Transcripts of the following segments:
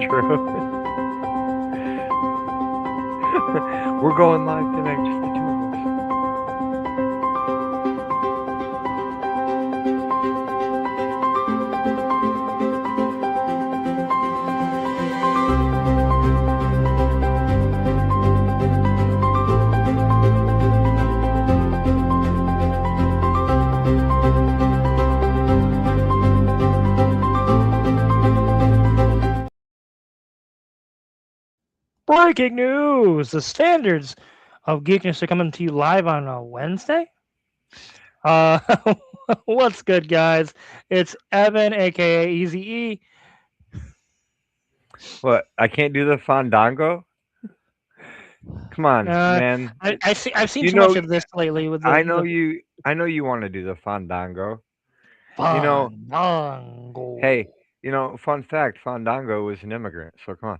True. We're going live tonight, just the two of us. Breaking news! The standards of Geekness are coming to you live on a Wednesday. Uh, what's good, guys? It's Evan, aka Easy E. What? I can't do the fandango? Come on, Uh, man. I've seen You too much know, of this lately with I know the you. I know you want to do the fandango. You know, fandango. hey, fun fact: Fandango was an immigrant. So come on.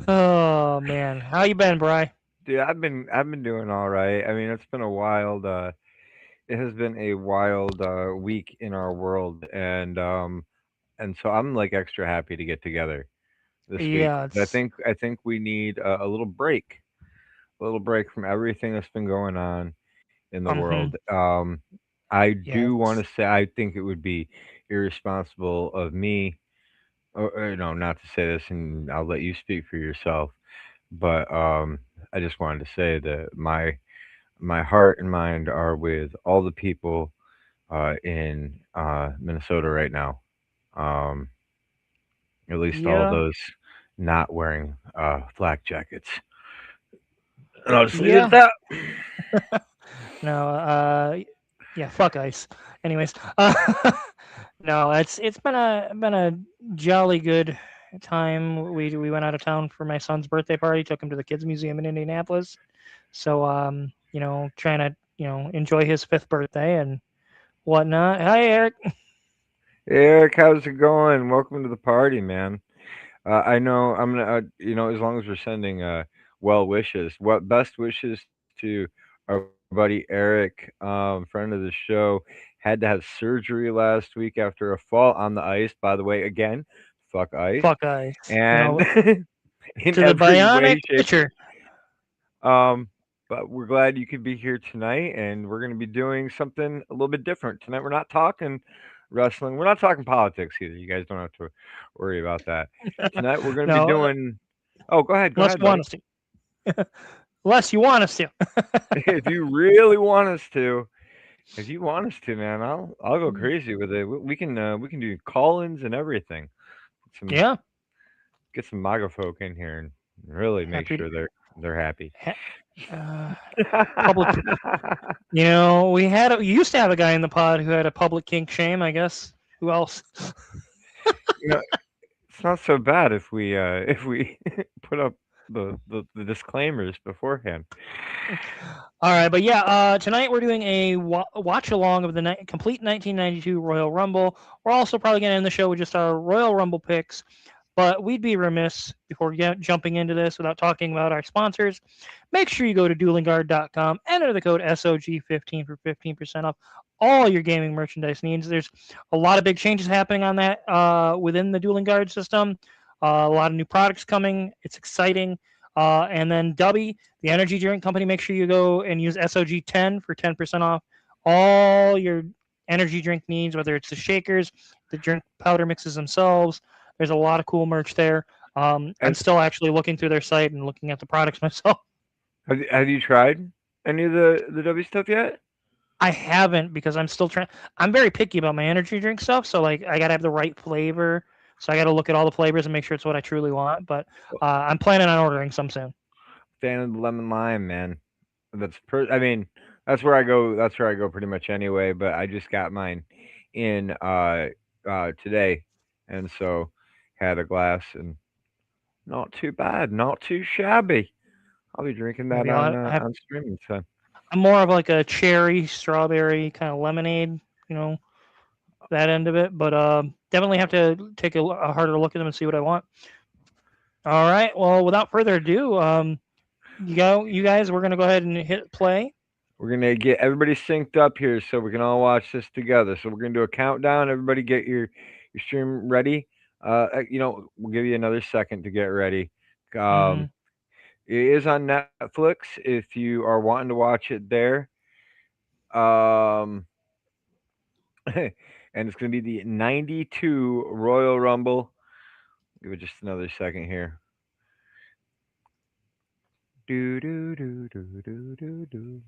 Oh man, how you been, Bry? Dude, I've been doing all right. I mean, it's been a wild. It has been a wild week in our world, and so I'm like extra happy to get together this week. Yeah, I it's think I think we need a little break from everything that's been going on in the mhm. world. I Yeah, do want it's to say I think it would be irresponsible of me, not to say this, and I'll let you speak for yourself. But I just wanted to say that my heart and mind are with all the people in Minnesota right now. Um, at least all yeah, those not wearing flak jackets. And I'll just leave it at yeah. that. No, yeah, fuck ice. Anyways, no, it's been a jolly good time. We went out of town for my son's birthday party. Took him to the kids museum in Indianapolis. So trying to enjoy his fifth birthday and whatnot. Hi, Eric. Hey, Eric, how's it going? Welcome to the party, man. I know I'm gonna, as long as we're sending well wishes, what best wishes to our buddy Eric, friend of the show, had to have surgery last week after a fall on the ice. By the way, again, fuck ice, Fuck ice. and in To the every bionic way, shape. pitcher. Um, but we're glad you could be here tonight, and we're going to be doing something a little bit different tonight. We're not talking wrestling. We're not talking politics either. You guys don't have to worry about that. Tonight we're going to be No, doing. Oh, go unless ahead, you want buddy. us to. Unless you want us to. If you really want us to, if you want us to, man, I'll go crazy with it. We can do call-ins and everything. Some Yeah. get some MAGA folk in here and really make Happy to. sure they're happy. Ha- uh, public. We used to have a guy in the pod who had a public kink shame. I guess. Who else? You know, it's not so bad if we put up the disclaimers beforehand. All right, but yeah, tonight we're doing a watch along of the complete 1992 Royal Rumble. We're also probably going to end the show with just our Royal Rumble picks, but we'd be remiss before jumping into this without talking about our sponsors. Make sure you go to duelingguard.com, enter the code SOG15 for 15% off all your gaming merchandise needs. There's a lot of big changes happening on that within the Dueling Guard system. A lot of new products coming. It's exciting. And then Dubby, the energy drink company, make sure you go and use SOG10 for 10% off all your energy drink needs, whether it's the shakers, the drink powder mixes themselves. There's a lot of cool merch there. I'm Have, still actually looking through their site and looking at the products myself. have you tried any of the W stuff yet? I haven't because I'm still trying. I'm very picky about my energy drink stuff, so like I gotta have the right flavor. So I gotta look at all the flavors and make sure it's what I truly want. But I'm planning on ordering some soon. Fan of the lemon lime, man. I mean, that's where I go. That's where I go pretty much anyway. But I just got mine in today, and so had a glass and not too bad, not too shabby. I'll be drinking that Maybe I'll have. on streaming. So I'm more of like a cherry, strawberry kind of lemonade, you know, that end of it. But definitely have to take a harder look at them and see what I want. All right. Well, without further ado, you guys, we're gonna go ahead and hit play. We're gonna get everybody synced up here so we can all watch this together. So we're gonna do a countdown. Everybody get your stream ready. We'll give you another second to get ready. Um, Hmm. it is on Netflix if you are wanting to watch it there. Um, and it's gonna be the '92 Royal Rumble. Give it just another second here. Do do do do do do do.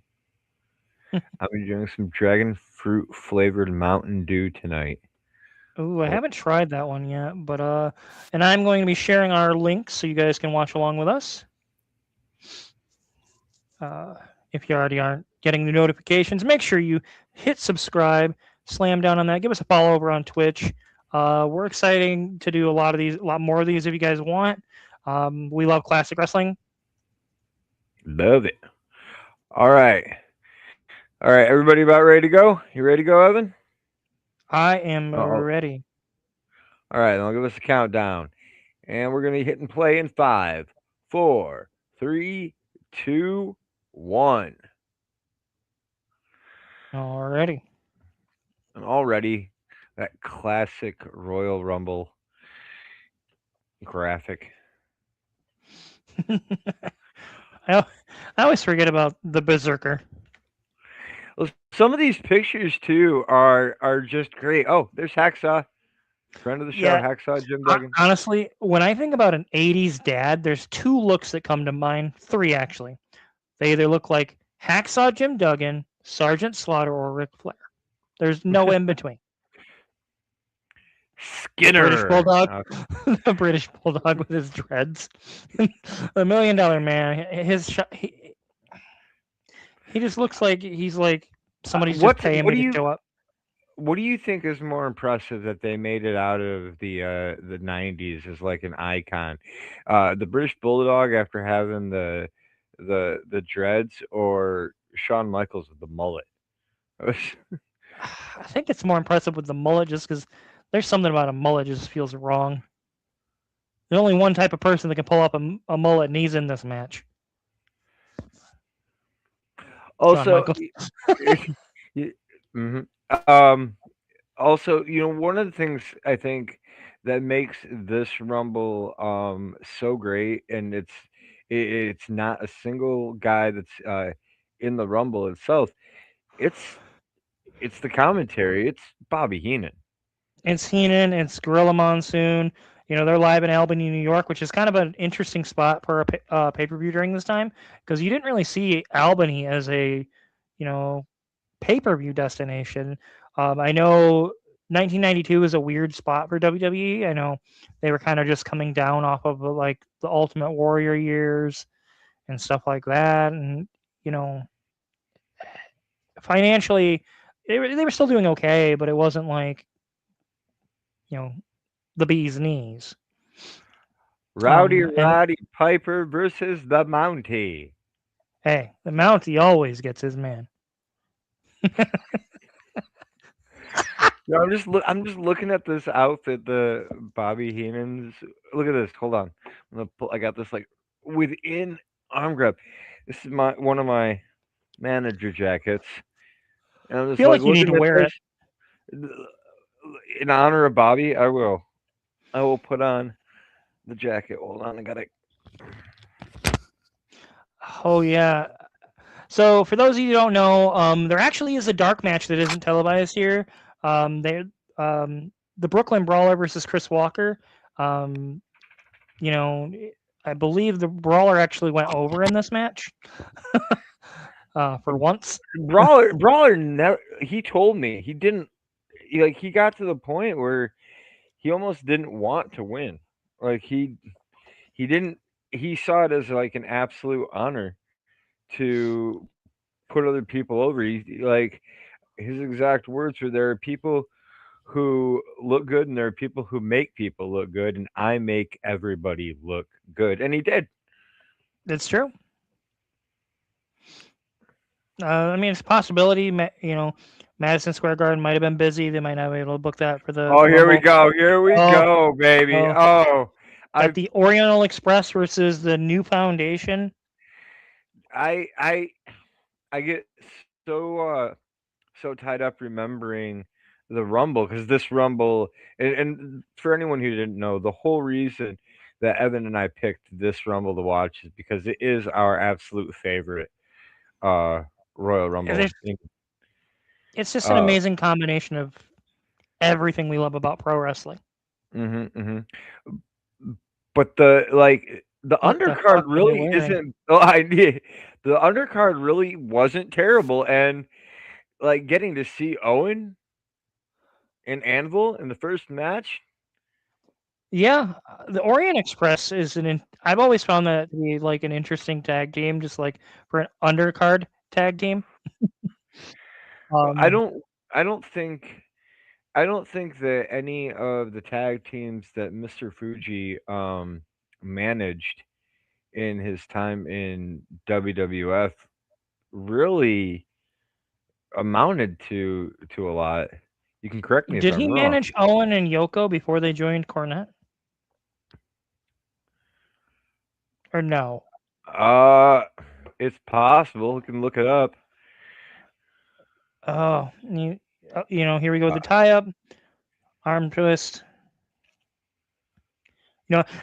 I'm enjoying some dragon fruit flavored Mountain Dew tonight. Ooh, I Oh, haven't tried that one yet, but and I'm going to be sharing our links so you guys can watch along with us. Uh, if you already aren't getting the notifications, make sure you hit subscribe, slam down on that, give us a follow over on Twitch. We're exciting to do a lot more of these if you guys want. We love classic wrestling. love it. All right. All right, everybody about ready to go? You ready to go, Evan? I am Oh, ready. all right, then I'll give us a countdown. And we're going to be hitting play in five, four, three, two, one. Already. And already, that classic Royal Rumble graphic. I, I always forget about the Berserker. Well, some of these pictures, too, are just great. Oh, there's Hacksaw, friend of the show, Yeah, Hacksaw Jim Duggan. honestly, when I think about an 80s dad, there's two looks that come to mind. Three, actually. They either look like Hacksaw Jim Duggan, Sergeant Slaughter, or Ric Flair. There's no in between. The British Skinner. Bulldog, the British Bulldog with his dreads, the $1 Million Man. He just looks like he's like somebody's just What's paying what me do to you show up. what do you think is more impressive that they made it out of the '90s as like an icon? The British Bulldog after having the dreads, or Shawn Michaels with the mullet? I think it's more impressive with the mullet, just because there's something about a mullet just feels wrong. There's only one type of person that can pull up a mullet, and he's in this match. Shawn Also, Michaels. y- mhm. Also, one of the things I think that makes this Rumble so great, and it's not a single guy that's in the Rumble itself. It's it's the commentary. It's Bobby Heenan. It's Heenan, it's Gorilla Monsoon. They're live in Albany, New York, which is kind of an interesting spot for a pay per view during this time because you didn't really see Albany as a, you know, pay per view destination. I know 1992 is a weird spot for WWE. I know they were kind of just coming down off of like the Ultimate Warrior years and stuff like that, and you know, financially, they were still doing okay, but it wasn't like you know the bee's knees. Rowdy And Roddy Piper versus the Mountie. hey, the Mountie always gets his man. I'm just looking at this outfit, the Bobby Heenan's. Look at this. Hold on. I got this like within arm grab. This is my one of my manager jackets, and I'm I just feel like like you need looking to at wear it. this in honor of Bobby. I will. I will put on the jacket. Hold on. I gotta. Oh yeah. So for those of you who don't know, there actually is a dark match that isn't televised here. They the Brooklyn Brawler versus Chris Walker. Um, you know, I believe the Brawler actually went over in this match for once. Brawler never. He told me he didn't. He got to the point where he almost didn't want to win. Like he didn't. He saw it as like an absolute honor to put other people over. Like his exact words were, "There are people who look good, and there are people who make people look good, and I make everybody look good." And he did. It's true. I mean, it's a possibility. Madison Square Garden might have been busy. They might not be able to book that for the Oh, here we Rumble. go. Here we Oh, go, baby. oh, Oh, got I the Oriental Express versus the New Foundation. I I I get so so tied up remembering the Rumble because this Rumble, and for anyone who didn't know, the whole reason that Evan and I picked this Rumble to watch is because it is our absolute favorite uh, Royal Rumble. There's, it's just an Uh, amazing combination of everything we love about pro wrestling. hmm. But the like the What the undercard fuck are they really wearing? isn't. Oh, I the undercard really wasn't terrible, and like getting to see Owen and Anvil in the first match. Yeah, the Orient Express is I've always found that to be like an interesting tag team, just like for an undercard tag team. I Um, don't. I don't think. I don't think that any of the tag teams that Mr. Fuji managed in his time in WWF really amounted to a lot. You can correct me if did he I'm wrong. manage Owen and Yoko before they joined Cornette, or no? Uh, it's possible. We can look it up. Oh, here we go with Uh, the tie up, arm twist.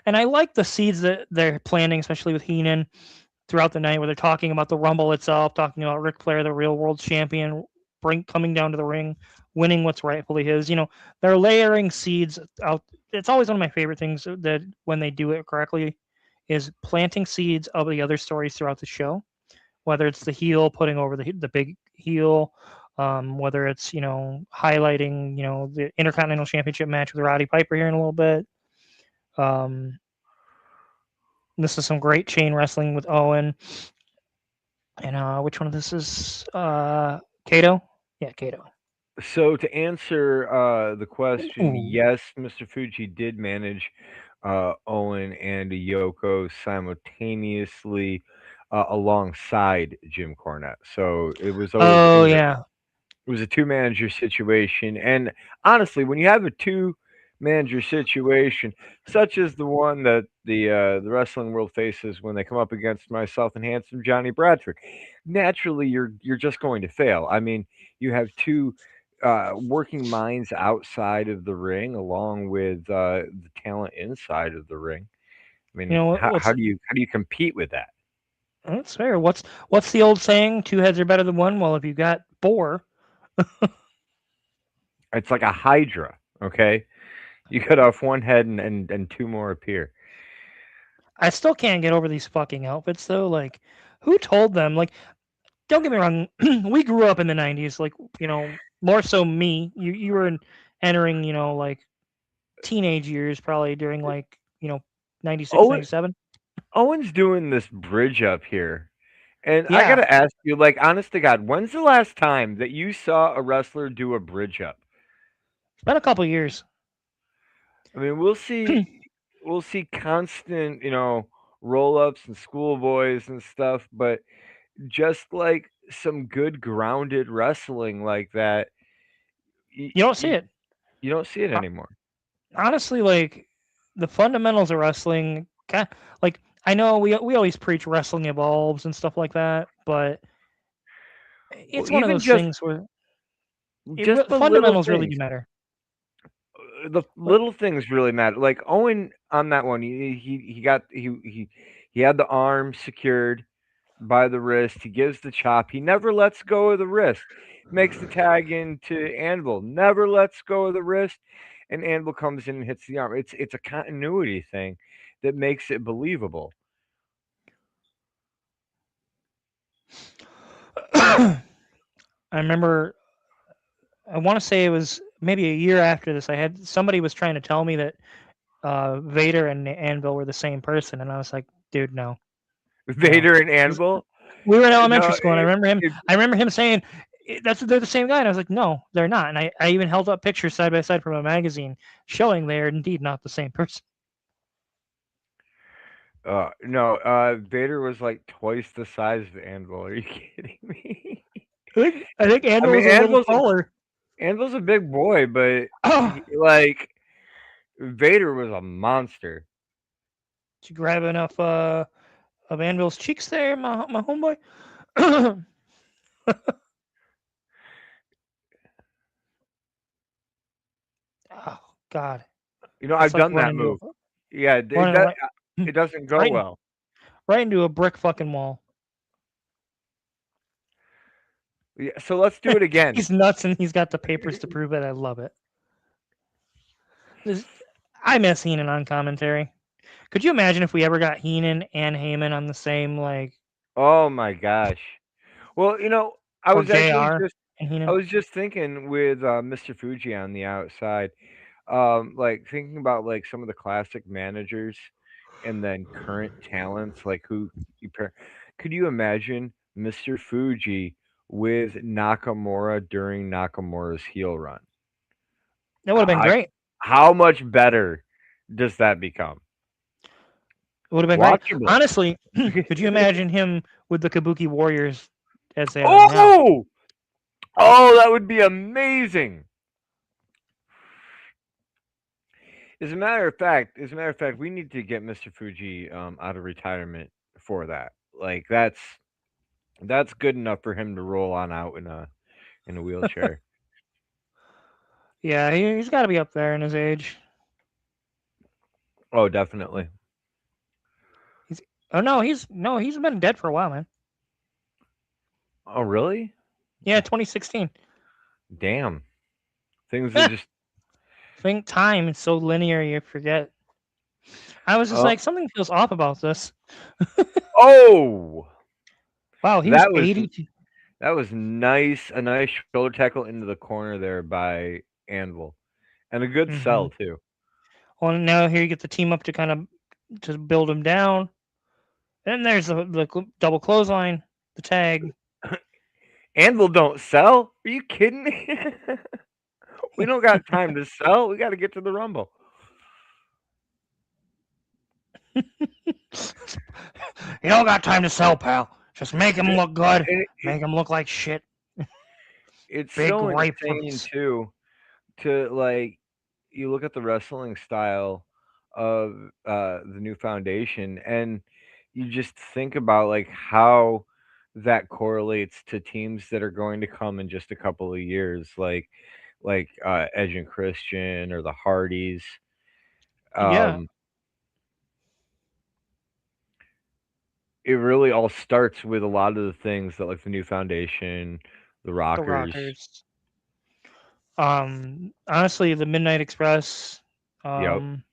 And I like the seeds that they're planting, especially with Heenan throughout the night, where they're talking about the Rumble itself, talking about Ric Flair, the real world champion, coming down to the ring, winning what's rightfully his. They're layering seeds out. It's always one of my favorite things that when they do it correctly is planting seeds of the other stories throughout the show, whether it's the heel putting over the big heel. Whether it's highlighting the Intercontinental Championship match with Roddy Piper here in a little bit, um, this is some great chain wrestling with Owen. And which one of this is Kato? Yeah, Kato. so to answer the question, Ooh. yes, Mr. Fuji did manage Owen and Yoko simultaneously alongside Jim Cornette. So Oh yeah. it was a two manager situation. And honestly, when you have a two manager situation, such as the one that the wrestling world faces when they come up against myself and handsome Johnny Bradford, naturally you're just going to fail. I mean, you have two working minds outside of the ring, along with the talent inside of the ring. I You mean, know how what's do you compete with that? that's fair. What's the old saying? Two heads are better than one. Well, if you got four, It's like a hydra. Okay, you cut off one head and two more appear. I still can't get over these fucking outfits though. Like, who told them? Like, don't get me wrong. We grew up in the '90s. Like, more so me. You were entering, like teenage years probably during like 96, Owen 97. Owen's doing this bridge up here. And I Yeah, gotta ask you, like, honest to God, when's the last time that you saw a wrestler do a bridge up? it's been a couple years. I mean, we'll see constant, roll ups and schoolboys and stuff, but just like some good grounded wrestling like that, you, You don't see you, it. you don't see it Uh, anymore. Honestly, like the fundamentals of wrestling, like I know we always preach wrestling evolves and stuff like that, but Well, it's one of even those things where just the little fundamentals really do things. matter. The But little things really matter. Like Owen on that one, he had the arm secured by the wrist. He gives the chop. He never lets go of the wrist. Makes the tag into Anvil. Never lets go of the wrist, and Anvil comes in and hits the arm. It's a continuity thing that makes it believable. I remember, I want to say it was maybe a year after this. I had somebody was trying to tell me that Vader and Anvil were the same person, and I was like, dude, no, no. Vader and Anvil. We were in No, elementary school, and I remember him saying that's they're the same guy, and I was like, no, they're not. And I even held up pictures side by side from a magazine showing they're indeed not the same person. no. Vader was like twice the size of Anvil. Are you kidding me? I think I Anvil mean, was a little taller. Anvil's a big boy, but Oh, like Vader was a monster. did you grab enough of Anvil's cheeks there, my homeboy? God, I've that's like done that running into move. Yeah, running right, it doesn't go right, in, well. right into a brick fucking wall. Yeah, so let's do it again. He's nuts, and he's got the papers to prove it. I love it. This, I miss Heenan on commentary. Could you imagine if we ever got Heenan and Heyman on the same like, Oh my gosh. Well, I or was actually Jr. just and I Heenan? was just thinking with Mr. Fuji on the outside, like thinking about like some of the classic managers and then current talents, like who you pair. Could you imagine Mr. Fuji with Nakamura during Nakamura's heel run? That would have been I, great. how much better does that become? It would have been great. Watchable. Honestly, could you imagine him with the Kabuki Warriors as they are now? Oh, oh, that would be amazing. As a matter of fact, we need to get Mr. Fuji out of retirement for that. Like that's good enough for him to roll on out in a wheelchair. Yeah, he's got to be up there in his age. Oh, definitely. He's oh no, he's been dead for a while, man. Oh, really? Yeah, 2016. Damn. Things are Eh, just. think time is so linear, you forget. I was just Oh, like, something feels off about this. oh, Wow, he was that was 82. that was nice. A nice shoulder tackle into the corner there by Anvil, and a good Mm-hmm. sell too. Well, now here you get the team up to kind of to build him down. Then there's the double clothesline, the tag. Anvil don't sell. Are you kidding me? We don't got time to sell. We got to get to the Rumble. You don't got time to sell, pal. Just make him look good. And Make him look like shit. it's Big so insane wipers. too to like you look at the wrestling style of the new foundation and you just think about like how that correlates to teams that are going to come in just a couple of years like Edge and Christian or the Hardys. Yeah, um it really all starts with a lot of the things that like the new foundation, the the Rockers. Rockers. Honestly, the Midnight Express. Yep. Um,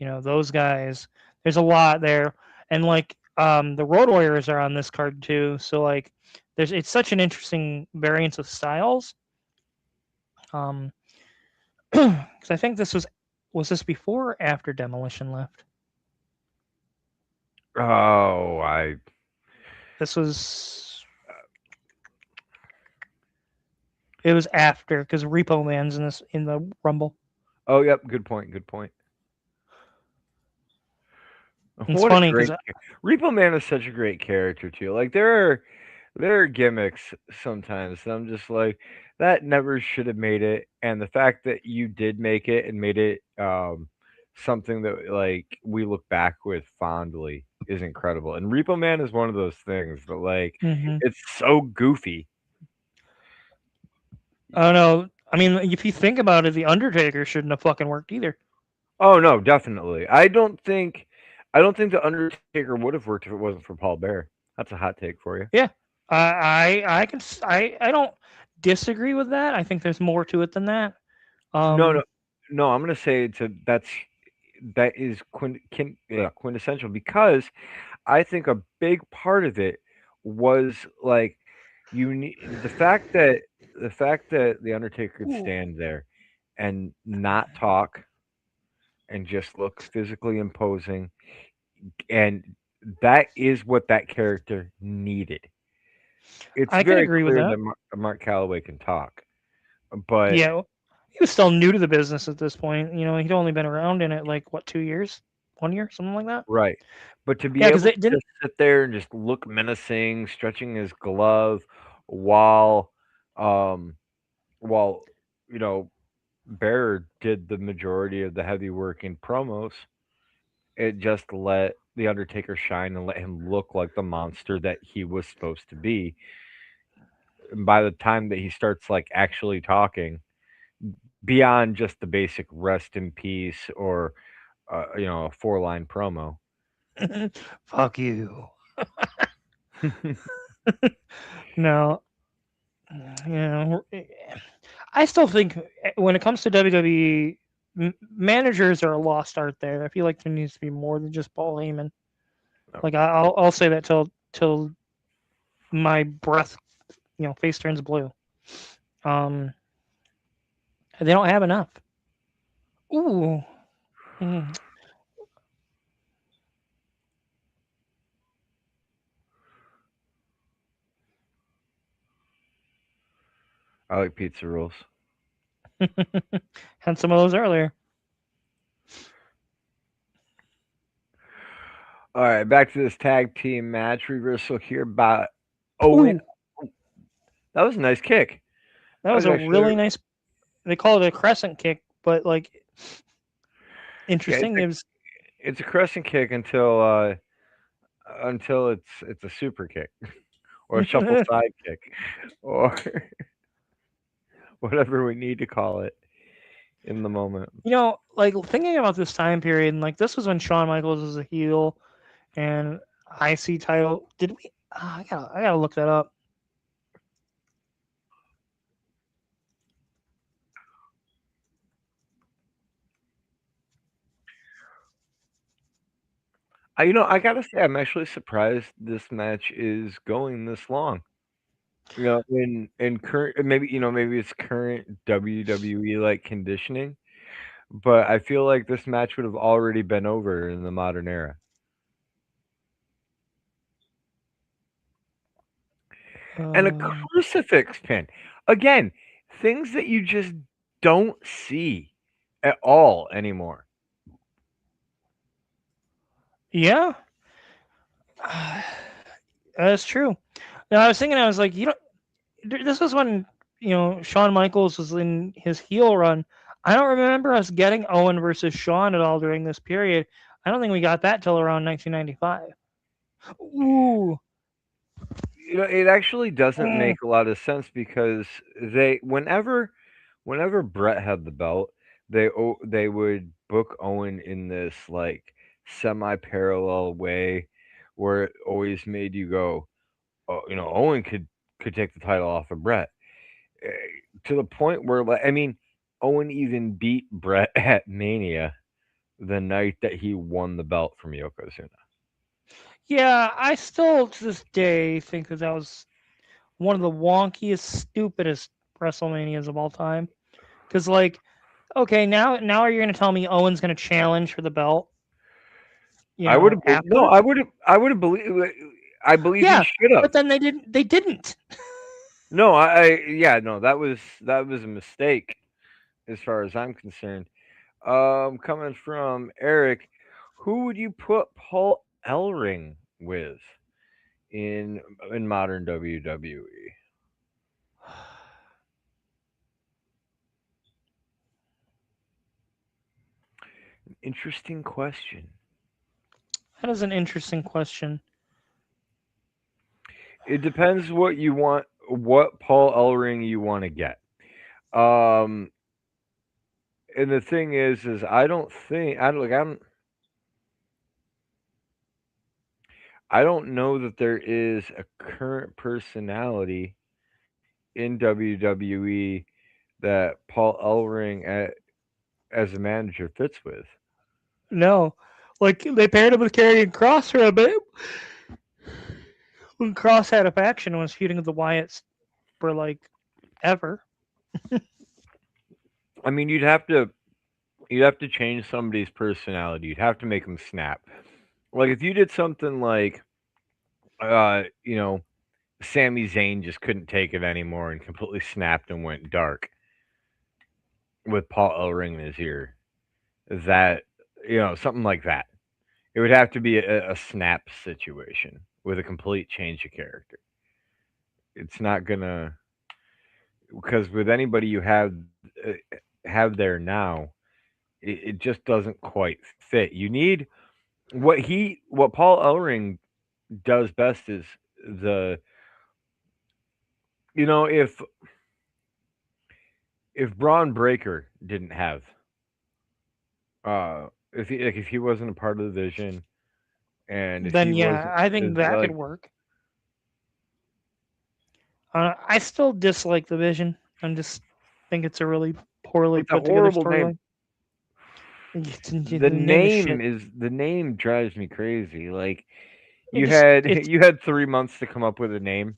those guys. There's a lot there, and like the Road Warriors are on this card too. So like, it's such an interesting variance of styles. Um, because I think was this before or after Demolition left? Oh, I This was it was after because Repo Man's in the Rumble. oh, yep, good point, good point. And it's What a funny because great Repo Man is such a great character too. Like there are gimmicks sometimes that I'm just like that never should have made it, and the fact that you did make it and made it something that like we look back with fondly is incredible. And Repo Man is one of those things that like hmm it's so goofy. I don't know. I mean, if you think about it, the Undertaker shouldn't have fucking worked either. Oh no, definitely. I don't think the Undertaker would have worked if it wasn't for Paul Bear. That's a hot take for you. Yeah, I can I don't disagree with that. I think there's more to it than that. No, no, Um, no. I'm gonna say that is quintessential because I think a big part of it was like you need the fact that the Undertaker could Ooh. stand there and not talk and just look physically imposing, and that is what that character needed. It's I can very agree with clear that. that Mark Calloway can talk, but Yeah, he was still new to the business at this point. He'd only been around in it like what 2 years, 1 year, something like that. right. But to be Yeah, because able they to didn't. just sit there and just look menacing, stretching his glove while um while you know Bearer did the majority of the heavy work in promos, it just let the Undertaker shine and let him look like the monster that he was supposed to be. And by the time that he starts like actually talking, beyond just the basic rest in peace or a 4 line promo. Fuck you. No, you know, I still think when it comes to WWE, managers are a lost art there. I feel like there needs to be more than just Paul Heyman. No. Like I'll say that till my breath, face turns blue. Um, they don't have enough. Ooh, mm, I like pizza rolls. had some of those earlier. All right, back to this tag team match reversal here by Owen. Ooh, That was a nice kick. that That was was a actually really nice. They call it a crescent kick, but like yeah. interesting. It was It's a crescent kick until it's a super kick or a shuffle side kick or whatever we need to call it in the moment. like thinking about this time period, and like this was when Shawn Michaels was a heel and IC title. Did we? I gotta look that up. I gotta say, I'm actually surprised this match is going this long. In current maybe maybe it's current WWE like conditioning, but I feel like this match would have already been over in the modern era. And a Um, crucifix pin. Again, things that you just don't see at all anymore. yeah, that's true. Now I was thinking, I was like, this was when Shawn Michaels was in his heel run. I don't remember us getting Owen versus Shawn at all during this period. I don't think we got that till around 1995. Ooh, It actually doesn't mm, make a lot of sense because they whenever Brett had the belt, they would book Owen in this like semi-parallel way where it always made you go, oh, Owen could take the title off of Brett. Eh, to the point where like I mean, Owen even beat Brett at Mania the night that he won the belt from Yokozuna. yeah. I still to this day think that was one of the wonkiest, stupidest WrestleManias of all time. Because like, okay, now you're gonna tell me Owen's gonna challenge for the belt, I would have no, after? I would have believed I believe he Yeah, should have. but then they didn't. They didn't. No, yeah, no, that was a mistake as far as I'm concerned. Coming from Eric, who would you put Paul Ellering with in in modern WWE? Interesting question. That is an interesting question. It depends what you want, what Paul Ellering you want to get. Um, and the thing is I don't know that there is a current personality in WWE that Paul Ellering as a manager fits with. No, like they paired him with Karrion Cross for a bit when Cross had a faction and was feuding with the Wyatts for like ever. I mean, you'd have to change somebody's personality. You'd have to make them snap. Like if you did something like, uh, you know, Sami Zayn just couldn't take it anymore and completely snapped and went dark with Paul Ellering in his ear. That something like that. It would have to be a snap situation with a complete change of character. It's not gonna because with anybody you have there now, it just doesn't quite fit. You need what Paul Ellering does best is the you know if Braun Breaker didn't have. If he wasn't a part of the vision, and if Then he yeah, wasn't I think that could like work. I still dislike the Vision. I just think it's a really poorly it's a put together horrible name. storyline. The name is shit. The name drives me crazy. Like It just it's you had 3 months to come up with a name,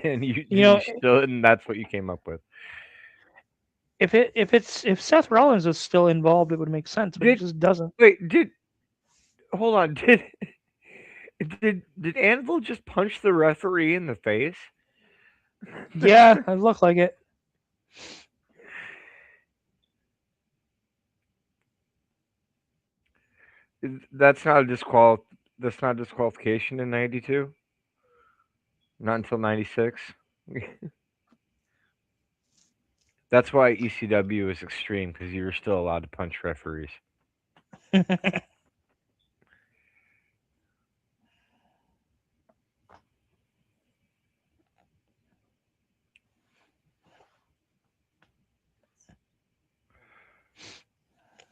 and you you know still and that's what you came up with. if Seth Rollins was still involved, it would make sense, but it Did just doesn't. wait? Did hold on? Did Anvil just punch the referee in the face? Yeah, it looked like it. That's not a That's not disqualification in '92. Not until '96. That's why ECW is extreme because you were still allowed to punch referees.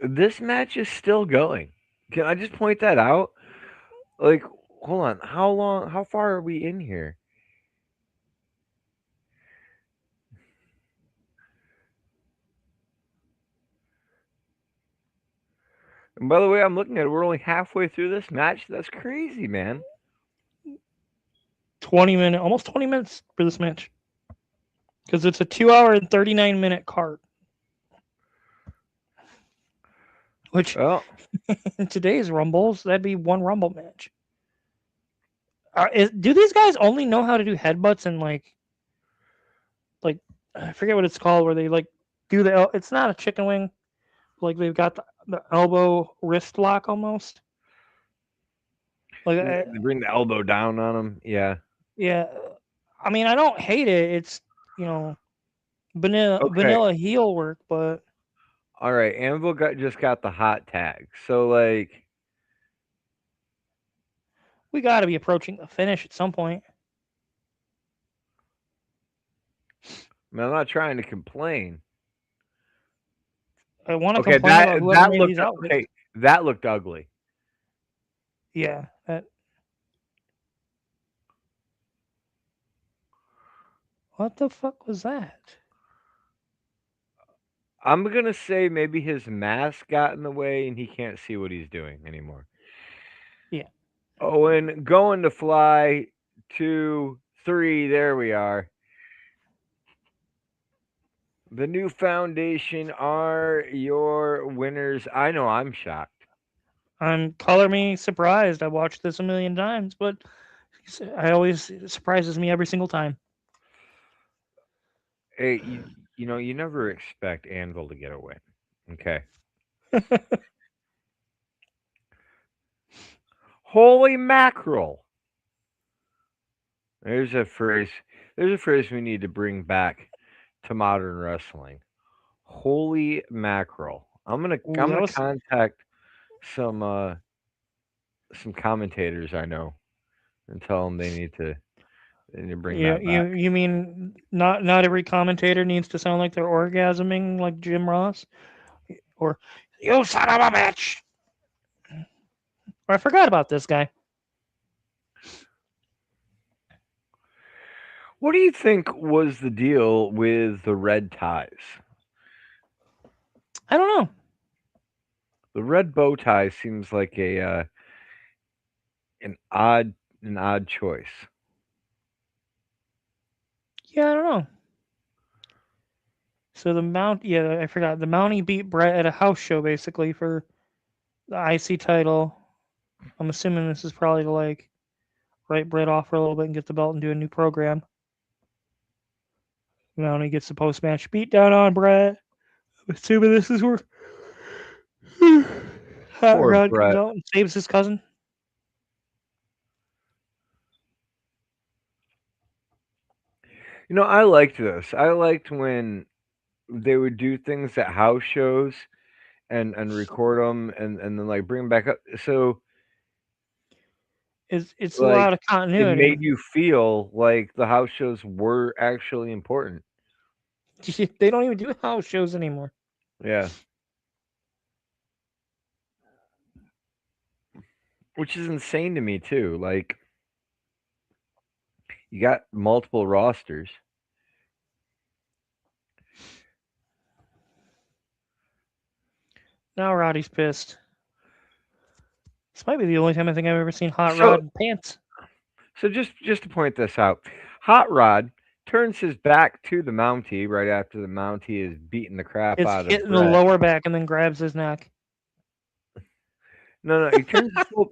This match is still going. Can I just point that out? Like, hold on. How long? How far are we in here? And by the way, I'm looking at it. We're only halfway through this match. That's crazy, man. 20 minute, almost 20 minutes for this match because it's a 2 hour and 39 minute card. Which Well, in today's rumbles, that'd be one rumble match. Do these guys only know how to do headbutts and like I forget what it's called where they like do it's not a chicken wing, like they've got the elbow wrist lock almost. Like they bring the elbow down on him. Yeah. yeah, I mean I don't hate it. It's you know Okay. vanilla heel work, but All right. Anvil just got the hot tag. So like, we got to be approaching the finish at some point. I mean, I'm not trying to complain. I want to Okay, complain about whoever that made looked these outfits. okay. That looked ugly. Yeah, what the fuck was that? I'm gonna say maybe his mask got in the way and he can't see what he's doing anymore. Yeah, Owen going to fly 2, 3. There we are. The new foundation are your winners. I know I'm shocked. I'm color me surprised. I watched this a million times, but I always it surprises me every single time. Hey, you know you never expect Anvil to get a win. Okay. Holy mackerel! There's a phrase. There's a phrase we need to bring back to modern wrestling. Holy mackerel! Ooh, I'm that gonna was contact some uh some commentators I know and tell them they need to bring you that you back. you mean not every commentator needs to sound like they're orgasming like Jim Ross or you son of a bitch. Or I forgot about this guy. What do you think was the deal with the red ties? I don't know. The red bow tie seems like a an odd choice. Yeah, I don't know. So the Mount, yeah, I forgot. The Mountie beat Brett at a house show basically for the IC title. I'm assuming this is probably to like write Brett off for a little bit and get the belt and do a new program. Mountie gets the post match beatdown on Brett. I'm assuming this is where Hot Poor Rod comes Brett. out and saves his cousin. You know, I liked this. I liked when they would do things at house shows and record them and then like bring them back up. So It's a like lot of it continuity. made you feel like the house shows were actually important. They don't even do house shows anymore. Yeah, which is insane to me too. Like you got multiple rosters. Now Roddy's pissed. This might be the only time I think I've ever seen Hot So Rod in pants. so just to point this out, Hot Rod turns his back to the Mountie right after the Mountie is beating the crap It's out of hitting the Brett. lower back and then grabs his neck. No, no, he turns his full.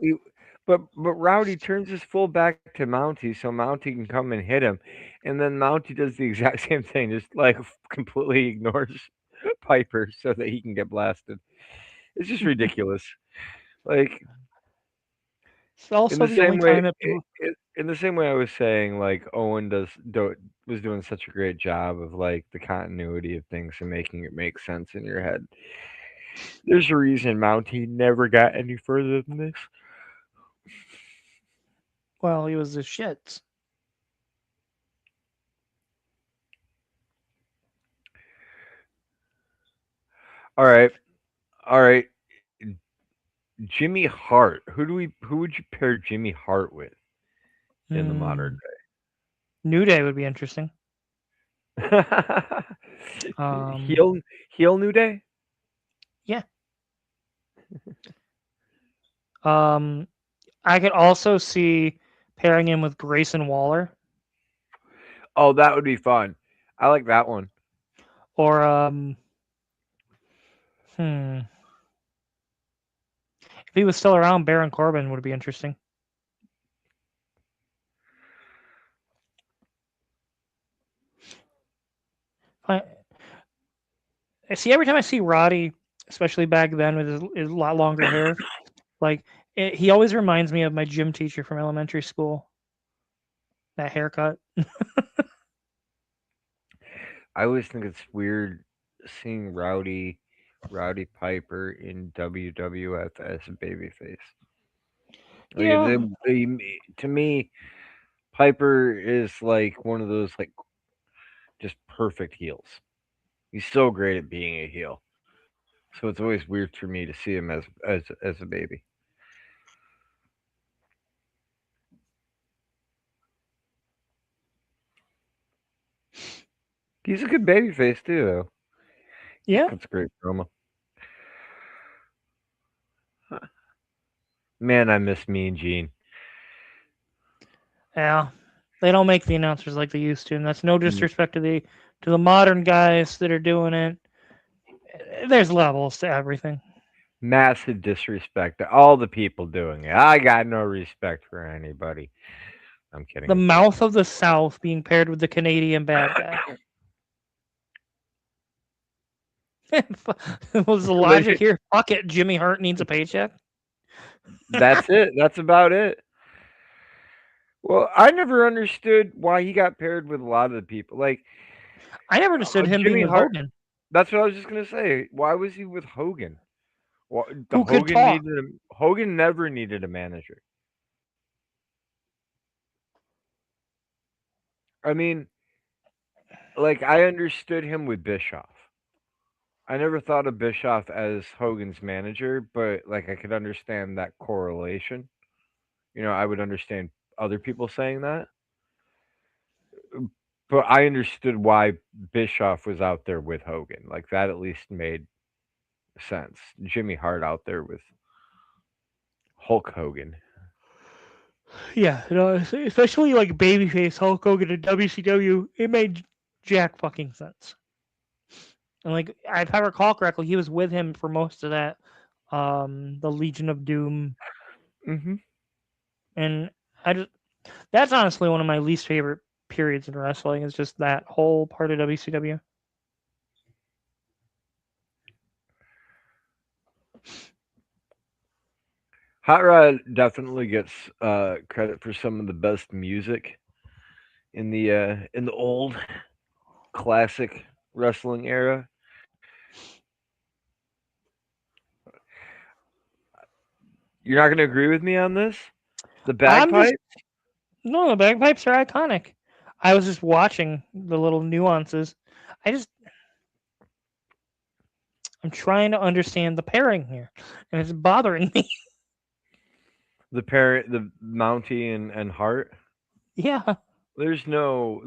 But Rowdy turns his full back to Mountie so Mountie can come and hit him, and then Mountie does the exact same thing, just like completely ignores Piper so that he can get blasted. It's just ridiculous. Like It's in also the the only same way, time that people. in the same way I was saying, like Owen was doing such a great job of like the continuity of things and making it make sense in your head. There's a reason Mountie never got any further than this. Well, he was the shits. All right, all right. Jimmy Hart. Who would you pair Jimmy Hart with in the modern Hmm. New Day would be interesting. day? Um, heel heel New Day. yeah. Um, I could also see pairing him with Grayson Waller Oh, that would be fun. I like that one. or hmm. If he was still around, Baron Corbin would be interesting. I, I see every time I see Roddy, especially back then with his lot longer hair, like he always reminds me of my gym teacher from elementary school. That haircut. I always think it's weird seeing Rowdy Piper in WWF as a babyface. Like Yeah, to me, Piper is like one of those like just perfect heels. He's so great at being a heel. So it's always weird for me to see him as a baby. He's a good baby face too, though. He yeah, cuts great promo. Man, I miss Mean Gene. yeah. They don't make the announcers like they used to, and that's no M- disrespect to the modern guys that are doing it. There's levels to everything. Massive disrespect to all the people doing it. I got no respect for anybody. I'm kidding, The of course. mouth of the South being paired with the Canadian bad guy. Was the Like, logic here? Fuck it, Jimmy Hart needs a paycheck. that's it. That's about it. Well, I never understood why he got paired with a lot of the people. Like I never understood him being Jimmy with Hart. Hogan, That's what I was just gonna say. Why was he with Hogan? The who could talk. Hogan never needed a manager. I mean, like I understood him with Bischoff. I never thought of Bischoff as Hogan's manager, but like I could understand that correlation. I would understand other people saying that, but I understood why Bischoff was out there with Hogan. Like that at least made sense. Jimmy Hart out there with Hulk Hogan. Yeah, especially like babyface Hulk Hogan in WCW, it made jack fucking sense. And like, if I recall correctly, he was with him for most of that, the Legion of Doom, Hmm. and I just that's honestly one of my least favorite periods in wrestling. Is just that whole part of WCW. Hot Rod definitely gets credit for some of the best music in the old classic wrestling era. You're not going to agree with me on this? The I'm just bagpipe? no, the bagpipes are iconic. I was just watching the little nuances. I just I'm trying to understand the pairing here, and it's bothering me. The Mountie and Hart. Yeah. There's no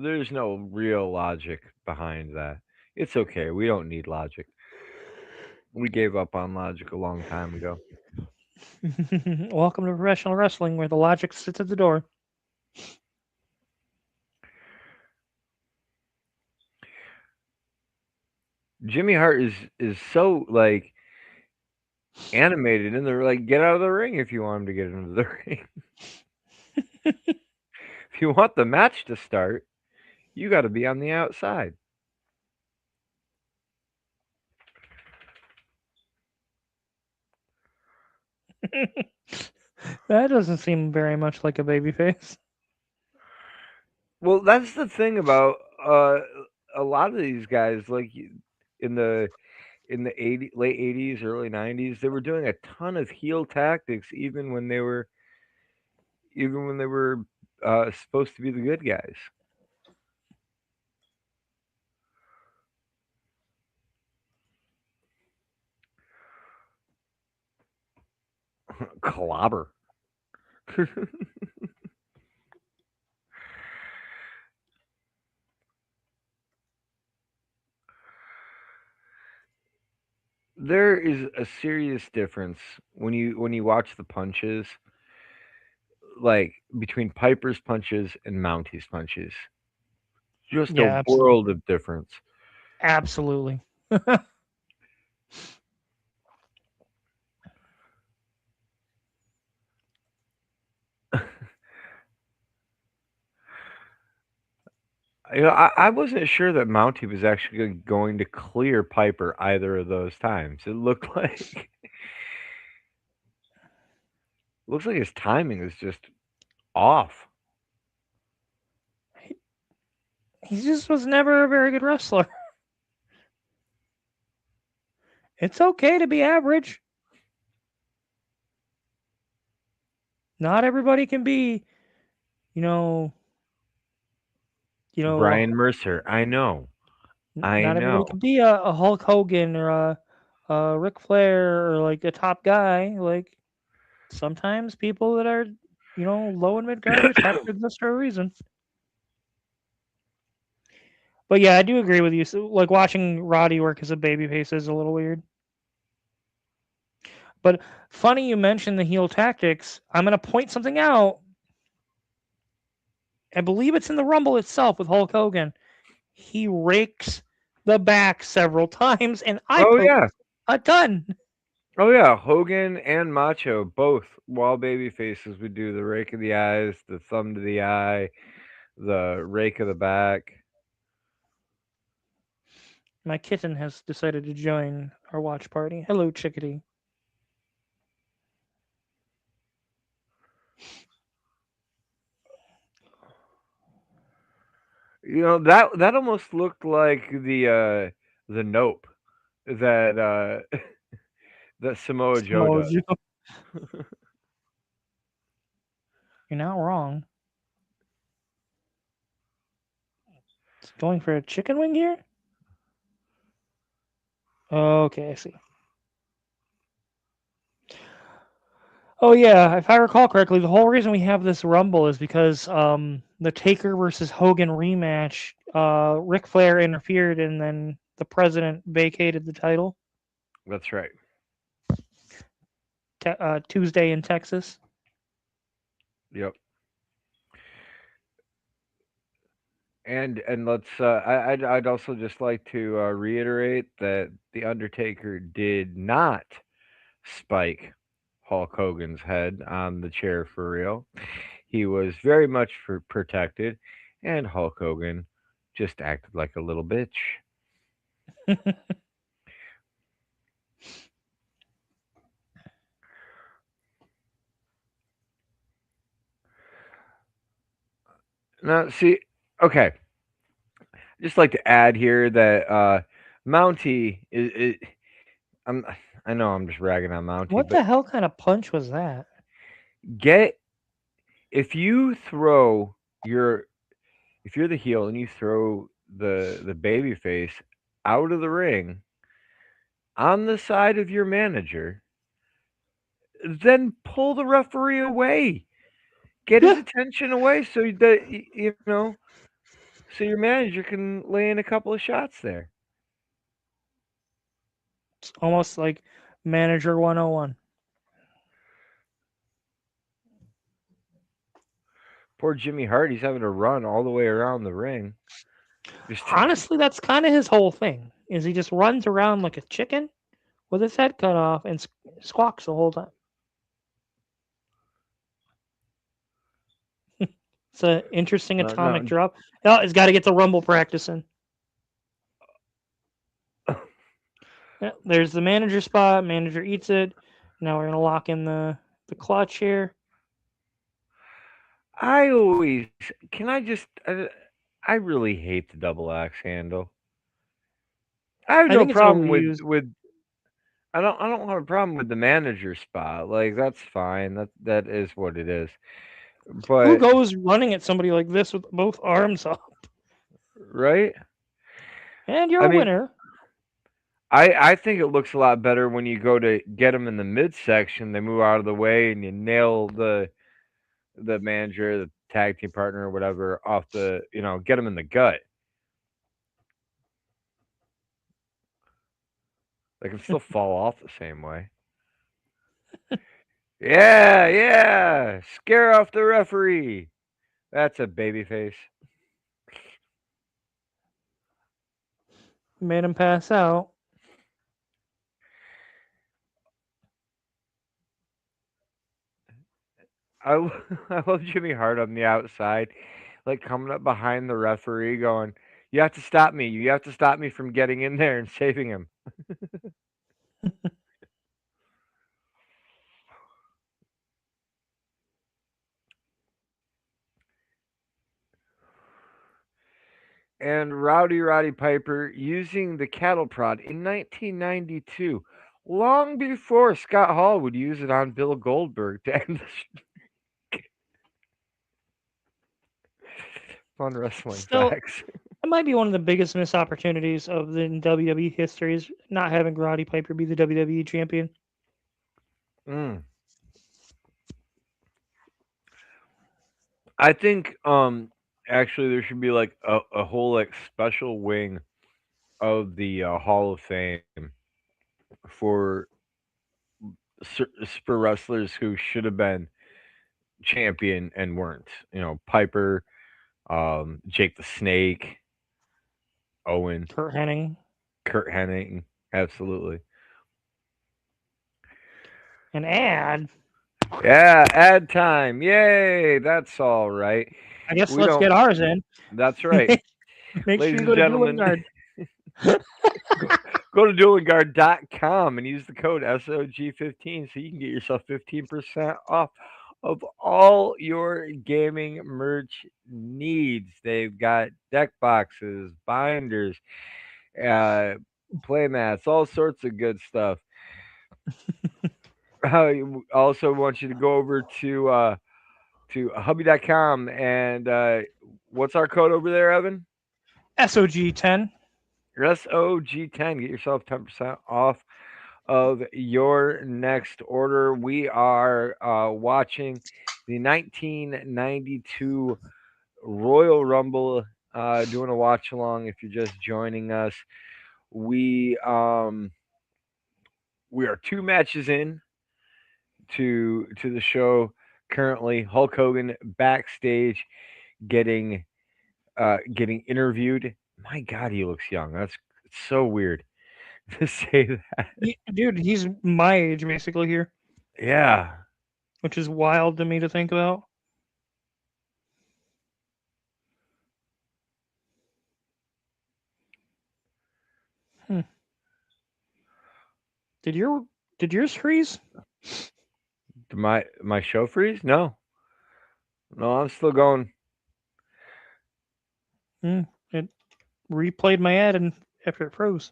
real logic behind that. It's okay. We don't need logic. We gave up on logic a long time ago. Welcome to professional wrestling, where the logic sits at the door. Jimmy Hart is so like animated in there. Like, get out of the ring if you want him to get into the ring. If you want the match to start, you got to be on the outside. That doesn't seem very much like a babyface. Well, that's the thing about a lot of these guys. Like in the late '80s, early '90s, they were doing a ton of heel tactics, even when they were supposed to be the good guys. Clobber. There is a serious difference when you watch the punches, like between Piper's punches and Mountie's punches. Just a Yeah, world absolutely. of difference. Absolutely. I wasn't sure that Mountie was actually going to clear Piper either of those times. It looked like looks like his timing is just off. He just was never a very good wrestler. It's okay to be average. Not everybody can be, you know, you know, Brian Mercer, I know. I not everybody know. can be a Hulk Hogan or a Ric Flair or like a top guy. Like sometimes people that are, low and mid carders have to exist for a reason. But yeah, I do agree with you. So, like watching Roddy work as a babyface is a little weird. But funny you mentioned the heel tactics. I'm gonna point something out. I believe it's in the Rumble itself with Hulk Hogan. He rakes the back several times, and I Oh poke yeah. a ton. Oh yeah, Hogan and Macho both, while baby faces, would do the rake of the eyes, the thumb to the eye, the rake of the back. My kitten has decided to join our watch party. Hello, chickadee. That almost looked like the nope that that Samoa Joe Samoa does. Joe. You're not wrong. It's going for a chicken wing here? Okay, I see. Oh yeah, if I recall correctly, the whole reason we have this Rumble is because the Taker versus Hogan rematch, Ric Flair interfered and then the president vacated the title That's right. Tuesday in Texas. Yep. And let's I'd also just like to reiterate that the Undertaker did not spike Hulk Hogan's head on the chair for real. He was very much protected, and Hulk Hogan just acted like a little bitch. Now, see, okay, just like to add here that Mountie I'm I know I'm just ragging on Mountie, What but the hell kind of punch was that? get if you throw your if you're the heel and you throw the baby face out of the ring, on the side of your manager, then pull the referee away. Get his Yeah, attention away so that you know, so your manager can lay in a couple of shots there. it's almost like Manager 101. Poor Jimmy Hart, he's having to run all the way around the ring. Just Honestly, that's kind of his whole thing. Is he just runs around like a chicken with his head cut off and squawks the whole time. It's an interesting atomic no. drop. Oh, he's got to get the rumble practicing. Yeah, there's the manager spot. Manager eats it. Now we're gonna lock in the clutch here. I always can I just I really hate the double axe handle. I have I no think it's problem overused. with I don't have a problem with the manager spot. Like that's fine. That is what it is. Who But goes running at somebody like this with both arms up? right? And you're I a mean, winner. I think it looks a lot better when you go to get them in the midsection. They move out of the way and you nail the manager, the tag team partner, or whatever off the get them in the gut. They can still fall off the same way. Yeah, yeah. Scare off the referee. That's a baby face. Made him pass out. I I love Jimmy Hart on the outside, like coming up behind the referee, going, "You have to stop me. You have to stop me from getting in there and saving him." And Roddy Piper using the cattle prod in 1992, long before Scott Hall would use it on Bill Goldberg to end the fun wrestling Still, facts. it might be one of the biggest missed opportunities of the WWE history is not having Roddy Piper be the WWE champion. Mm. I think actually there should be like a whole like special wing of the Hall of Fame for for wrestlers who should have been champion and weren't. You know, Piper, Jake the Snake, Owen, Kurt Hennig Kurt Hennig, absolutely. and add. Yeah, ad time. Yay, that's all right. I guess We let's don't get ours in. That's right. Make sure Ladies you and go to Dueling gentlemen, Guard. go, go to duelingguard.com and use the code SOG15 so you can get yourself 15% off of all your gaming merch needs. They've got deck boxes, binders, uh, play mats, all sorts of good stuff. I also want you to go over to hubby.com and what's our code over there, Evan? SOG10. Your SOG10. Get yourself 10% off of your next order. We are watching the 1992 Royal Rumble, doing a watch along. If you're just joining us, we um, we are two matches in to the show currently. Hulk Hogan backstage getting getting interviewed. My God, he looks young. That's it's so weird to say that. Dude, he's my age basically here, Yeah. which is wild to me to think about. Hmm. Did your did yours freeze? Did my show freeze? No. No, I'm still going. Hmm. It replayed my ad and after it froze.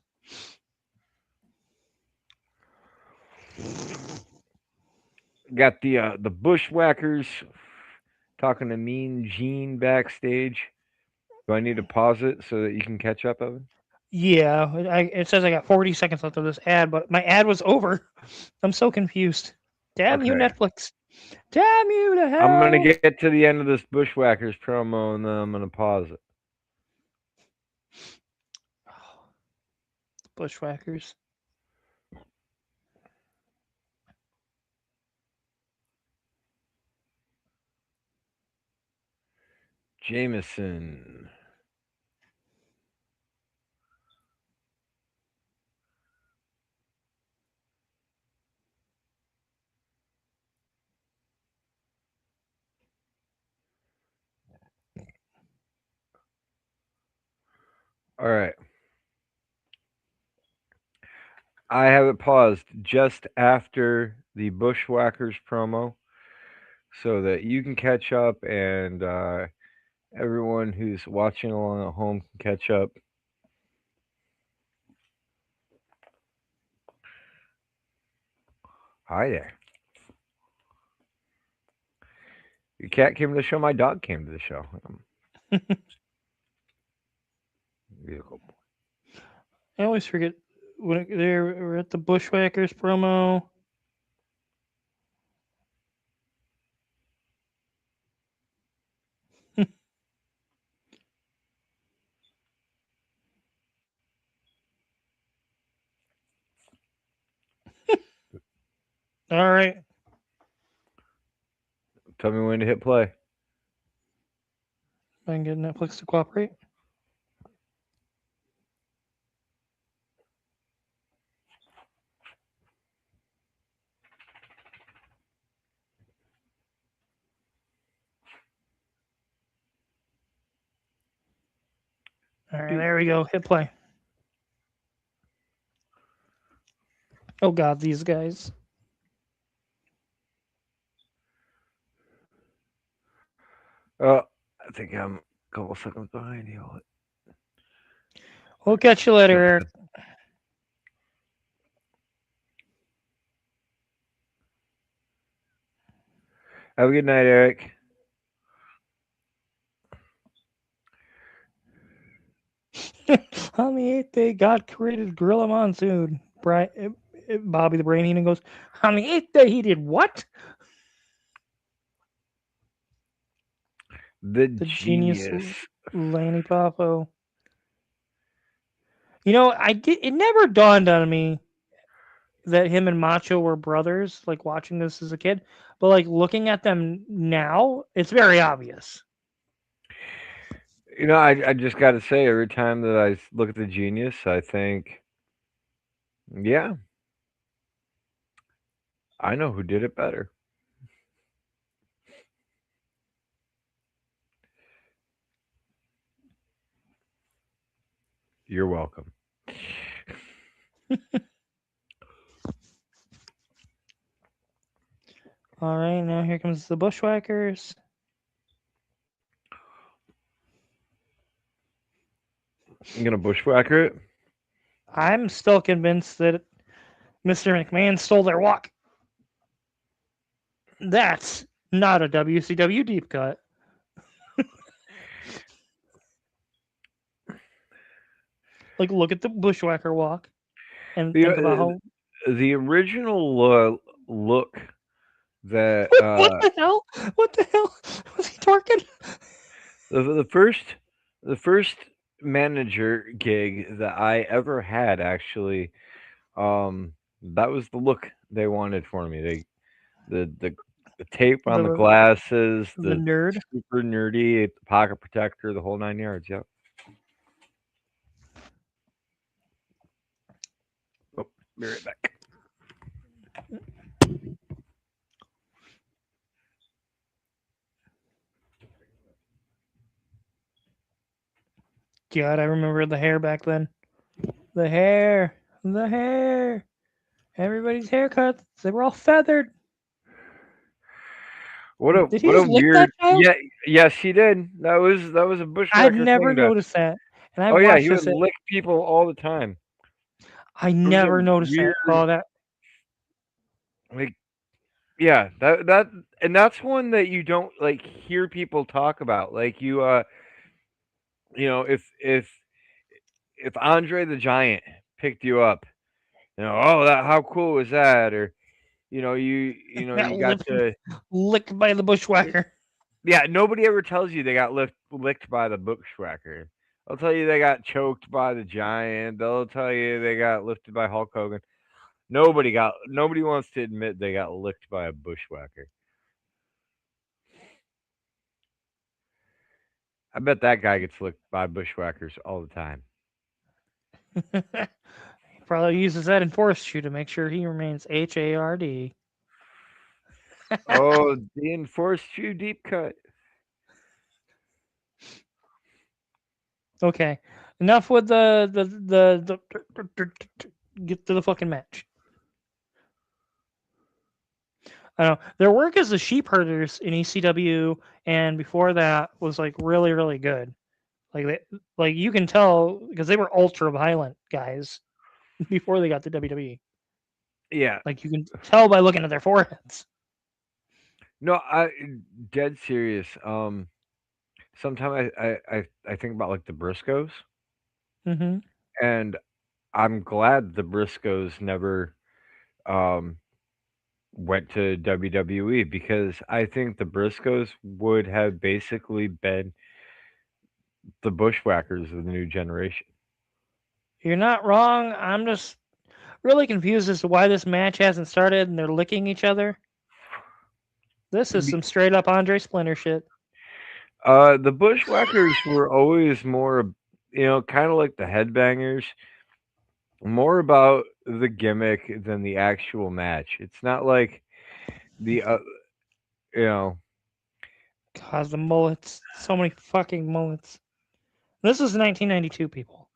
Got the Bushwhackers talking to Mean Gene backstage. Do I need to pause it so that you can catch up, Evan? Yeah, it says I got 40 seconds left of this ad, but my ad was over. I'm so confused. Damn you, Okay. Netflix. Damn you to I'm gonna hell. get to the end of this Bushwhackers promo and then I'm gonna pause it. Bushwhackers. Jameson. All right. I have it paused just after the Bushwhackers promo so that you can catch up and everyone who's watching along at home can catch up. Hi there. Your cat came to the show. My dog came to the show. Vehicle. I always forget when we're at the Bushwhackers promo. All right. Tell me when to hit play. I can get Netflix to cooperate. All right, Dude. there we go. Hit play. Oh God, these guys. Oh, I think I'm a couple seconds behind you. We'll catch you later, Eric. Have a good night, Eric. On the eighth day, God created Gorilla Monsoon. Bobby the Brain Eating goes, on the eighth day, he did what? The The genius genius. Lanny Poffo. You know, it never dawned on me that him and Macho were brothers, like watching this as a kid. But like looking at them now, it's very obvious. I just got to say, every time that look at the genius, I think, yeah, I know who did it better. You're welcome. All right, now here comes the Bushwhackers. You gonna bushwhacker it? I'm still convinced that Mr. McMahon stole their walk. That's not a WCW deep cut. Like, look at the Bushwhacker walk and The think about how. the original look that What the hell? What the hell? Was he twerking? the first manager gig that I ever had actually, um, that was the look they wanted for me. The tape on the The glasses, the the nerd. super nerdy pocket protector, the whole 9 yards. Yep. Oh, be right back. God, I remember the hair back then. The hair. The hair. Everybody's haircuts. They were all feathered. What a Did he what a just lick that weird. child? Yeah, yes, he did. That was a I've bushwhacker never thing. To noticed that. And I Oh yeah, watched he would this. lick people all the time. I It was a never noticed weird, that. Oh, that. like, yeah, that and that's one that you don't like hear people talk about. Like, if if Andre the Giant picked you up, oh, that how cool was that? Or Got you got to. licked by the bushwhacker. Yeah, nobody ever tells you they got licked by the bushwhacker. They'll tell you they got choked by the giant. They'll tell you they got lifted by Hulk Hogan. Nobody wants to admit they got licked by a bushwhacker. I bet that guy gets licked by bushwhackers all the time. He probably uses that in force shoe to make sure he remains HARD. Oh, the enforced shoe deep cut. Okay, enough with the get to the fucking match. I don't know their work as the sheep herders in ECW and before that was like really really good. Like they, like you can tell because they were ultra violent guys before they got to WWE. Yeah. Like you can tell by looking at their foreheads. No, I dead serious. Sometimes I think about like the Briscoes, Hmm. and I'm glad the Briscoes never um went to WWE because I think the Briscoes would have basically been the Bushwhackers of the new generation. You're not wrong. I'm just really confused as to why this match hasn't started and they're licking each other. This is Be- some straight up Andre Splinter shit. the Bushwhackers were always more, kind of like the Headbangers, more about the gimmick than the actual match. It's not like the, you know, God, the mullets. So many fucking mullets. This is 1992, people.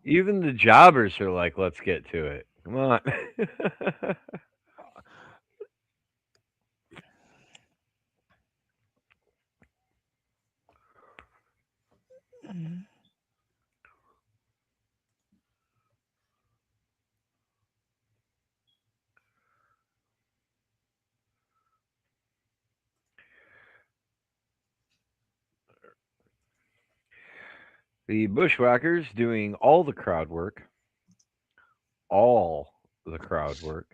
even the jobbers are like, let's get to it. Come on. The Bushwhackers doing all the crowd work, all the crowd work.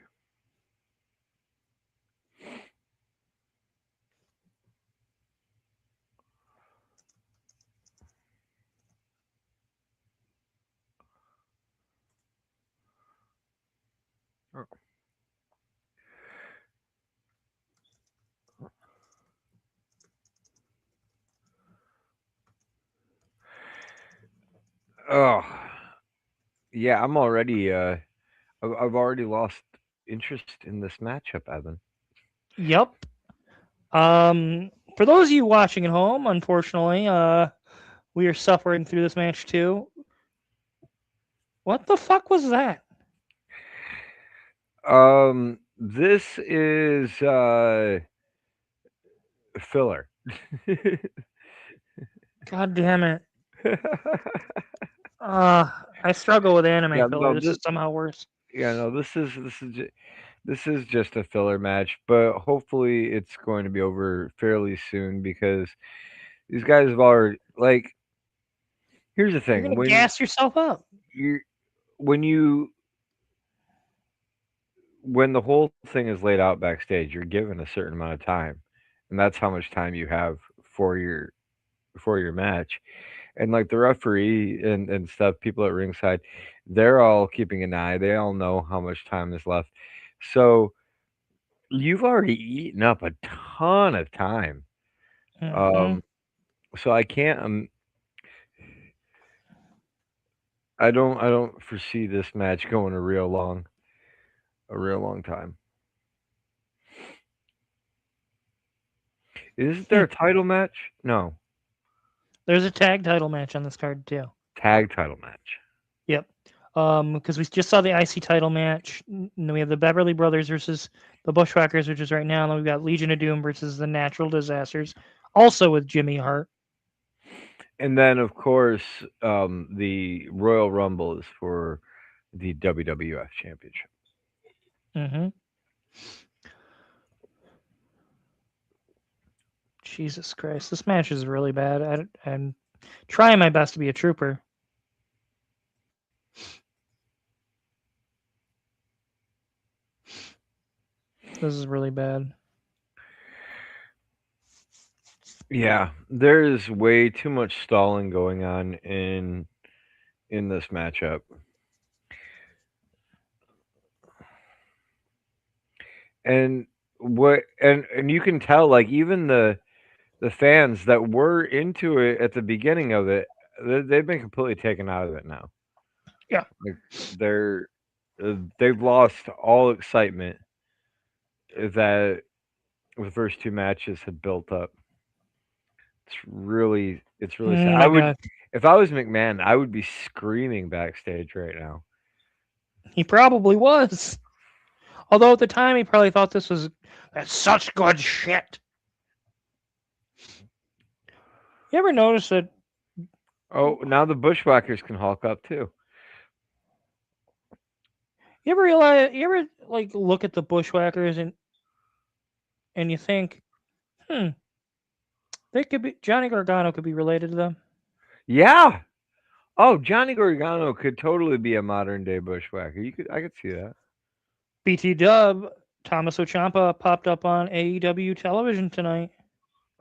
Oh, yeah, I'm already, I've already lost interest in this matchup, Evan. Yep. For those of you watching at home, unfortunately, we are suffering through this match too. What the fuck was that? This is, filler. God damn it. I struggle with anime Yeah, filler. no, This is somehow worse. yeah, no, this is just a filler match, but hopefully it's going to be over fairly soon because these guys have already like. Here's the You're thing: gonna gas yourself up. you when you when the whole thing is laid out backstage, you're given a certain amount of time, and that's how much time you have for your match. And like the referee and stuff, people at ringside, they're all keeping an eye. They all know how much time is left. So you've already eaten up a ton of time. Hmm. Um, so I can't. I don't foresee this match going a real long time. Isn't there a title match? No, There's a tag title match on this card too. tag title match. Yep. Because we just saw the IC title match. And then we have the Beverly Brothers versus the Bushwhackers, which is right now. And then we've got Legion of Doom versus the Natural Disasters, also with Jimmy Hart. And then, of course, the Royal Rumble is for the WWF Championship. Hmm. Jesus Christ, this match is really bad. I'm trying my best to be a trooper. This is really bad. Yeah, there's way too much stalling going on in this matchup. And and you can tell like even the fans that were into it at the beginning of it, they've been completely taken out of it now. Yeah. Like they're they've lost all excitement that the first two matches had built up. It's really sad. Oh I my would god. if I was McMahon, I would be screaming backstage right now. He probably was. Although at the time he probably thought this was that's such good shit. You ever notice that Oh, now the Bushwhackers can hulk up too. you ever realize you ever like look at the bushwhackers and you think, hmm, they could be Johnny Gargano could be related to them. Yeah. Oh, Johnny Gargano could totally be a modern day Bushwhacker. I could see that. BT Dub, Thomas Ochampa popped up on AEW television tonight.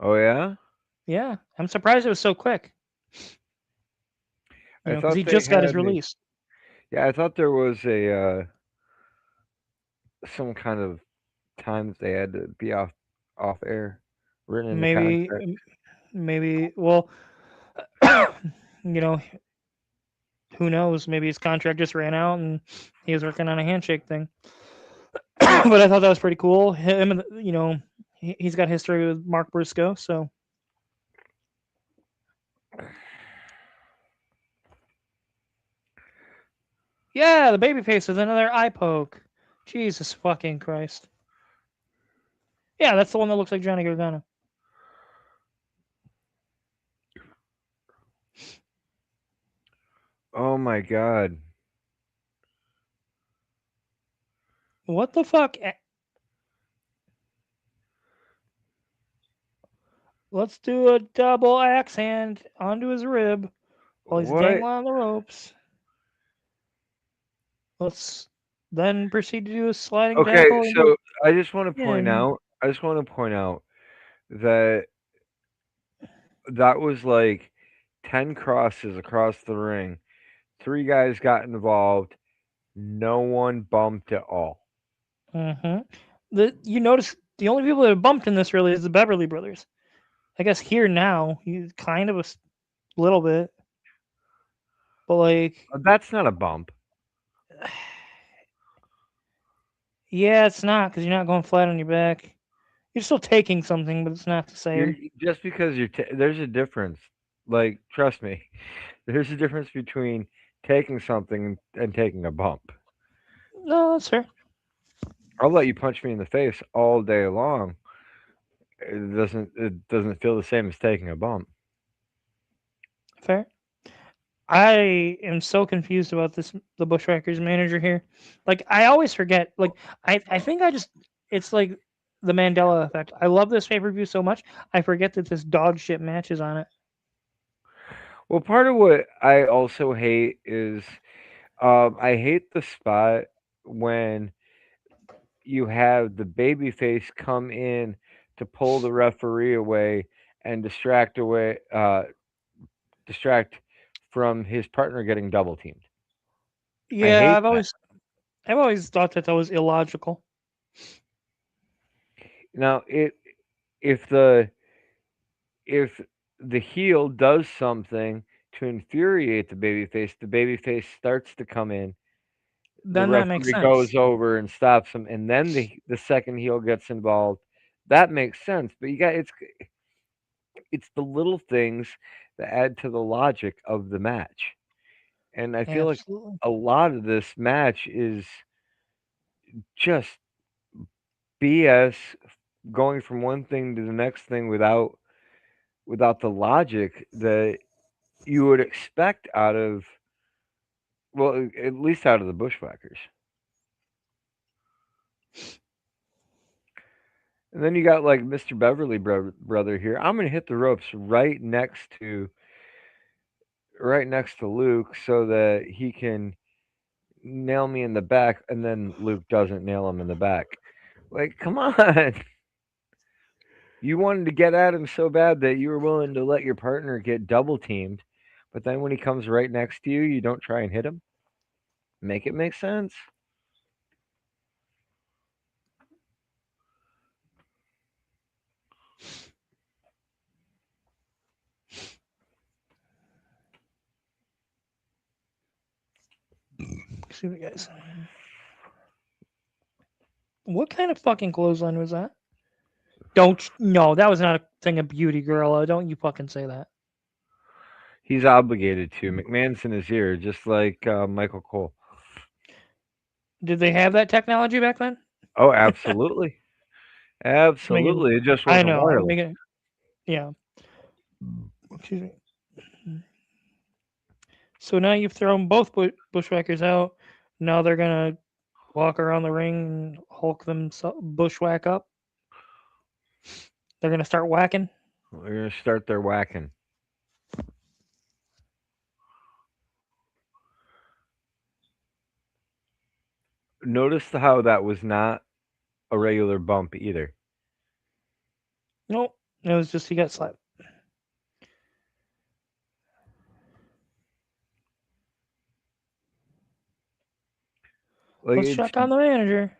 Oh yeah. Yeah, I'm surprised it was so quick. I Because thought he they just got his had a release. yeah. I thought there was a some kind of times they had to be off air, written in the Maybe, contract. maybe. Well, you know, who knows? Maybe his contract just ran out and he was working on a handshake thing. But I thought that was pretty cool. Him, and he's got history with Mark Briscoe, so yeah, the babyface with another eye poke. Jesus fucking Christ. Yeah, that's the one that looks like Johnny Gargano. Oh my god. What the fuck? Let's do a double axe hand onto his rib while he's What? dangling on the ropes. Let's then proceed to do a sliding Okay, tackle into so I just want to point him. out. I just want to point out that that was like 10 crosses across the ring. Three guys got involved. No one bumped at all. Mm-hmm. You notice the only people that have bumped in this really is the Beverly Brothers. I guess here now, he's kind of a little bit, but like, That's not a bump. yeah, it's not because you're not going flat on your back. You're still taking something, but it's not the You're same. just because there's a difference. Like trust me, there's a difference between taking something and taking a bump. No, that's fair. I'll let you punch me in the face all day long. It doesn't feel the same as taking a bump. Fair. I am so confused about this. The Bushwhackers manager here. Like, I always forget. Like, I think I just it's like the Mandela effect. I love this pay per view so much, I forget that this dog shit match is on it. Well, part of what I also hate is I hate the spot when you have the babyface come in to pull the referee away and distract from his partner getting double teamed. I Yeah, hate that. I've always thought that that was illogical. Now, if the if the heel does something to infuriate the babyface starts to come in, the Then that makes referee goes sense. over and stops him, and then the second heel gets involved. That makes sense, but you got it's the little things that add to the logic of the match. And I feel like Absolutely. a lot of this match is just BS going from one thing to the next thing without the logic that you would expect out of well, at least out of the Bushwhackers. And then you got like Mr. Beverly brother here. I'm gonna hit the ropes right next to Luke so that he can nail me in the back, and then Luke doesn't nail him in the back. Like, come on. You wanted to get at him so bad that you were willing to let your partner get double teamed, but then when he comes right next to you, you don't try and hit him? Make it make sense. Excuse me, guys. What kind of fucking clothesline was that? Don't no, that was not a thing of beauty, girl. Don't you fucking say that. He's obligated to. McMahon's in his ear, just like Michael Cole. Did they have that technology back then? Oh, absolutely. Just making. Absolutely. It just I wasn't know. I'm wireless. making. Yeah. Excuse me. So now you've thrown both bushwhackers out. Now they're gonna walk around the ring and Hulk them bushwhack up. They're gonna start whacking. We're going to start their whacking. Notice how that was not a regular bump either. Nope. It was just he got slapped. Like Let's check on the manager.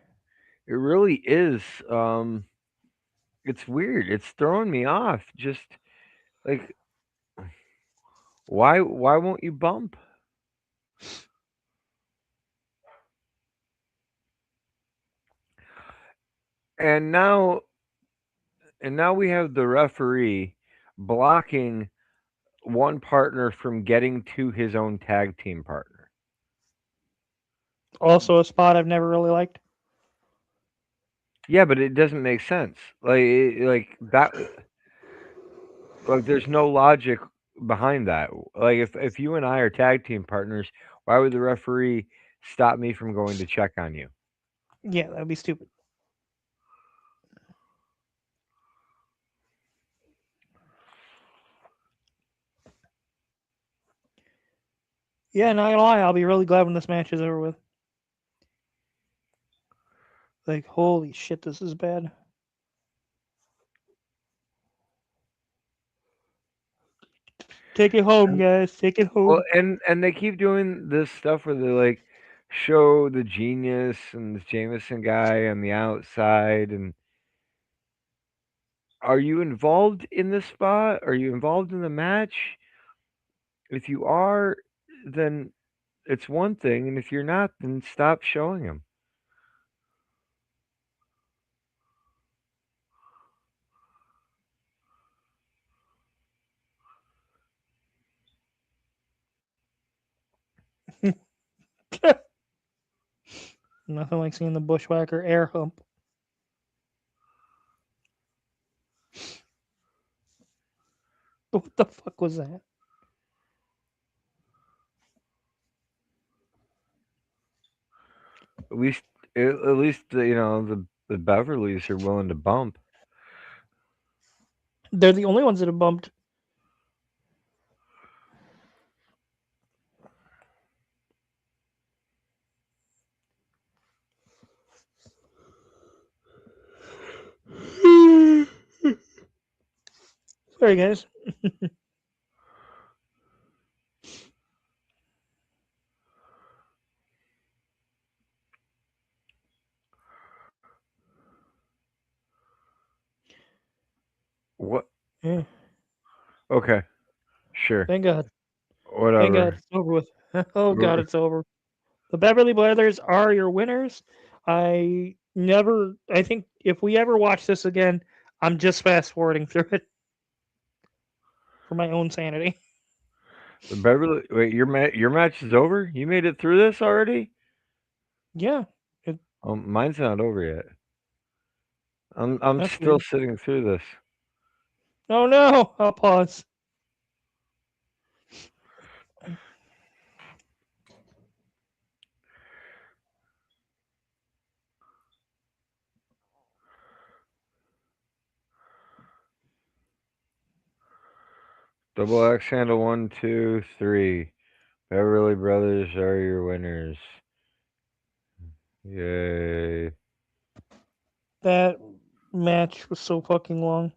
it really is. Um, it's weird. It's throwing me off. Just like why won't you bump? And now and now we have the referee blocking one partner from getting to his own tag team partner. Also a spot I've never really liked. Yeah, but it doesn't make sense. Like that. Like there's no logic behind that. Like if you and I are tag team partners, why would the referee stop me from going to check on you? Yeah, that'd be stupid. Yeah, not gonna lie, I'll be really glad when this match is over with. Like, holy shit, this is bad. Take it home, guys. Take it Well, home. and they keep doing this stuff where they like show the genius and the Jameson guy on the outside. And are you involved in this spot? Are you involved in the match? If you are, then it's one thing, and if you're not, then stop showing them. Nothing like seeing the bushwhacker air hump. What the fuck was that? At least, at least the Beverleys are willing to bump. They're the only ones that have bumped. Sorry, guys. What? Yeah, Okay, sure, thank God. Thank God whatever. it's over with. Oh God, it's over. The Beverly Brothers are your winners. I think if we ever watch this again, I'm just fast forwarding through it for my own sanity. The Beverly, wait, your match is over. You made it through this already. Yeah, it, Mine's not over yet. I'm that's still weird. sitting through this. Oh no, I'll pause. Double X handle 1, 2, 3. Beverly Brothers are your winners. Yay. That match was so fucking long.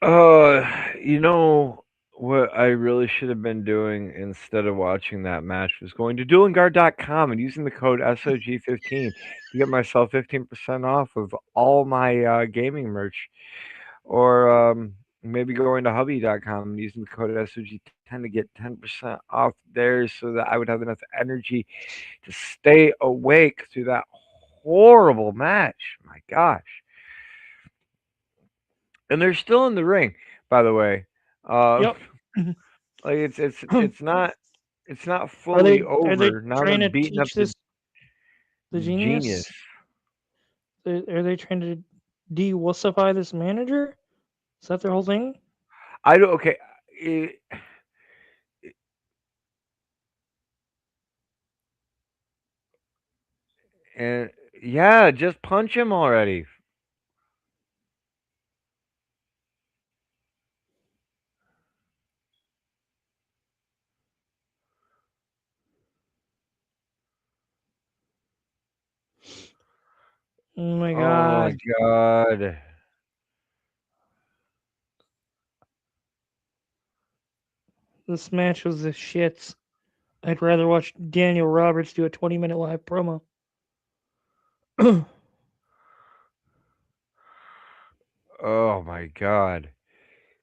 Uh, you know what I really should have been doing instead of watching that match was going to duelingguard.com and using the code SOG15 to get myself 15% off of all my gaming merch. Or maybe going to hubby.com and using the code SOG10 to get 10% off there so that I would have enough energy to stay awake through that horrible match. My gosh. And they're still in the ring, by the way. Uh, Yep. like it's not fully Are they over. Now they're trying to beating up teach this the genius. genius? Are they trying to de-wussify this manager? Is that their whole thing? I don't. Okay, it, and yeah, just punch him already. Oh my Oh my god, god. this match was the shits. I'd rather watch Daniel Roberts do a 20-minute live promo. Oh my god.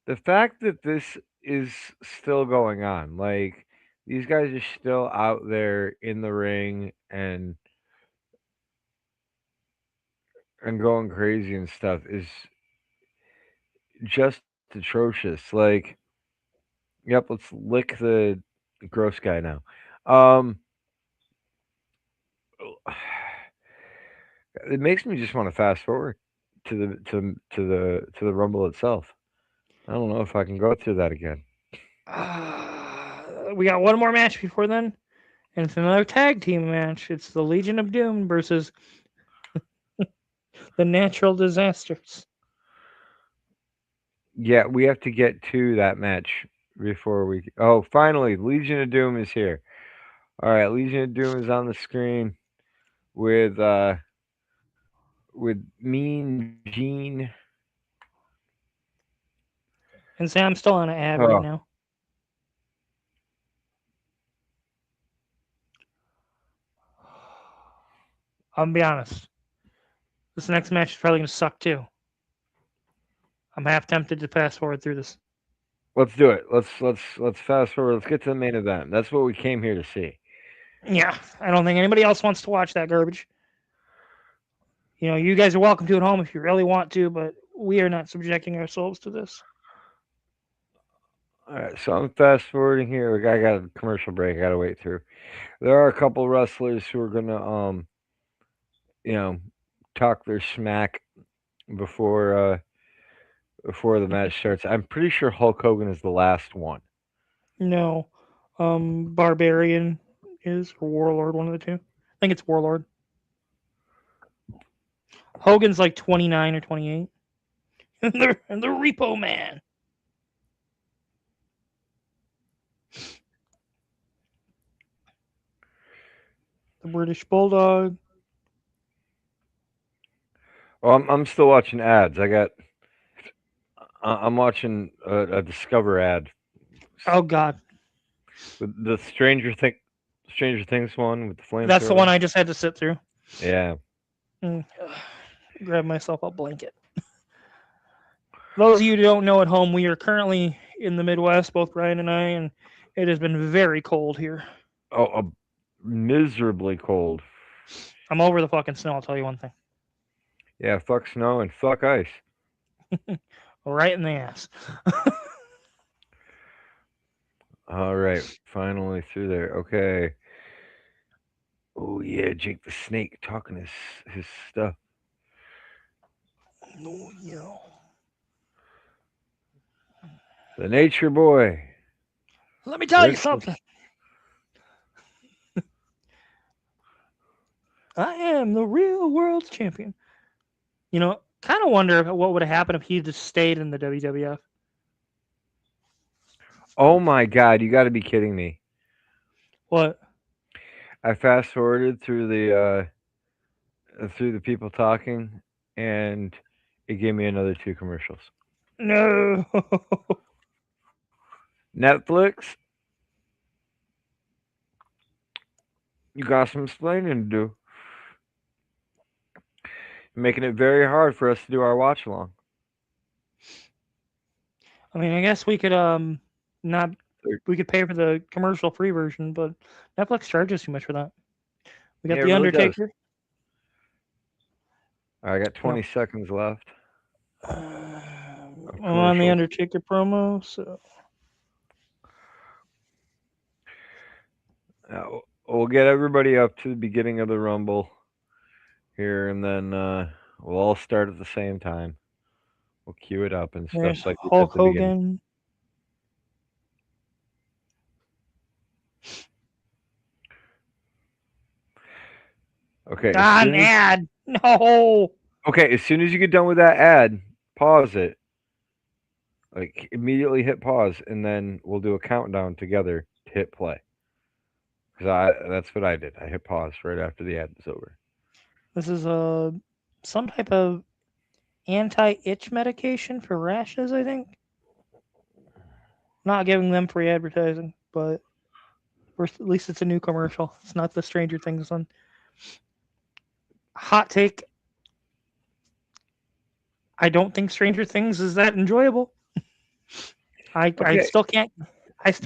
The fact that this is still going on, like these guys are still out there in the ring and going crazy and stuff is just atrocious. Like, yep, let's lick the gross guy now. Um, it makes me just want to fast forward to the Rumble itself. I don't know if I can go through that again. We got one more match before then, and it's another tag team match. It's the Legion of Doom versus the Natural Disasters. Yeah, we have to get to that match before we. Oh, finally, Legion of Doom is here. All right, Legion of Doom is on the screen with Mean Gene. And say I'm still on an ad Oh, right now. I'll be honest. This next match is probably gonna suck too. I'm half tempted to fast forward through this. let's do it. Let's fast forward. Let's get to the main event. That's what we came here to see. Yeah, I don't think anybody else wants to watch that garbage. You guys are welcome to at home if you really want to, but we are not subjecting ourselves to this. All right, so I'm fast forwarding here. I got a commercial break. I got to wait through. There are a couple wrestlers who are gonna you know, talk their smack before before the match starts. I'm pretty sure Hulk Hogan is the last one. No, Barbarian is or Warlord, one of the two. I think it's Warlord. Hogan's like 29 or 28. And the Repo Man, the British Bulldog. Oh, I'm still watching ads. I'm watching a Discover ad Oh God, with the Stranger Things one with the that's the flamethrower. one I just had to sit through. Yeah. Mm, grab myself a blanket. Those of you who don't know at home, we are currently in the Midwest, both Brian and I, and it has been very cold here. Oh, miserably cold. I'm over the fucking snow. I'll tell you one thing. Yeah. Fuck snow and fuck ice. Right in the ass. All right. Finally through there. Okay. Oh yeah, Jake the Snake talking his stuff. Oh, yeah. The Nature Boy. Let me tell you Rich. something. I am the real world's champion. You know, Kind of wonder what would have happened if he just stayed in the WWF. Oh my God, you got to be kidding me! What? I fast forwarded through the people talking, and it gave me another two commercials. No. Netflix, you got some explaining to do, making it very hard for us to do our watch along. I mean, I guess we could not we could pay for the commercial free version, but Netflix charges too much for that. We Yeah, got it The really does. Undertaker. I got No. 20 seconds left of I'm on the commercials. Undertaker promo, so We'll get everybody up to the beginning of the Rumble here, and then we'll all start at the same time. We'll cue it up and stuff there's like we did Hulk at the beginning. Hogan. Okay, as Ah, an soon as ad. No. you get done with that ad, pause it. Like immediately hit pause, and then we'll do a countdown together to hit play. Cause that's what I did. I hit pause right after the ad was over. This is some type of anti-itch medication for rashes, I think. Not giving them free advertising, but at least it's a new commercial. It's not the Stranger Things one. Hot take: I don't think Stranger Things is that enjoyable. I Okay, still can't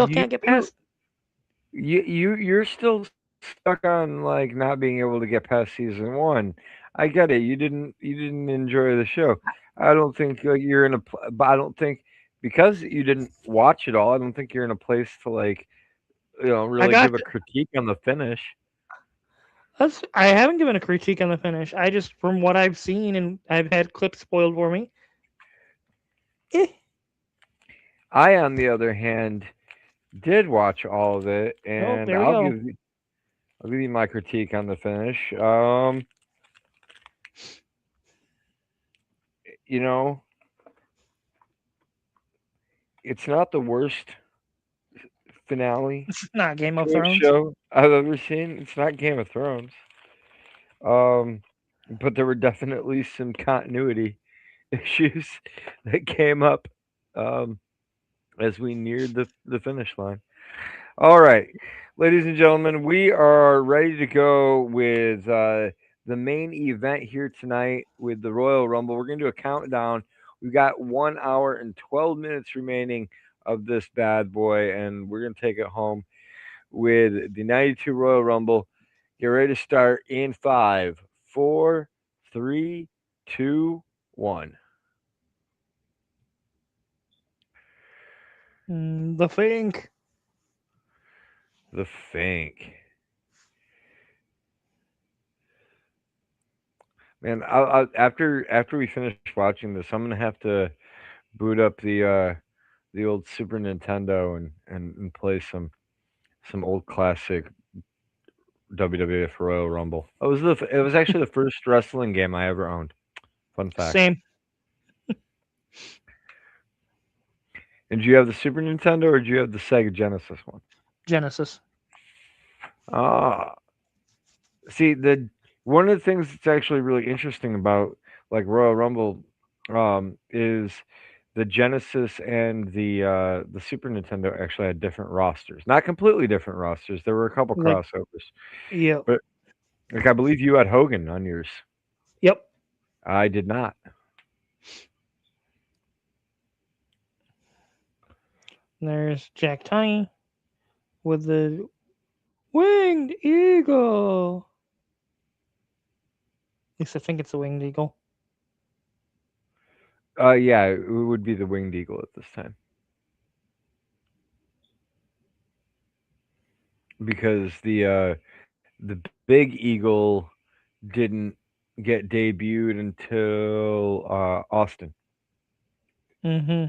you get past. you're still stuck on like not being able to get past season one. I get it. You didn't enjoy the show. I don't think like you're in a. But I don't think because you didn't watch it all. I don't think you're in a place to like I really got give a critique on the finish. that's I haven't given a critique on the finish. I just from what I've seen and I've had clips spoiled for me. Eh. I, on the other hand, did watch all of it, Oh, and there we go. I'll give you my critique on the finish. You know, it's not the worst finale It's not Game of to a Thrones. show I've ever seen. It's not Game of Thrones. Um, but there were definitely some continuity issues that came up um, as we neared the finish line. All right, ladies and gentlemen, we are ready to go with the main event here tonight with the Royal Rumble. We're going to do a countdown. We've got 1 hour and 12 minutes remaining of this bad boy, and we're going to take it home with the 92 Royal Rumble. Get ready to start in five, four, three, two, one. The Fink. The Fink. Man, after we finish watching this, I'm gonna have to boot up the old Super Nintendo and play some old classic WWF Royal Rumble. It was actually the first wrestling game I ever owned. Fun fact. Same. And do you have the Super Nintendo or do you have the Sega Genesis one? Genesis. Ah, see the one of the things that's actually really interesting about like Royal Rumble is the Genesis and the Super Nintendo actually had different rosters. Not completely different rosters. There were a couple Like, crossovers. yep. But like I believe you had Hogan on yours. Yep. I did not. There's Jack Tunney with the winged eagle. At least I think it's a winged eagle. Yeah, it would be the Winged Eagle at this time because the Big Eagle didn't get debuted until Austin. Mm-hmm.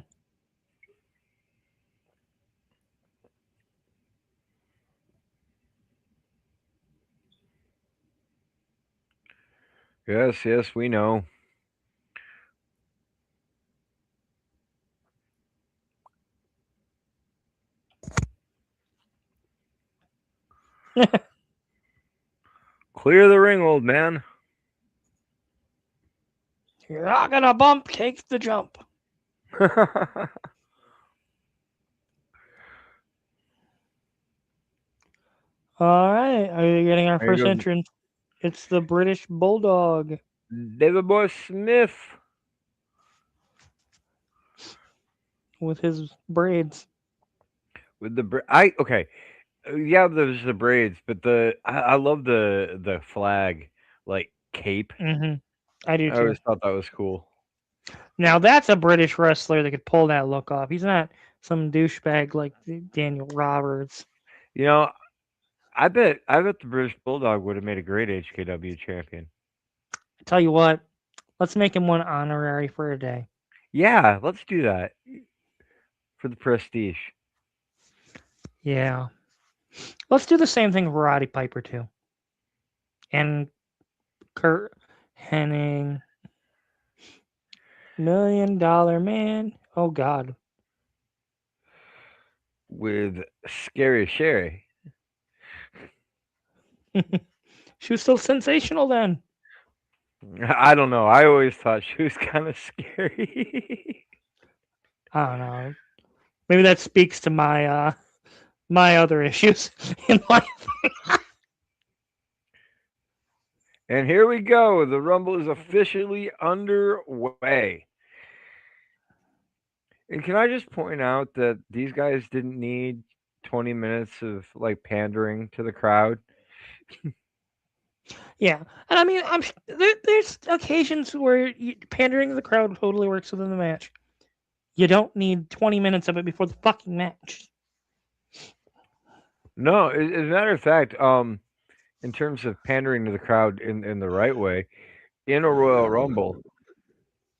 Yes, yes, we know. Clear the ring, old man. You're not gonna bump, take the jump. There All right, are you getting our you first go, entrance? It's the British Bulldog David Boy Smith with his braids. with the I okay. Yeah, there's the braids, but I love the flag like cape. I do I too. always thought that was cool. Now that's a British wrestler that could pull that look off. He's not some douchebag like Daniel Roberts. You know, I bet the British Bulldog would have made a great HKW champion. I tell you what, let's make him one honorary for a day. Yeah, let's do that for the prestige. Yeah, let's do the same thing for Roddy Piper too, and Kurt Hennig, $1 million Man. Oh God, With Scary Sherry. she was still sensational then. I don't know. I always thought she was kind of scary. I don't know. Maybe that speaks to my other issues in life. And here we go. The Rumble is officially underway. And can I just point out that these guys didn't need 20 minutes of like pandering to the crowd? Yeah, and I mean, there's occasions where pandering to the crowd totally works within the match. You don't need 20 minutes of it before the fucking match. No, as a matter of fact, in terms of pandering to the crowd in the right way, in a Royal Rumble,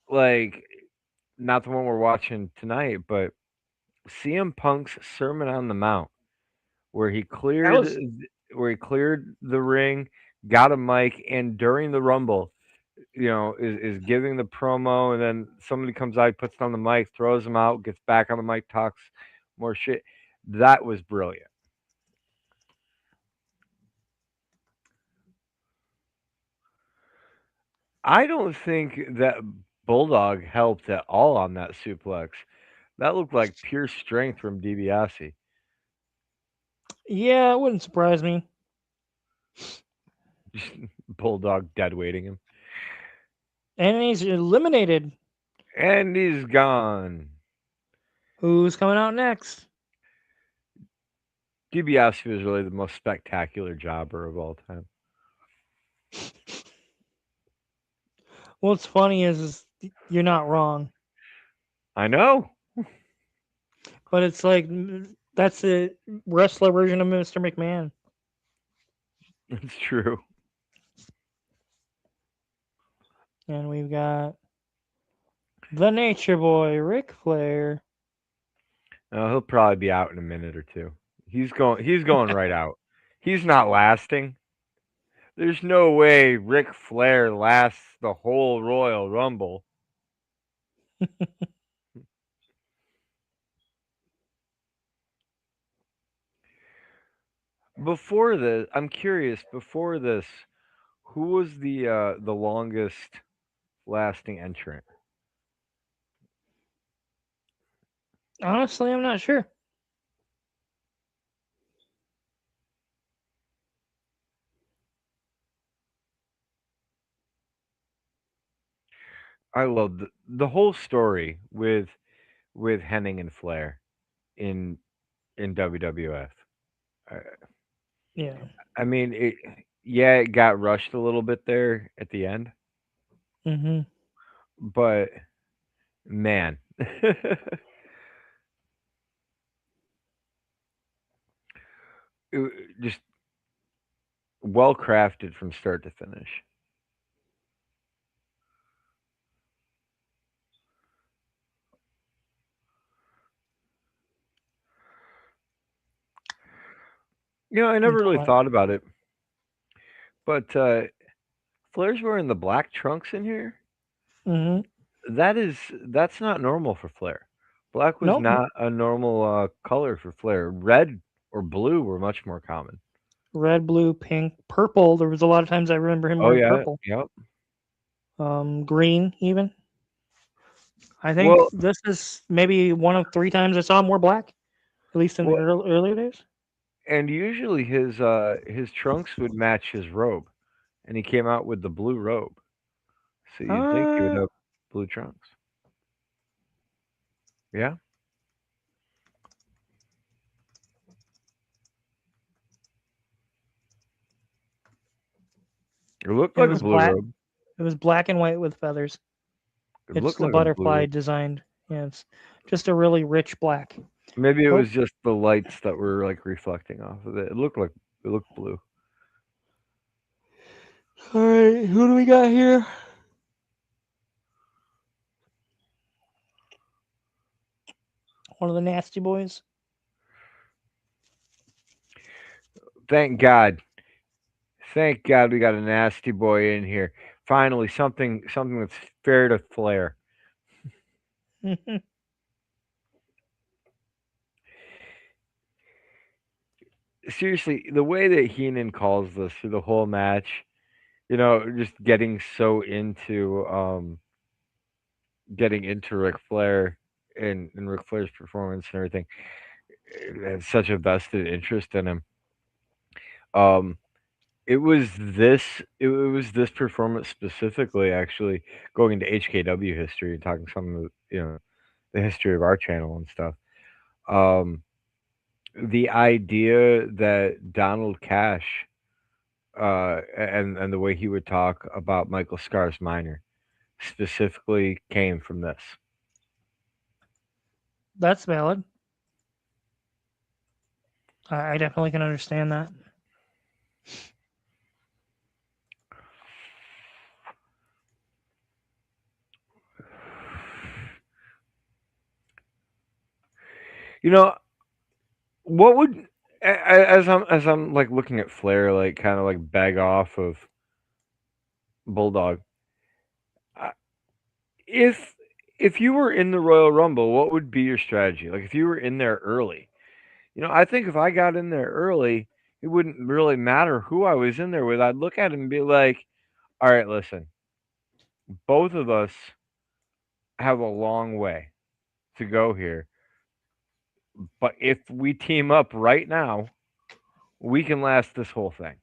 like not the one we're watching tonight, but CM Punk's Sermon on the Mount, where he That cleared was the ring, got a mic, and during the Rumble, is giving the promo, and then somebody comes out, puts on the mic, throws him out, gets back on the mic, talks more shit. That was brilliant. I don't think that Bulldog helped at all on that suplex. That looked like pure strength from DiBiase. yeah, it wouldn't surprise me. Bulldog dead weighting him. And he's eliminated. And he's gone. Who's coming out next? DiBiase was really the most spectacular jobber of all time. What's funny is you're not wrong, I know. but it's like that's the wrestler version of Mr. McMahon. It's true. And we've got the Nature Boy, Ric Flair. He'll probably be out in a minute or two. He's going right out. He's not lasting. There's no way Ric Flair lasts the whole Royal Rumble. Before this, I'm curious. Before this, who was the longest lasting entrant? Honestly, I'm not sure. I love the whole story with Henning and Flair in WWF. I, Yeah. I mean, yeah, it got rushed a little bit there at the end, Mm-hmm. but man, just well crafted from start to finish. I never really thought about it, but Flair's wearing the black trunks in here. Mm-hmm. That's not normal for Flair. Black was Nope. not a normal color for Flair. Red or blue were much more common. red, blue, pink, purple. There was a lot of times I remember him Oh wearing yeah, purple. yep. Green even. I think Well, this is maybe one of three times I saw him wear black, at least in the well, earlier days. and usually his trunks would match his robe, and he came out with the blue robe. So you'd think he would Uh, have blue trunks. Yeah, it looked it like a was blue black. robe. It was black and white with feathers. It It's looked the like a blue butterfly robe. designed. Yeah, it's just a really rich black. Maybe it Oh, was just the lights that were like reflecting off of it. It looked blue. all right. Who do we got here? One of the nasty boys. Thank God. Thank God we got a nasty boy in here. Finally, something that's fair to Flair. Seriously, the way that Heenan calls this through the whole match, just getting into Ric Flair and Ric Flair's performance and everything, had such a vested interest in him. Um, it was this it was this performance specifically, actually, going into HKW history and talking some of the history of our channel and stuff. Um, the idea that Donald Cash, and the way he would talk about Michael Scars Minor specifically came from this. That's valid. I definitely can understand that. You know, what would as I'm like looking at Flair, like kind of like beg off of Bulldog. uh, If if you were in the Royal Rumble, what would be your strategy? Like if you were in there early, I think if I got in there early, it wouldn't really matter who I was in there with. I'd look at him and be like, "All right, listen, both of us have a long way to go here, but if we team up right now, we can last this whole thing."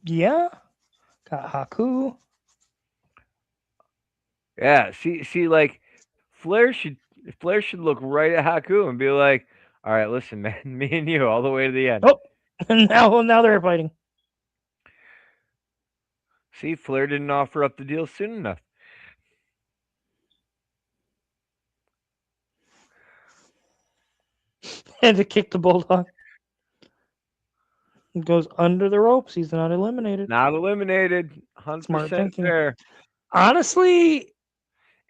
Yeah, got Haku. Yeah, see, like Flair should Flair should look right at Haku and be like, "All right, listen, man, me and you all the way to the end." Oh, and now they're fighting. See, Flair didn't offer up the deal soon enough. And to kick the bulldog. He goes under the ropes. He's not eliminated. Not eliminated, Smart 100% thinking. fair. Honestly,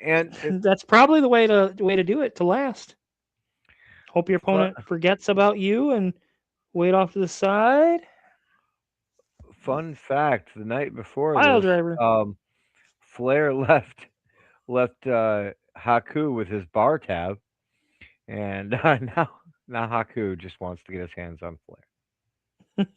And it, that's probably the way to do it to last. Hope your fu- opponent forgets about you and wait off to the side. fun fact: the night before Pile this, driver. Flair left Haku with his bar tab, and now Haku just wants to get his hands on Flair.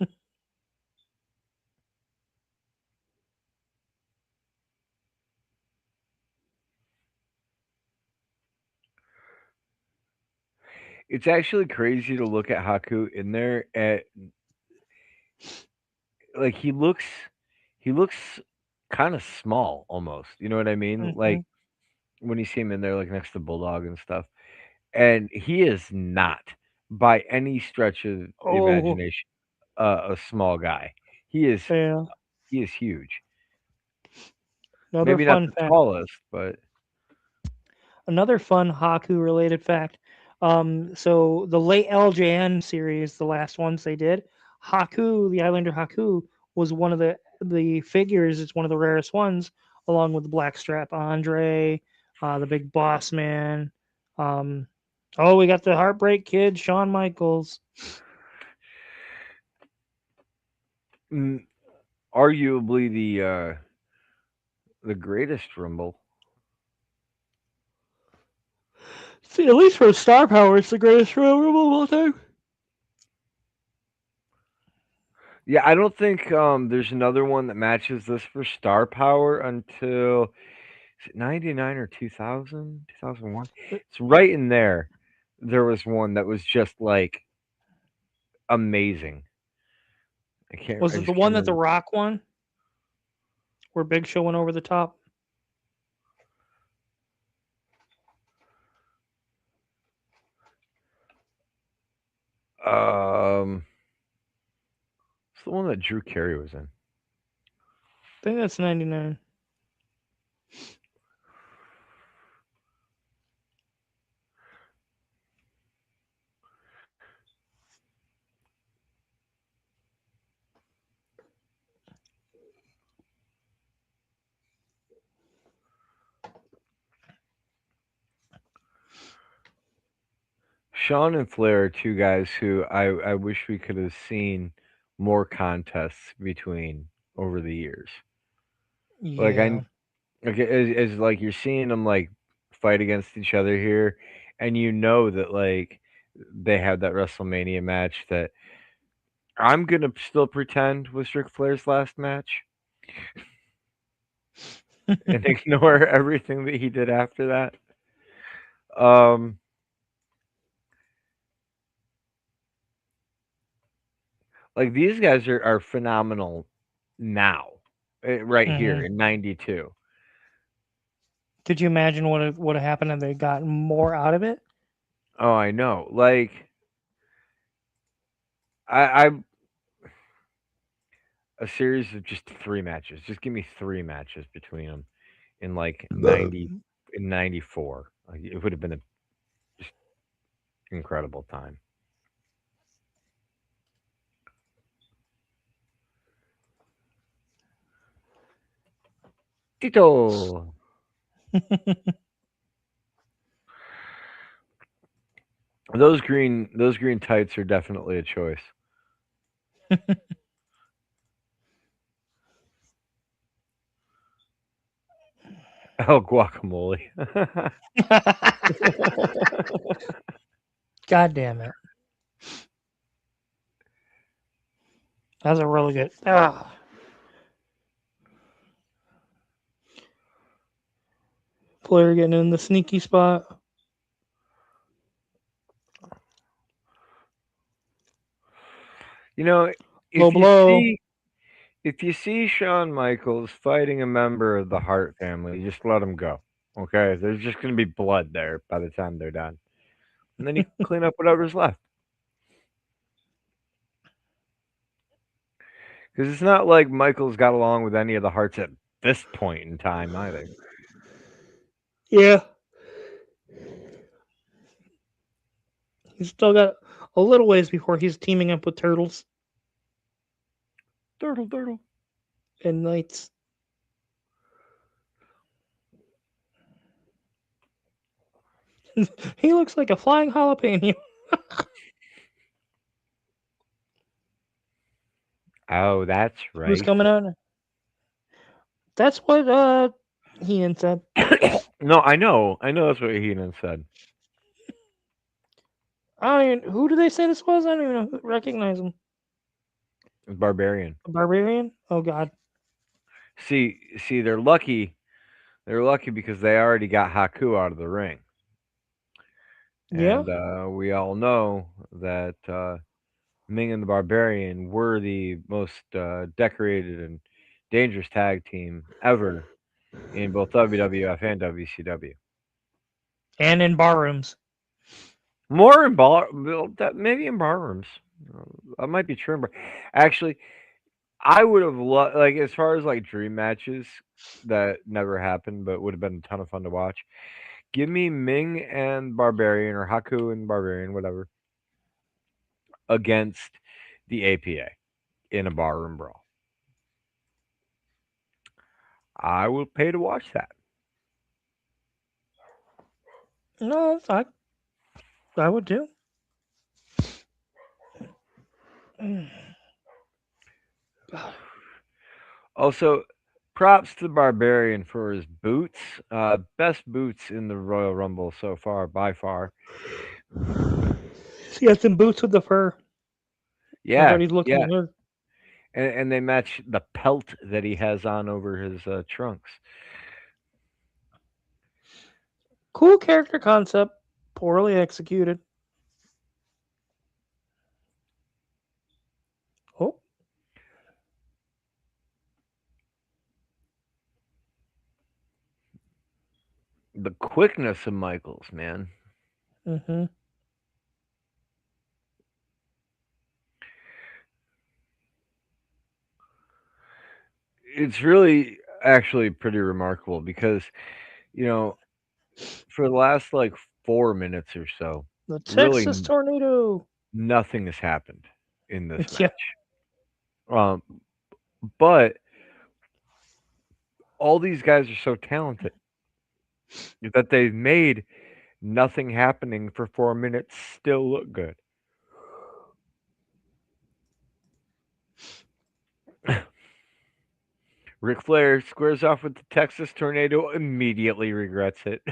It's actually crazy to look at Haku in there. At like he looks kind of small almost. You know what I mean? Hmm. Like when you see him in there, like next to Bulldog and stuff. And he is not by any stretch of the Oh, imagination a small guy. He is yeah. he is huge. Another Maybe not fun the fact. tallest, but Another fun Haku related fact. So the late LJN series, the last ones they did, Haku, the Islander Haku, was one of the figures. It's one of the rarest ones, along with the Blackstrap Andre, the Big Boss Man. Um, oh, we got the Heartbreak Kid, Shawn Michaels. mm, arguably the greatest Rumble. See, at least for star power, it's the greatest Royal Rumble of all time. Yeah, I don't think there's another one that matches this for star power until is it 99 or 2000, 2001? It's right in there. There was one that was just like amazing. Was I it the just can't one that The remember. Rock won, where Big Show went over the top? It's the one that Drew Carey was in. I think that's 99. Sean and Flair are two guys who I wish we could have seen more contests between over the years. Like Yeah. like as like you're seeing them like fight against each other here, and you know that like they had that WrestleMania match that I'm gonna still pretend was Ric Flair's last match and ignore everything that he did after that. Um, like these guys are phenomenal now, right here hmm in '92. Could you imagine what would have happened if they got more out of it? Oh, I know. Like I a series of just three matches. Just give me three matches between them in like 90 in 94. Like, it would have been a just incredible time. Tito. Those green tights are definitely a choice. Oh, guacamole. God damn it. That's a really good. Player getting in the sneaky spot. You know, Low if you blow. see if you see Shawn Michaels fighting a member of the Hart family, just let him go. Okay, there's just gonna be blood there by the time they're done, and then you clean up whatever's left. Because it's not like Michaels got along with any of the Harts at this point in time either. Yeah. He's still got a little ways before he's teaming up with turtles Turtle, turtle. and knights. He looks like a flying jalapeno. Oh, that's Who's right. coming out? That's what Heenan said. No, I know that's what Heenan said. I don't even. Who do they say this was? I don't even recognize him. Barbarian. A barbarian? Oh God. See, they're lucky. They're lucky because they already got Haku out of the ring, Yeah. and we all know that Ming and the Barbarian were the most decorated and dangerous tag team ever in both WWF and WCW. And in bar rooms. More in bar, well, maybe in bar rooms. I might be true. Actually, I would have loved, like, as far as like dream matches that never happened, but would have been a ton of fun to watch. Give me Ming and Barbarian or Haku and Barbarian, whatever, against the APA in a barroom brawl. I will pay to watch that. No, I would too. God. Also, Props to the Barbarian for his boots. Best boots in the Royal Rumble so far, by far. He got some boots with the fur. I Yeah, thought he's looking yeah, good. and they match the pelt that he has on over his trunks. Cool character concept, poorly executed. Oh, The quickness of Michaels, man. mm-hmm. It's really actually pretty remarkable because, you know, for the last like 4 minutes or so, The really Texas tornado. nothing has happened in this Yeah. match. Um, but all these guys are so talented that they've made nothing happening for 4 minutes still look good. Ric Flair squares off with the Texas Tornado, immediately regrets it.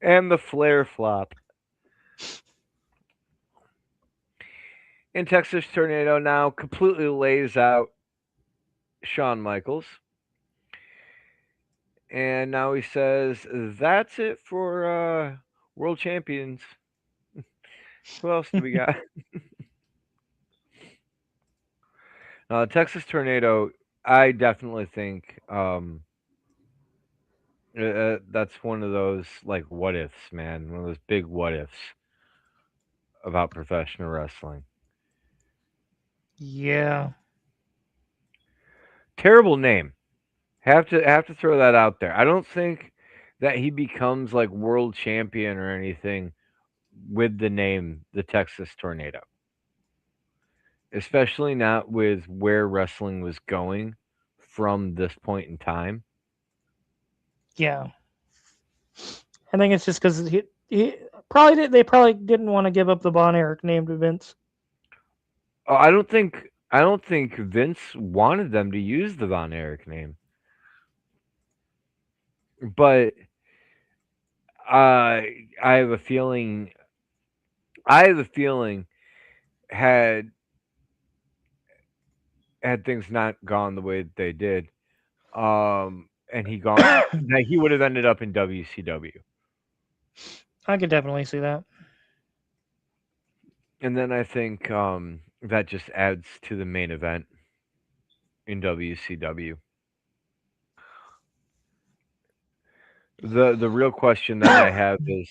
And the Flair flop. And Texas Tornado now completely lays out Shawn Michaels. And now he says, that's it for world champions. Who else do we got? Texas Tornado, I definitely think that's one of those like what ifs, man. One of those big what ifs about professional wrestling. Yeah. Terrible name. Have to throw that out there. I don't think that he becomes like world champion or anything with the name the Texas Tornado. Especially not with where wrestling was going from this point in time. Yeah. I think it's just because he probably did. They probably didn't want to give up the Von Erich name to Vince. Oh, I don't think Vince wanted them to use the Von Erich name, but I have a feeling had had things not gone the way that they did, and that he would have ended up in WCW, I could definitely see that. and then I think that just adds to the main event in WCW. The real question that I have is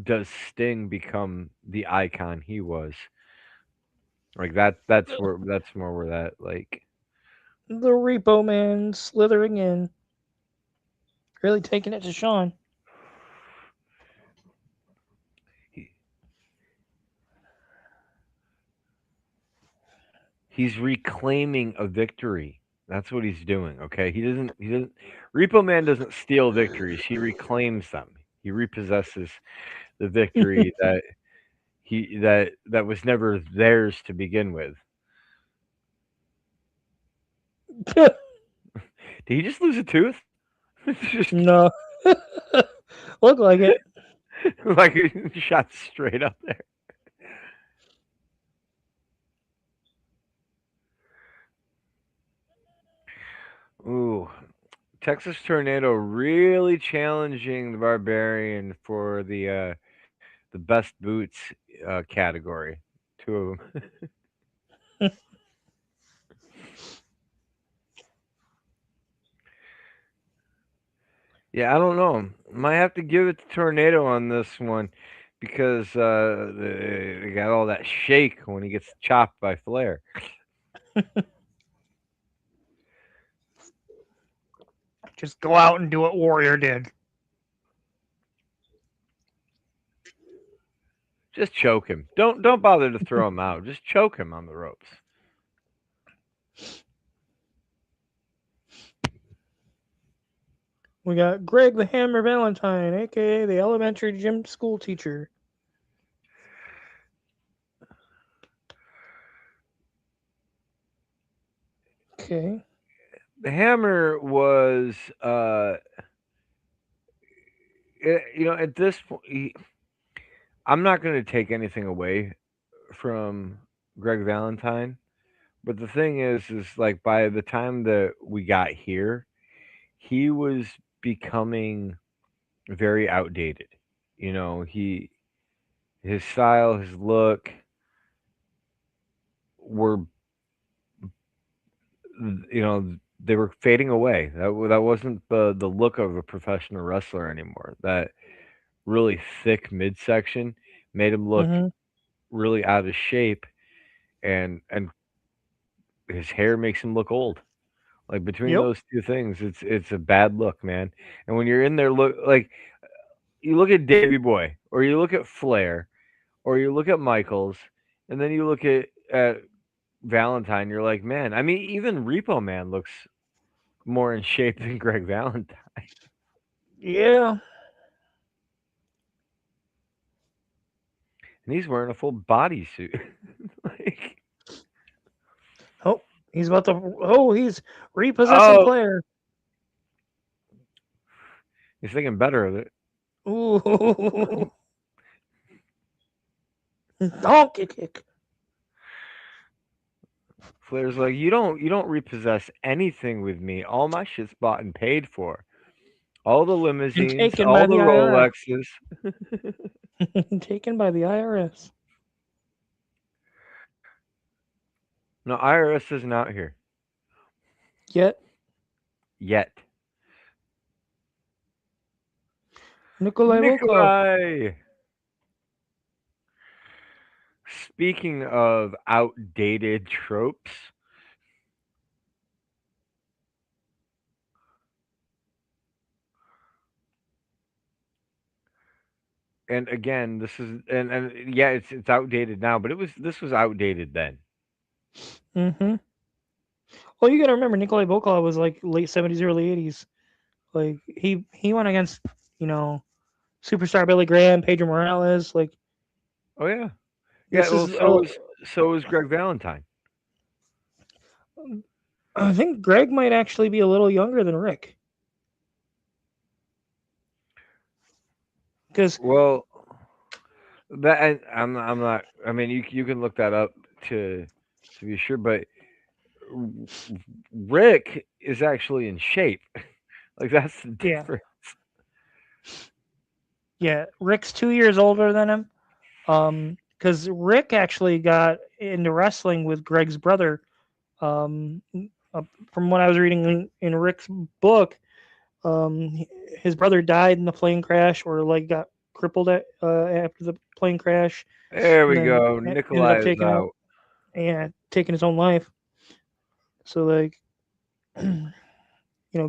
does Sting become the icon he was? Like that's more where that like The Repo Man slithering in, really taking it to Sean. he, he's reclaiming a victory. That's what he's doing, okay? He doesn't Repo Man doesn't steal victories. He reclaims them. He repossesses the victory that was never theirs to begin with. Did he just lose a tooth? Just No, look like it. like he shot straight up there. Ooh, Texas Tornado really challenging the Barbarian for the best boots category. Two of them. Yeah, I don't know. Might have to give it to Tornado on this one because they got all that shake when he gets chopped by Flair. Just go out and do what Warrior did. Just choke him. Don't bother to throw him out. Just choke him on the ropes. We got Greg the Hammer Valentine, aka the elementary gym school teacher. Okay. The Hammer was, at this point, I'm not going to take anything away from Greg Valentine, but the thing is like by the time that we got here, he was becoming very outdated. His style, his look were, they were fading away. That wasn't the look of a professional wrestler anymore. That really thick midsection made him look Mm-hmm. really out of shape, and his hair makes him look old. Like between Yep. those two things, it's a bad look, man. And when you're in there, look like you look at Davy Boy, or you look at Flair, or you look at Michaels, and then you look at Valentine. You're like, man. I mean, even Repo Man looks more in shape than Greg Valentine, Yeah. and he's wearing a full bodysuit. Like, Oh, he's about to. Oh, he's repossessing oh, Flair. he's thinking better of it. Ooh. Donkey kick. Flair's like, you don't repossess anything with me. All my shit's bought and paid for. All the And limousines, taken all by the the IRS. Rolexes. Taken by the IRS. No, IRS isn't out here Yet, yet. Nikolai Volkov. Nikolai. Speaking of outdated tropes, and again, this is and yeah, it's outdated now, but this was outdated then. Mm-hmm. Well, you got to remember, Nikolai Volkov was like late 70s, early 80s. Like he went against, you know, superstar Billy Graham, Pedro Morales. Like Oh yeah, yeah. this Well, is. so was Greg Valentine. I think Greg might actually be a little younger than Rick because Well, I'm not. I mean, you can look that up to be sure, but Rick is actually in shape. Like that's the yeah, difference. yeah, Rick's 2 years older than him. Because Rick actually got into wrestling with Greg's brother. Um, uh, from what I was reading in Rick's book, um, his brother died in the plane crash, or like got crippled after the plane crash, There and we then go. ended up Nikolai is taking out, out. yeah, taking his own life. So like,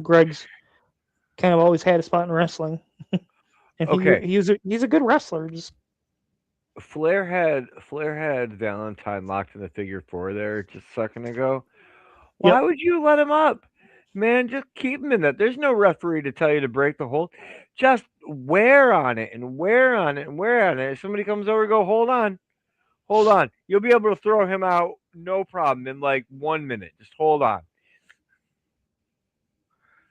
Greg's kind of always had a spot in wrestling, and Okay, he's a good wrestler. Just Flair had Valentine locked in the figure four there just a second ago. Why yep. would you let him up? Man, just keep him in that. There's no referee to tell you to break the hold. Just wear on it and wear on it and wear on it. If somebody comes over, go, hold on. Hold on. You'll be able to throw him out no problem in like 1 minute. Just hold on.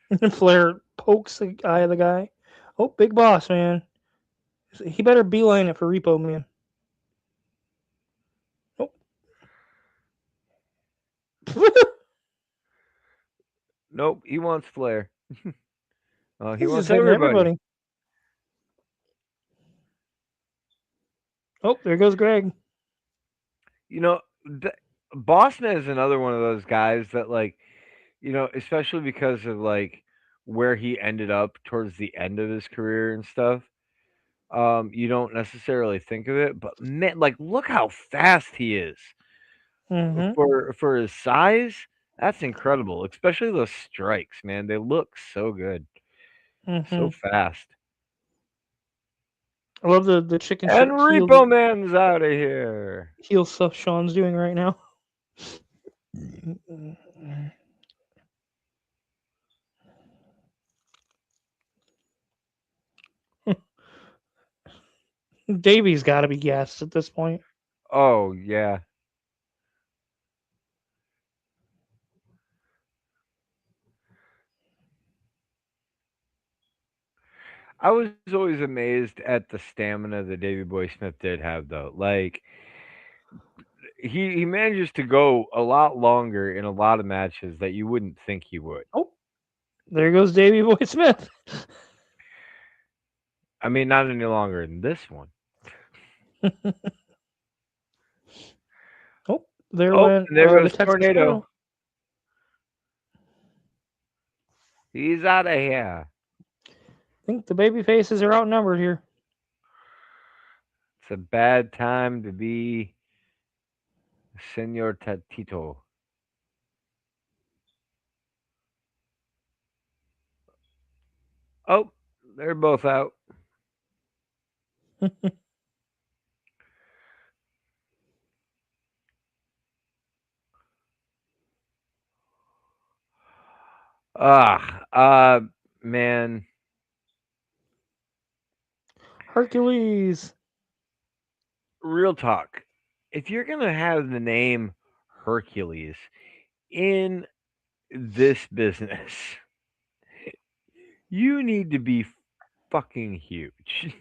And Flair pokes the eye of the guy. Oh, big boss man. He better beeline it for Repo Man. Oh. Nope, he wants Flair. He He's just wants hitting everybody. everybody. Oh, there goes Greg. You know, Bossman is another one of those guys that, like, especially because of, like, where he ended up towards the end of his career and stuff. You don't necessarily think of it, but man, like, look how fast he is Mm-hmm. for his size. That's incredible, especially those strikes, man. They look so good, Mm-hmm. so fast. I love the chicken And shit Repo Man's out of here. heel stuff Sean's doing right now. Davy's got to be gassed at this point. Oh yeah. I was always amazed at the stamina that Davy Boy Smith did have, though. Like he manages to go a lot longer in a lot of matches that you wouldn't think he would. Oh, there goes Davy Boy Smith. I mean, not any longer in this one. Oh, there Oh, went and there the goes Texas Tornado. Tornado. He's out of here. I think the baby faces are outnumbered here. It's a bad time to be Senor Tatito. Oh, they're both out. Ah, man, Hercules. real talk. If you're gonna have the name Hercules in this business, you need to be fucking huge.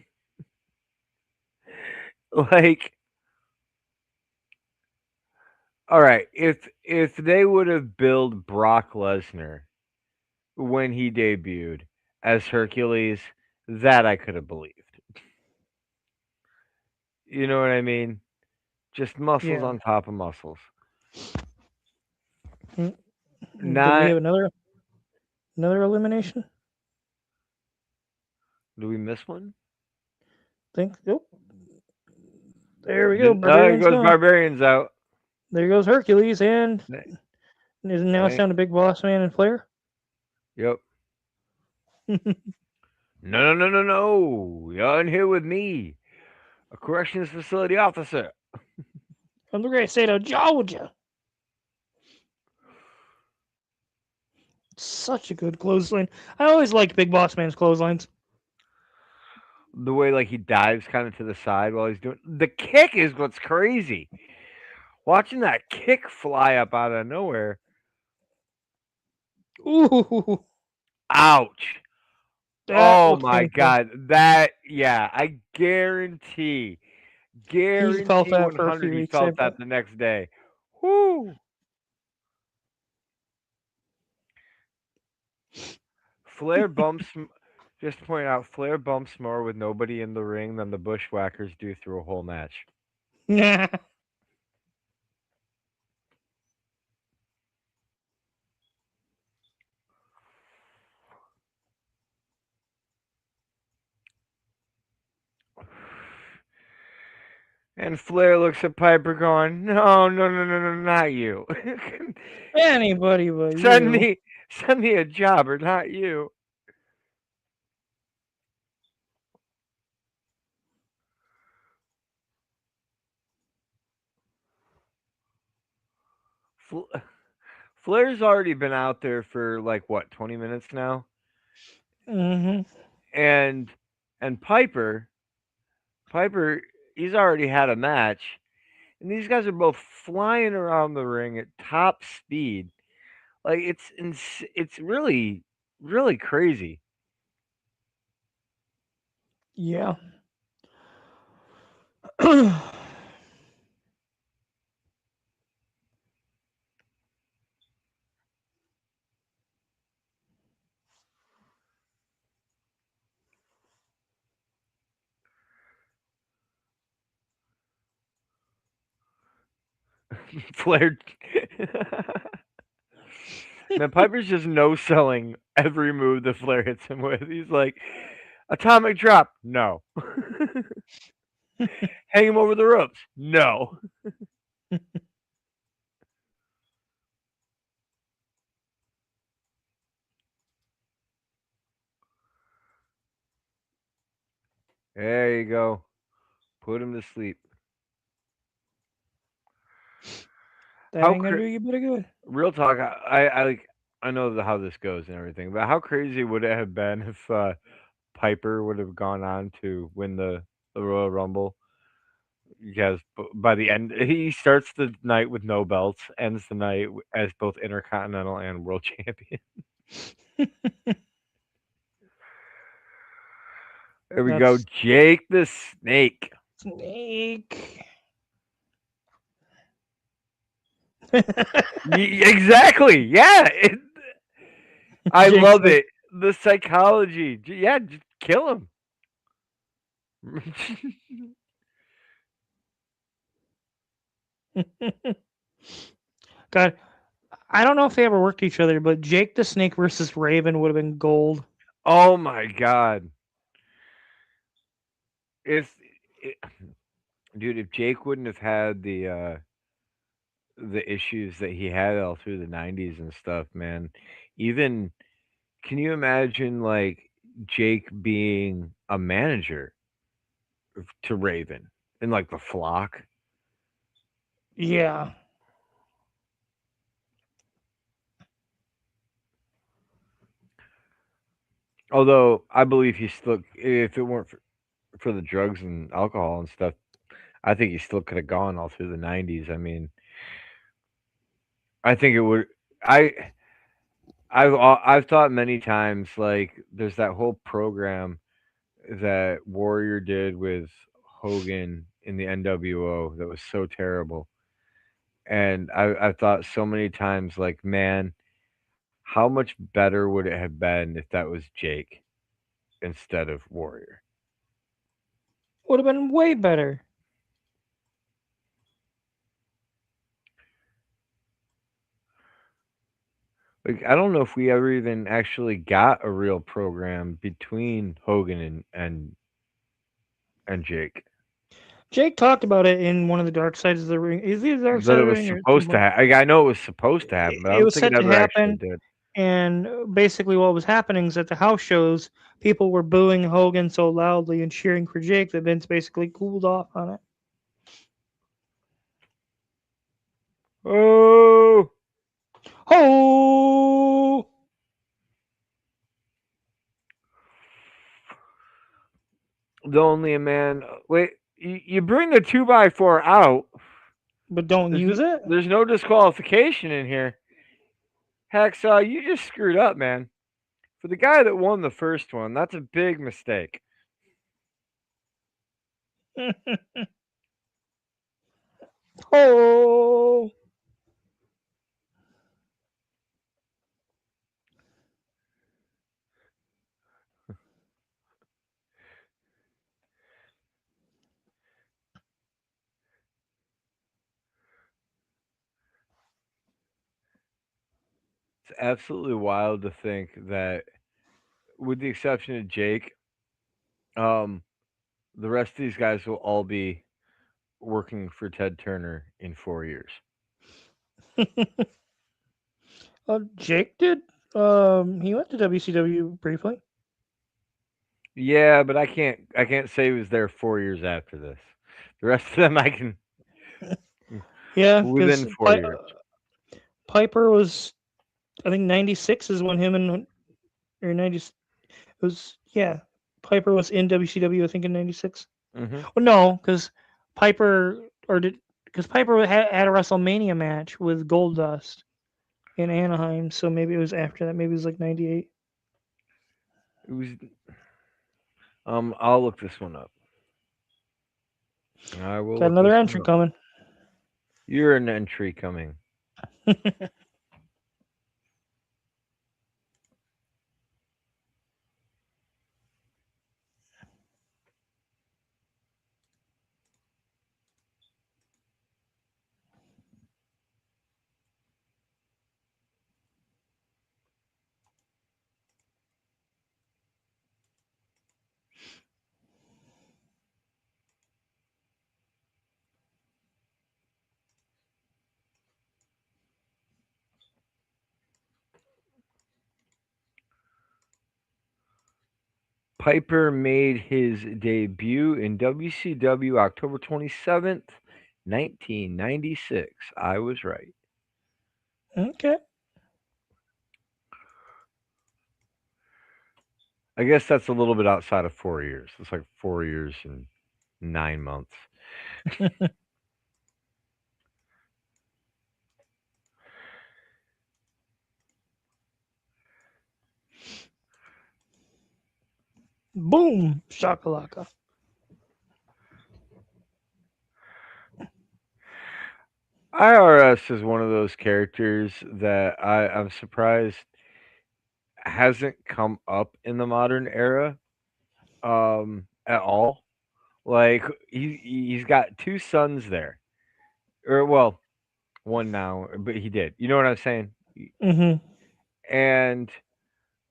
Like, all right, if they would have billed Brock Lesnar when he debuted as Hercules, that I could have believed. You know what I mean? Just muscles Yeah. on top of muscles. Mm, did we Not have another elimination? do we miss one? Think. Oh, there we go. There Barbarian's goes gone. Barbarians out. There goes Hercules, and Th- now it's Thank. down to Big Boss Man and Flair. Yep. No, no, no, no, no. You're in here with me, a corrections facility officer. From the great state of Georgia. Such a good clothesline. I always liked Big Boss Man's clotheslines. The way like he dives kind of to the side while he's doing the kick is what's crazy. Watching that kick fly up out of nowhere. Ooh, Ouch. that Oh looked my painful. god. That yeah, I He felt guarantee that for a 100 few he weeks. I felt that bet. the next day. Whoo. Flair bumps just to point out Flair bumps more with nobody in the ring than the Bushwhackers do through a whole match. And Flair looks at Piper going, "No, no, no, no, no, not you. Anybody but send you. me send me a jobber, not you." Fl- Flair's already been out there for like what, 20 minutes now? Hmm. And Piper he's already had a match. And these guys are both flying around the ring at top speed. Like it's really crazy. Yeah. Flair Man, Piper's just no selling every move that Flair hits him with. He's like, atomic drop, no. Hang him over the ropes, no. There you go. Put him to sleep. That How ain't gonna do you a bit of good. real talk? I like I know how this goes and everything, but how crazy would it have been if Piper would have gone on to win the Royal Rumble? Because by the end, he starts the night with no belts, ends the night as both Intercontinental and World Champion. There we go. That's Jake the Snake. Snake. Exactly. Yeah. I Jake love Snake. it. The psychology. Yeah, just kill him. God, I don't know if they ever worked each other, but Jake the Snake versus Raven would have been gold. Oh my god. It's it, dude, if Jake wouldn't have had the issues that he had all through the 90s and stuff, man. Even can you imagine like Jake being a manager to Raven in like the flock? Yeah. Although I believe he still, if it weren't for the drugs and alcohol and stuff, I think he still could have gone all through the 90s. I mean, I think it would. I I've thought many times like there's that whole program that Warrior did with Hogan in the NWO that was so terrible. And I've thought so many times like, man, how much better would it have been if that was Jake instead of Warrior? Would have been way better. Like I don't know if we ever even actually got a real program between Hogan and Jake. Jake talked about it in one of the Dark Sides of the Ring. Is it the Dark That Side it of the was Ring or some supposed to point? happen. I know it was supposed to happen, but I It don't was think it set to ever actually happen, did. and basically what was happening is at the house shows, people were booing Hogan so loudly and cheering for Jake that Vince basically cooled off on it. Oh, Ho! the only a man. Wait, you bring the 2x4 out. But don't There's use it? there's no disqualification in here. Hacksaw, you just screwed up, man. For the guy that won the first one, that's a big mistake. Ho! It's absolutely wild to think that, with the exception of Jake, um, the rest of these guys will all be working for Ted Turner in 4 years. Jake did. He went to WCW briefly. Yeah, but I can't say he was there 4 years after this. The rest of them I can Yeah, because within 4 years. Piper was, I think, 96 is when him and, or 90, it was, yeah, Piper was in WCW, I think, in 96. Hmm. Well, no, because Piper, or did, because Piper had a WrestleMania match with Goldust in Anaheim, so maybe it was after that. Maybe it was like 98. It was. I'll look this one up. I will Got look another this one entrant up. coming. You're an entry coming. Piper made his debut in WCW October 27th, 1996. I was right. Okay. I guess that's a little bit outside of 4 years. It's like 4 years and 9 months. Boom, shakalaka. IRS is one of those characters that I'm surprised hasn't come up in the modern era at all. Like he's got two sons there, or well, one now, but he did. You know what I'm saying? Mm-hmm. And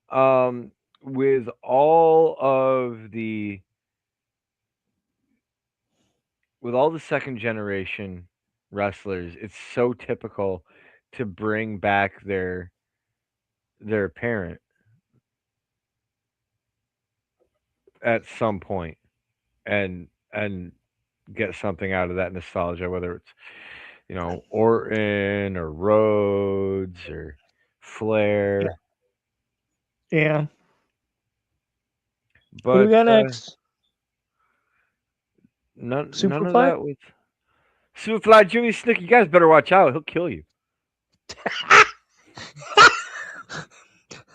um, with all of the with all the second generation wrestlers, it's so typical to bring back their parent at some point and get something out of that nostalgia, whether it's Orton or Rhodes or Yeah. Flair, Yeah. Who do we but got next? none of Superfly? that with Superfly Jimmy Snick. You guys better watch out; he'll kill you.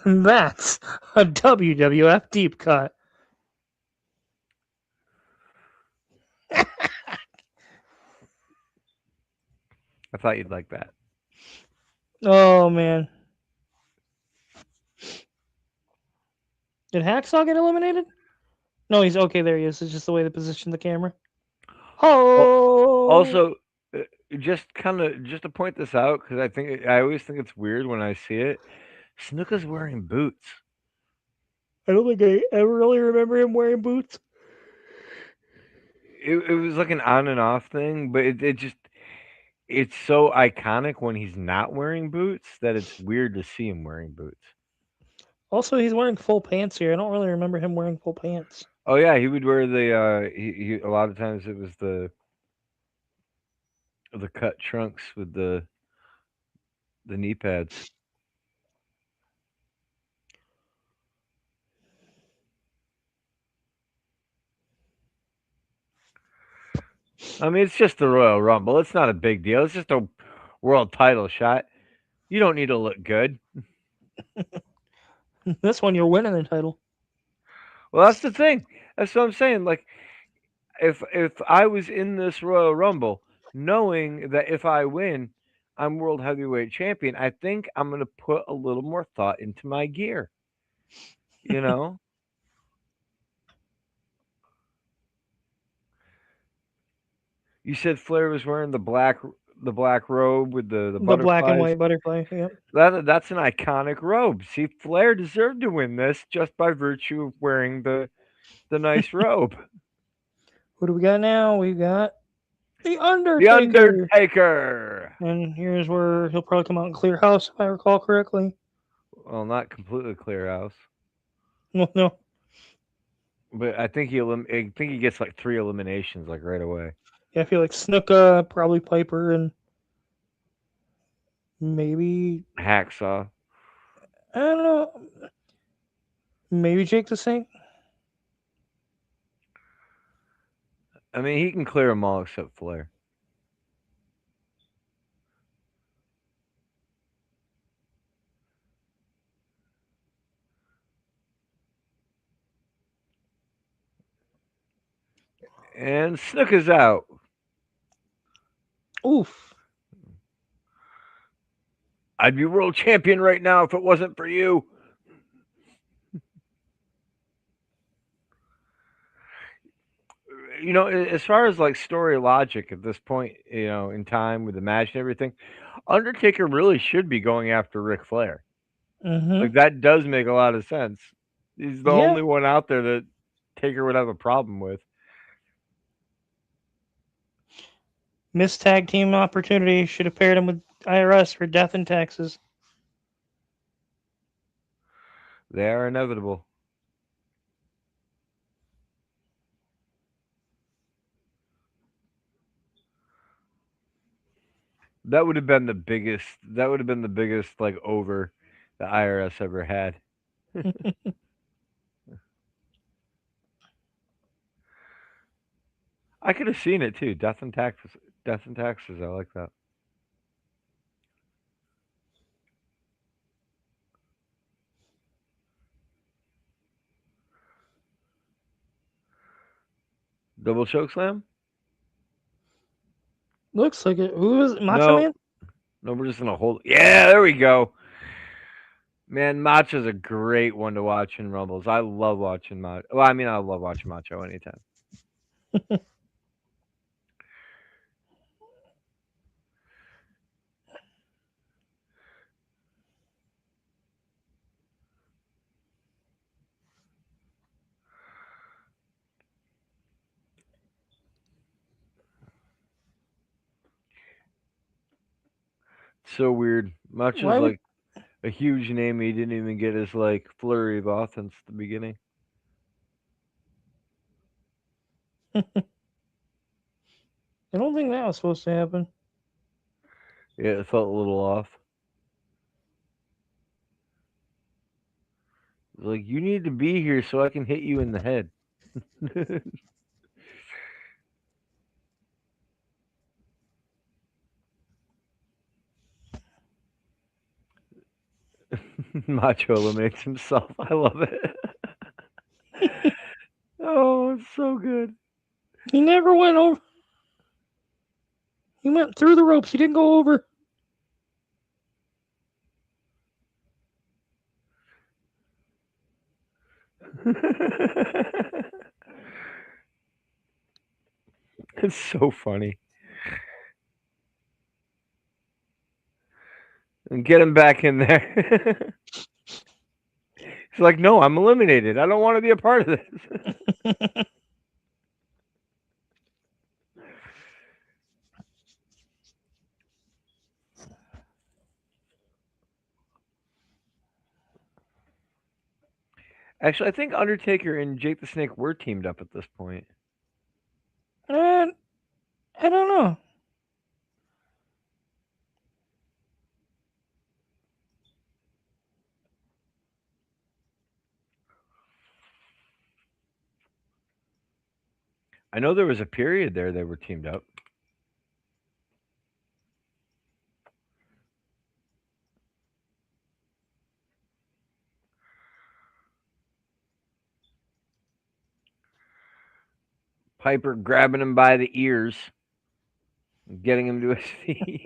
That's a WWF deep cut. I thought you'd like that. Oh man. Did Hacksaw get eliminated? No, he's okay. There he is. It's just the way they position the camera. Well, Oh, also, uh, just to point this out because I always think it's weird when I see it. Snuka's wearing boots. I don't think I ever really remember him wearing boots. It was like an on and off thing, but it just it's so iconic when he's not wearing boots that it's weird to see him wearing boots. Also, he's wearing full pants here. I don't really remember him wearing full pants. Oh yeah, he would wear he a lot of times it was the cut trunks with the knee pads. I mean, it's just the Royal Rumble. It's not a big deal. It's just a world title shot. You don't need to look good. This one, you're winning the title. Well, that's the thing. That's what I'm saying. Like if I was in this Royal Rumble, knowing that if I win, I'm world heavyweight champion, I think I'm gonna put a little more thought into my gear. You know, you said Flair was wearing the black robe with the The black and butterflies. white butterfly. Yep. That's an iconic robe. See, Flair deserved to win this just by virtue of wearing the nice robe. Who do we got now? We got the The Undertaker. Undertaker. And here's where he'll probably come out and clear house, if I recall correctly. Well, not completely clear house, No, no. but I think he gets like three eliminations like right away. Yeah, I feel like Snuka, probably Piper, and maybe Hacksaw. I don't know. Maybe Jake the Snake. I mean, he can clear them all except Flair. And Snook is out. Oof. I'd be world champion right now if it wasn't for you. As far as like story logic at this point, in time with the match and everything, Undertaker really should be going after Ric Flair. Mm-hmm. Like that does make a lot of sense. He's the Yeah. only one out there that Taker would have a problem with. Missed tag team opportunity. Should have paired him with IRS for Death in Texas. They are inevitable. That would have been the biggest. That would have been the biggest like over the IRS ever had. I could have seen it too. Death and taxes. Death and taxes. I like that. Double choke slam? Looks like it. Who is it? Macho No, Man? no, we're just gonna hold. Yeah, there we go. Man, Macho's a great one to watch in Rumbles. I love watching Macho. Well, I mean, I love watching Macho anytime. So weird. Macho's Why would like a huge name. He didn't even get his like flurry of offense at the beginning. I don't think that was supposed to happen. Yeah, it felt a little off. Like you need to be here so I can hit you in the head. Macho eliminates himself. I love it. Oh, it's so good. He never went over. He went through the ropes. He didn't go over. It's so funny. And get him back in there. He's like, no, I'm eliminated. I don't want to be a part of this. Actually, I think Undertaker and Jake the Snake were teamed up at this point. And I don't know. I know there was a period there they were teamed up. Piper grabbing him by the ears, getting him to his feet.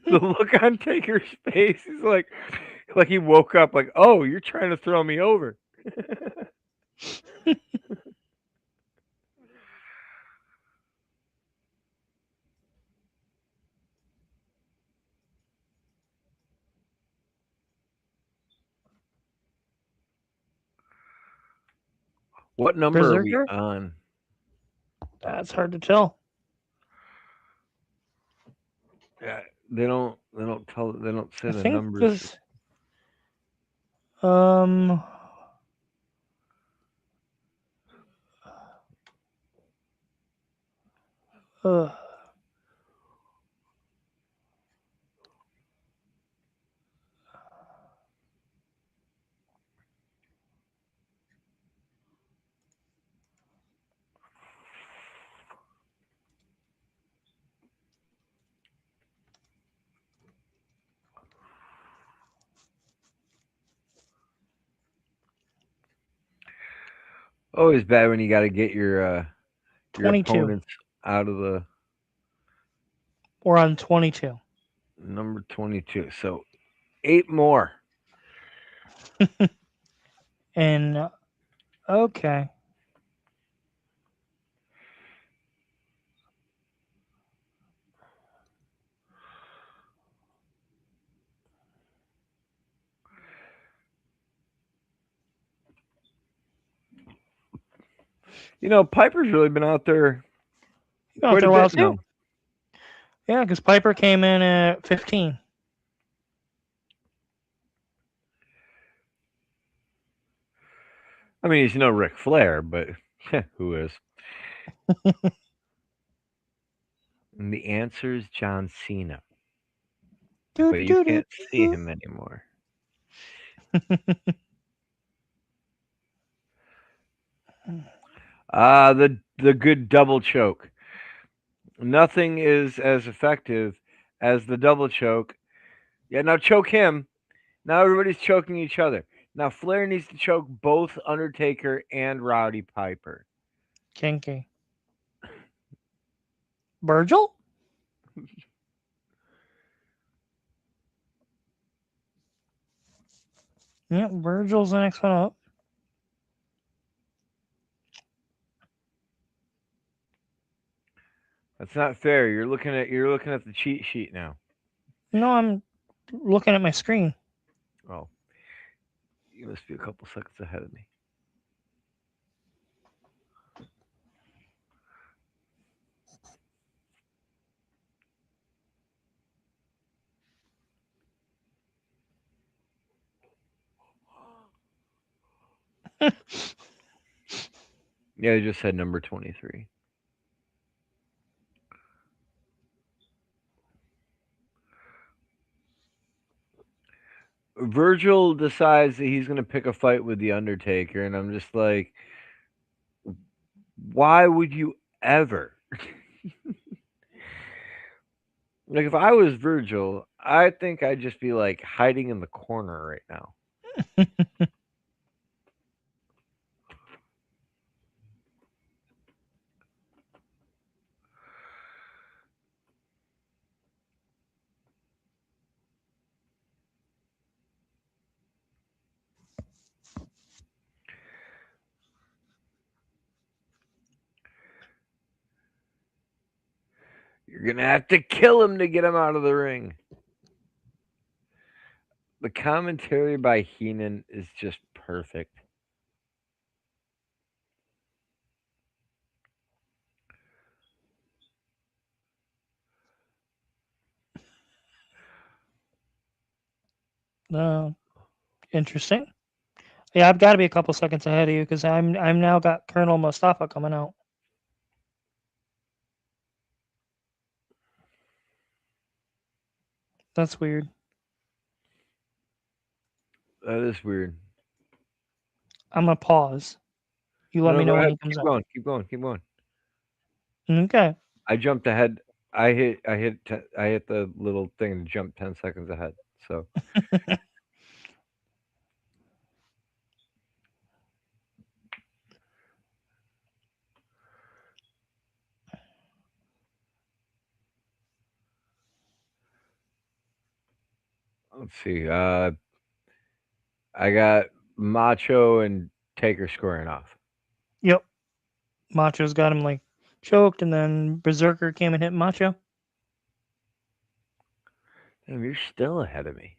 The look on Taker's face, he's like he woke up, like, oh, you're trying to throw me over. What number are we Berserker? on? That's hard to tell. Yeah, they don't say I the think numbers. this. Um. Uh, Always bad when you got to get your 22. opponents out of the We're on 22. number 22. So 8 more. And okay. Piper's really been out there You been out quite a there a while bit too. now. Yeah, because Piper came in at 15. I mean, he's no Ric Flair, but who is? And the answer is John Cena, Do but you do do can't see do. him anymore. Ah, the good double choke. Nothing is as effective as the double choke. Yeah, now choke him. Now everybody's choking each other. Now Flair needs to choke both Undertaker and Rowdy Piper. Kinky. Virgil? Yep, Virgil's the next one up. That's not fair. You're looking at the cheat sheet now. No, I'm looking at my screen. Oh, you must be a couple seconds ahead of me. Yeah, I just said number 23. Virgil decides that he's going to pick a fight with the Undertaker, and I'm just like, why would you ever? Like, if I was Virgil, I think I'd just be like hiding in the corner right now. You're going to have to kill him to get him out of the ring. The commentary by Heenan is just perfect. Uh, Interesting. Yeah, I've got to be a couple seconds ahead of you because I'm now got Colonel Mustafa coming out. That's weird. That is weird. I'm gonna pause. You let No, me go know when ahead. he comes Keep out. going. Keep going. Keep going. Okay. I jumped ahead. I hit the little thing and jumped 10 seconds ahead. So let's see. I got Macho and Taker squaring off. Yep. Macho's got him like choked, and then Berserker came and hit Macho. Damn, you're still ahead of me.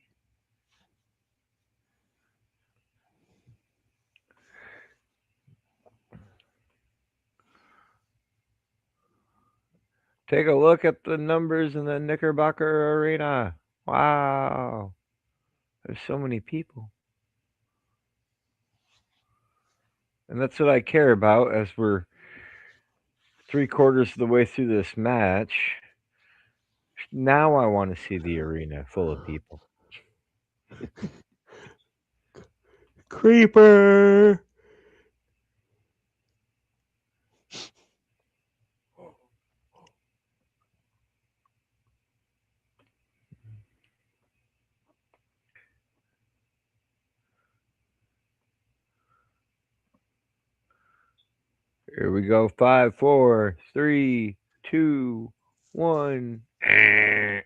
Take a look at the numbers in the Knickerbocker Arena. Wow. There's so many people. And that's what I care about as we're three-quarters of the way through this match. Now I want to see the arena full of people. Creeper. Here we go. Five, four, three, two, one. Am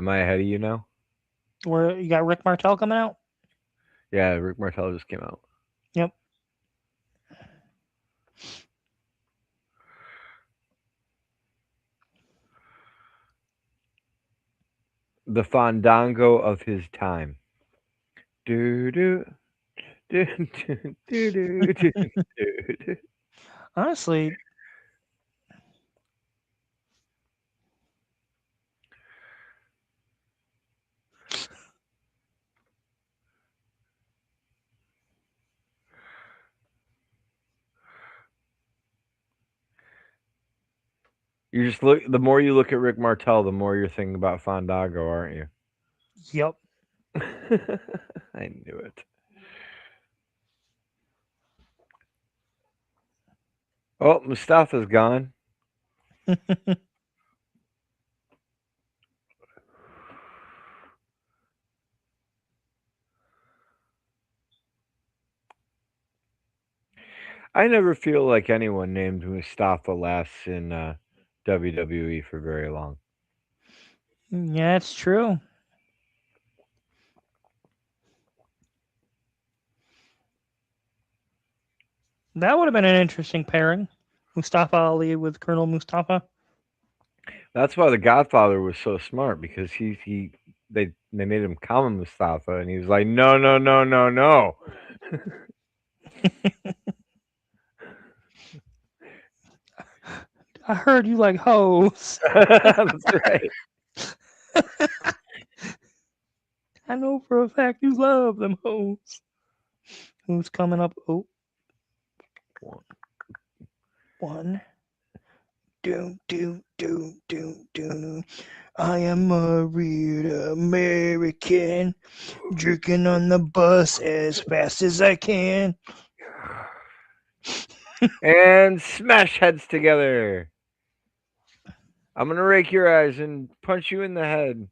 I ahead of you now? Where you got Rick Martel coming out? Yeah, Rick Martel just came out. Yep. The Fandango of his time. Do do do do do do do. Do. Honestly, You just look. The more you look at Rick Martel, the more you're thinking about Fandango, aren't you? yep. I knew it. Oh, Mustafa's gone. I never feel like anyone named Mustafa lasts in WWE for very long. Yeah, it's true. That would have been an interesting pairing. Mustafa Ali with Colonel Mustafa. That's why the Godfather was so smart because they made him call him Mustafa, and he was like, no, no, no, no, no. I heard you like hoes. That's right. I know for a fact you love them hoes. Who's coming up? Oh, one. Do, do, do, do, do. I am a real American, jerking on the bus as fast as I can. And smash heads together. I'm gonna rake your eyes and punch you in the head.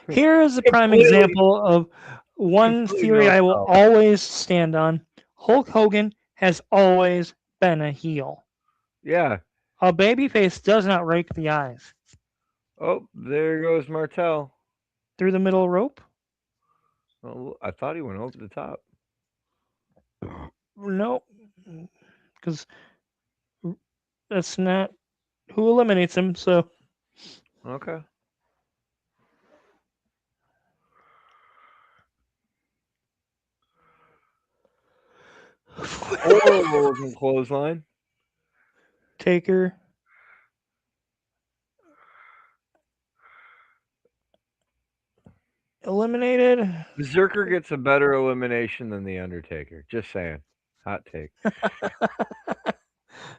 Here is a prime Completely, example of one completely theory no I will sell. always stand on. Hulk Hogan has always been a heel. Yeah. A babyface does not rake the eyes. Oh, there goes Martel. Through the middle rope? Oh, I thought he went over the top. No, because that's not who eliminates him. So Okay. Horrible looking clothesline. Taker eliminated. Berserker gets a better elimination than the Undertaker. Just saying. Hot take.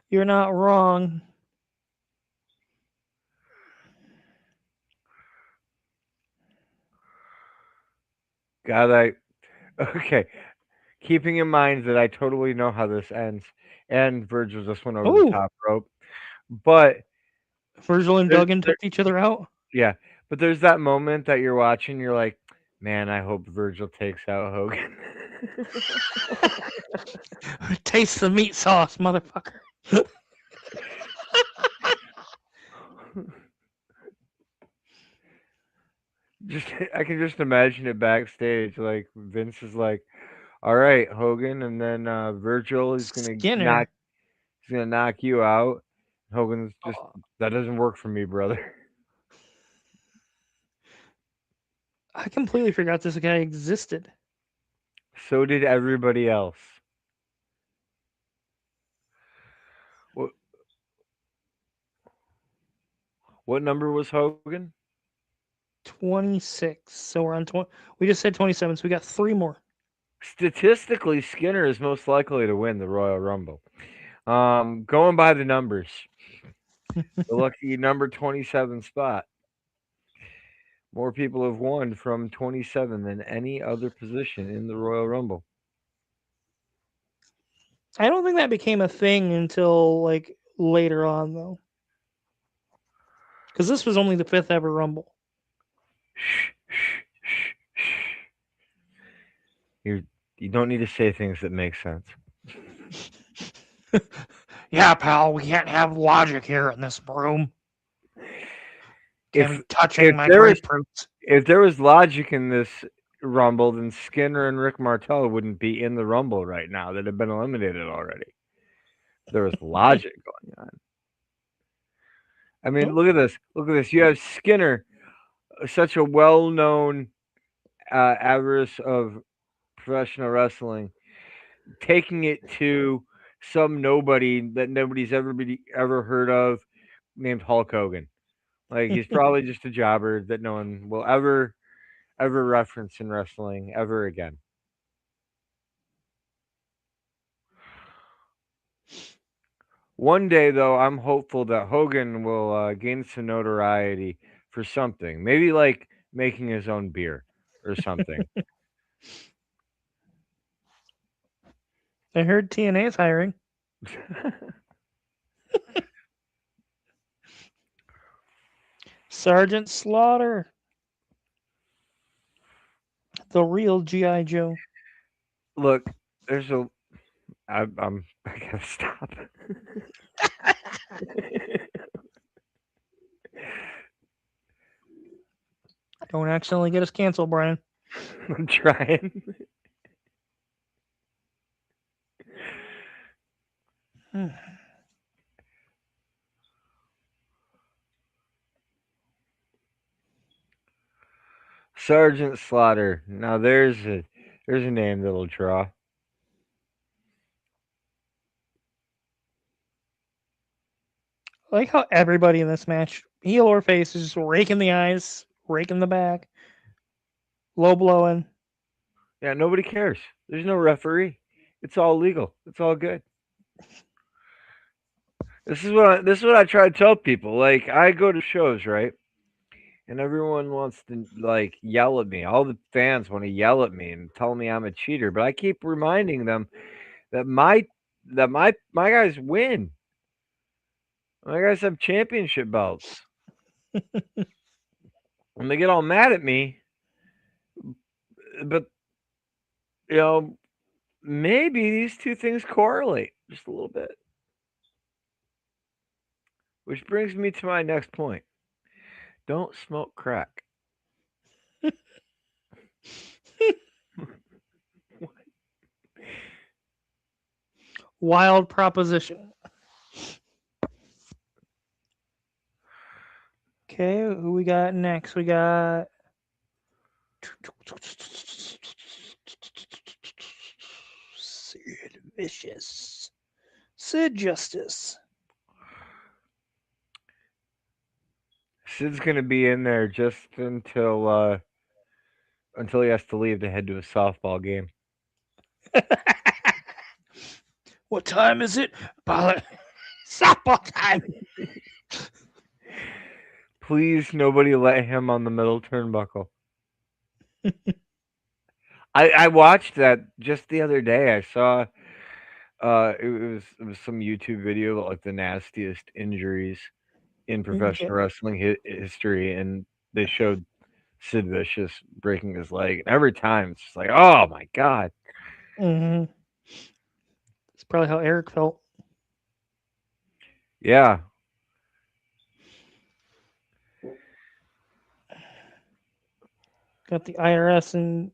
You're not wrong. God, okay. Keeping in mind that I totally know how this ends, and Virgil just went over the Oh, top rope, but Virgil and there's, Duggan there, took each other out. yeah, but there's that moment that you're watching, you're like, man, I hope Virgil takes out Hogan. Taste the meat sauce, motherfucker. Just I can just imagine it backstage. Like Vince is like, "All right, Hogan," and then Virgil is Skinner. gonna knock you out. Hogan's just Oh, that doesn't work for me, brother. I completely forgot this guy existed. So did everybody else. What what number was Hogan? 26. So we're on 20. We just said 27, so we got three more. Statistically, Skinner is most likely to win the Royal Rumble. Going by the numbers, the lucky number 27 spot. More people have won from 27 than any other position in the Royal Rumble. I don't think that became a thing until like later on though, because this was only the fifth ever Rumble. Shh, shh, shh, shh. You you don't need to say things that make sense. Yeah, pal, we can't have logic here in this room. Can't If be touching if my there was grapefruits. if there was logic in this Rumble, then Skinner and Rick Martel wouldn't be in the Rumble right now. They'd have been eliminated already. There was logic going on. I mean, Oh, look at this. Look at this. You have Skinner, such a well-known avarice of professional wrestling, taking it to some nobody that nobody's ever heard of, named Hulk Hogan. Like he's probably just a jobber that no one will ever reference in wrestling ever again. One day, though, I'm hopeful that Hogan will gain some notoriety for something. Maybe like making his own beer or something. I heard TNA is hiring. Sergeant Slaughter, the real GI Joe. Look, there's a. I gotta stop. Don't accidentally get us canceled, Brian. I'm trying. Hmm. Sergeant Slaughter. Now there's a name that'll draw. I like how everybody in this match, heel or face, is just raking the eyes, raking the back, low blowing. Yeah, nobody cares. There's no referee. It's all legal. It's all good. This is what I try to tell people. Like I go to shows, right? And everyone wants to like yell at me. All the fans want to yell at me and tell me I'm a cheater, but I keep reminding them that my guys win. My guys have championship belts. When they get all mad at me, but you know, maybe these two things correlate just a little bit. Which brings me to my next point. Don't smoke crack. Wild proposition. Okay, who we got next? We got Sid Vicious. Sid Justice. Sid's gonna be in there just until he has to leave to head to a softball game. What time is it? Softball time. Please, nobody let him on the middle turnbuckle. I watched that just the other day. I saw it was some YouTube video about like the nastiest injuries in Okay. professional wrestling history, and they showed Sid Vicious breaking his leg. And every time it's just like, oh my god, Mm-hmm. That's probably how Eric felt. yeah. Got the IRS and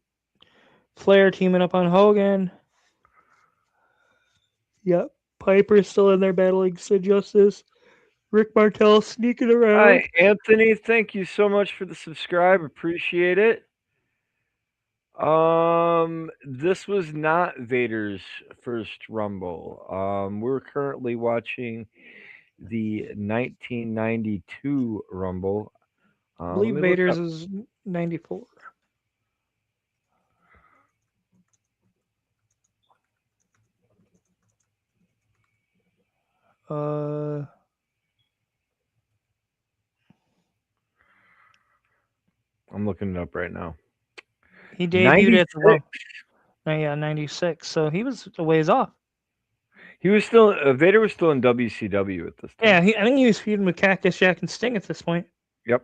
Flair teaming up on Hogan. Yep. Piper's still in there battling Sid Justice. Rick Martel sneaking Hi, around. Anthony. Thank you so much for the subscribe. Appreciate it. This was not Vader's first Rumble. We're currently watching the 1992 Rumble. I Let believe me look Vader's up. is 94. Uh, I'm looking it up right now. he debuted at the 96. Rumble. Yeah, 96. So he was a ways off. He was still Vader was still in WCW at this time. Yeah, I think he was feuding with Cactus Jack and Sting at this point. Yep.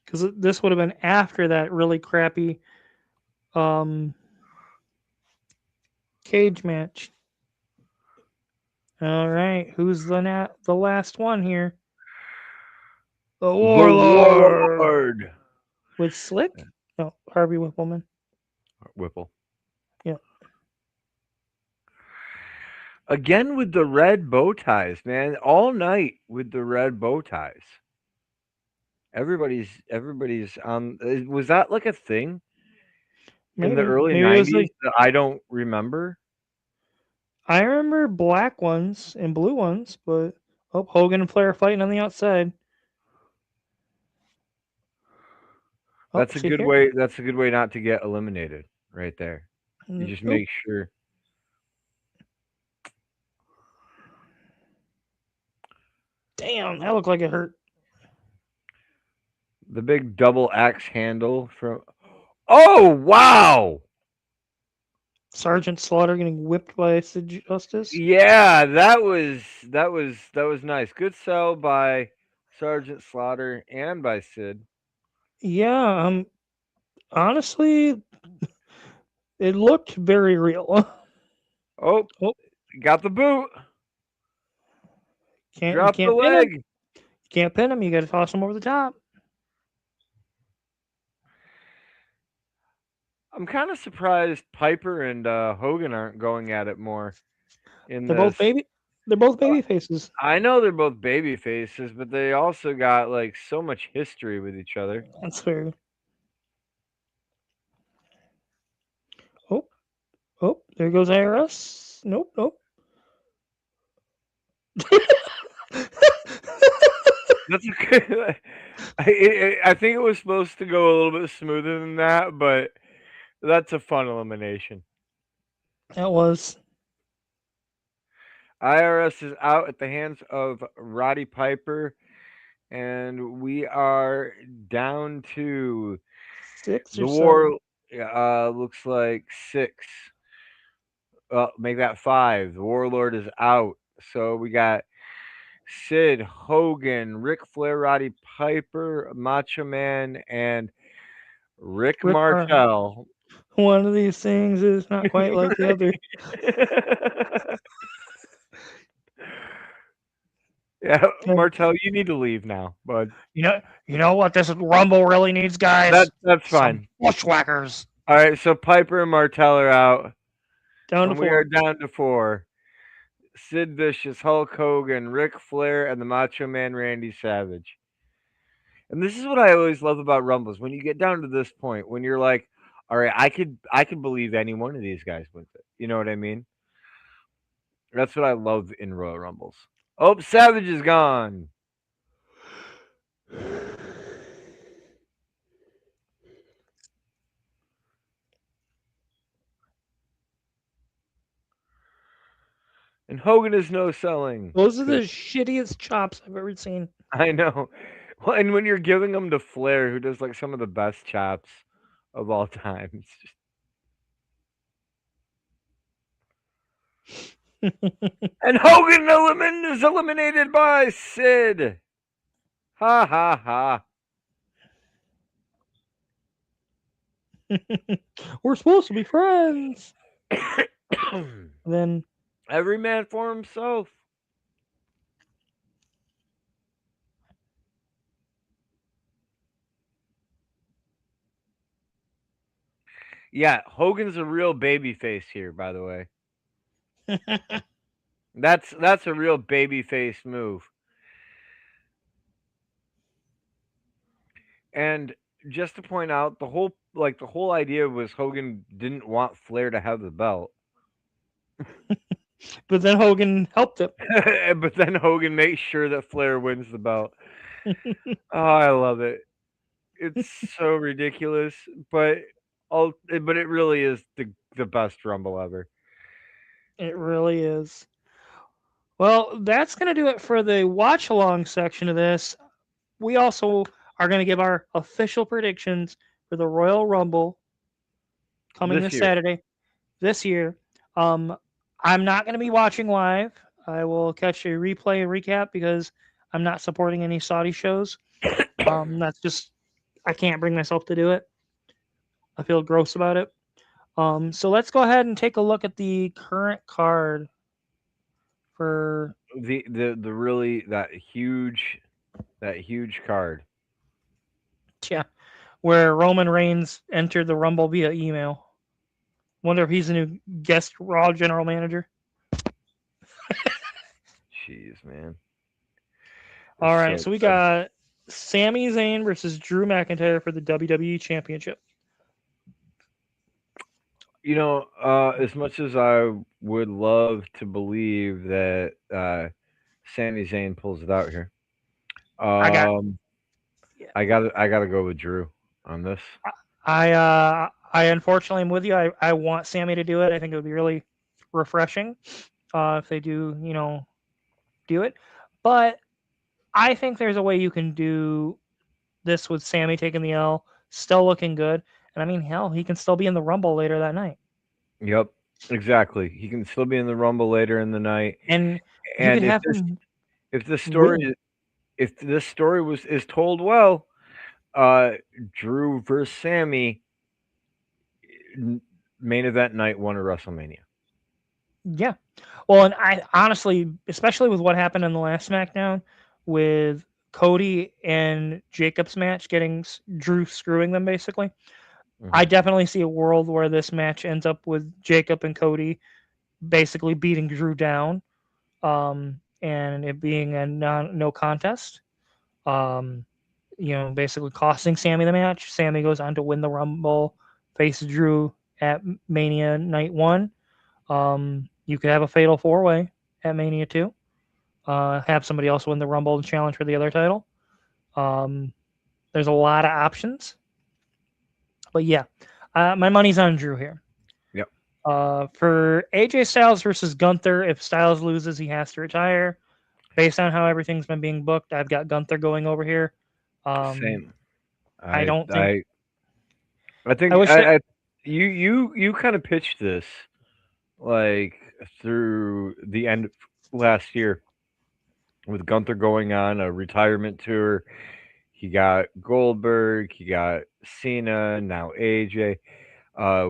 Because this would have been after that really crappy um, cage match. All right, who's the last one here? The The Warlord Warlord. with Slick. No, Harvey Whippleman. Whipple. Yeah, Again with the red bow ties, man. All night with the red bow ties. Everybody's on. Was that like a thing in the maybe. early Maybe it was '90s like that I don't remember? I remember black ones and blue ones, but oh, Hogan and Flair fighting on the outside. Oh, That's a see good here. way. That's a good way not to get eliminated, right there. You just Oop. make sure. Damn, that looked like it hurt. The big double axe handle from. Oh wow! Sergeant Slaughter getting whipped by Sid Justice. Yeah, that was nice. Good sell by Sergeant Slaughter and by Sid. Yeah, honestly, it looked very real. Oh, Oh, got the boot. you Drop the can't pin him. leg. You can't pin him. You got to toss him over the top. I'm kind of surprised Piper and Hogan aren't going at it more in They're both this. baby. They're both Uh, baby faces. I know they're both baby faces, but they also got like so much history with each other. That's fair. Oh, oh, there goes IRS. Nope, nope. That's okay. I think it was supposed to go a little bit smoother than that, but that's a fun elimination. That was IRS is out at the hands of Roddy Piper, and we are down to 6 or the 7. war. Looks like six. Well, make that five. The Warlord is out, so we got Sid, Hogan, Ric Flair, Roddy Piper, Macho Man, and Rick Rick Mar. Martel. One of these things is not quite like the other. Yeah, Okay. Martel, you need to leave now, bud. You know what this Rumble really needs, guys? That's Some fine. bushwhackers. All right, so Piper and Martel are out, Down to and we are 4. down to four. Sid Vicious, Hulk Hogan, Ric Flair, and the Macho Man Randy Savage. And this is what I always love about Rumbles. When you get down to this point, when you're like, all right, I could believe any one of these guys wins it. You know what I mean? That's what I love in Royal Rumbles. Oh, Savage is gone. And Hogan is no selling. Those are the shittiest chops I've ever seen. I know. Well, and when you're giving them to Flair, who does like some of the best chops of all time, it's just... And Hogan is eliminated by Sid. Ha ha ha. We're supposed to be friends. Then Every man for himself. Yeah, Hogan's a real baby face here, by the way. That's a real baby face move. And just to point out, the whole idea was Hogan didn't want Flair to have the belt. but then Hogan helped him. But then Hogan makes sure that Flair wins the belt. Oh, I love it. It's so ridiculous, but it really is the best Rumble ever. It really is. Well, that's going to do it for the watch along section of this. We also are going to give our official predictions for the Royal Rumble coming This this year. Saturday this year. Um, I'm not going to be watching live. I will catch a replay and recap because I'm not supporting any Saudi shows. That's just I can't bring myself to do it. I feel gross about it. So let's go ahead and take a look at the current card for The really that huge card. yeah, where Roman Reigns entered the Rumble via email. Wonder if he's a new guest Raw general manager. Jeez, man. It's All right, so so we good. got Sami Zayn versus Drew McIntyre for the WWE Championship. As much as I would love to believe that Sami Zayn pulls it out here, I got um, yeah, I gotta go with Drew on this. I unfortunately am with you. I want Sammy to do it. I think it would be really refreshing if they do, do it. But I think there's a way you can do this with Sammy taking the L, still looking good. And I mean, hell, he can still be in the Rumble later that night. Yep, exactly. He can still be in the Rumble later in the night. And you could And have him if this win. story if this story was is told well, uh, Drew versus Sammy n- main event night one of WrestleMania. Yeah. Well, and I honestly, especially with what happened in the last SmackDown with Cody and Jacob's match getting Drew screwing them basically, I Hmm. definitely see a world where this match ends up with Jacob and Cody basically beating Drew down, and it being a no contest. Um, basically costing Sammy the match. Sammy goes on to win the Rumble, face Drew at Mania Night One. You could have a Fatal Four Way at Mania Two. Have somebody else win the Rumble and challenge for the other title. Um, there's a lot of options, but yeah, my money's on Drew here. Yep. For AJ Styles versus Gunther, if Styles loses, he has to retire. Based on how everything's been being booked, I've got Gunther going over here. Um, Same. I I don't think. I I I think wish that. you kind of pitched this like through the end of last year with Gunther going on a retirement tour. He got Goldberg, he got Cena, now AJ.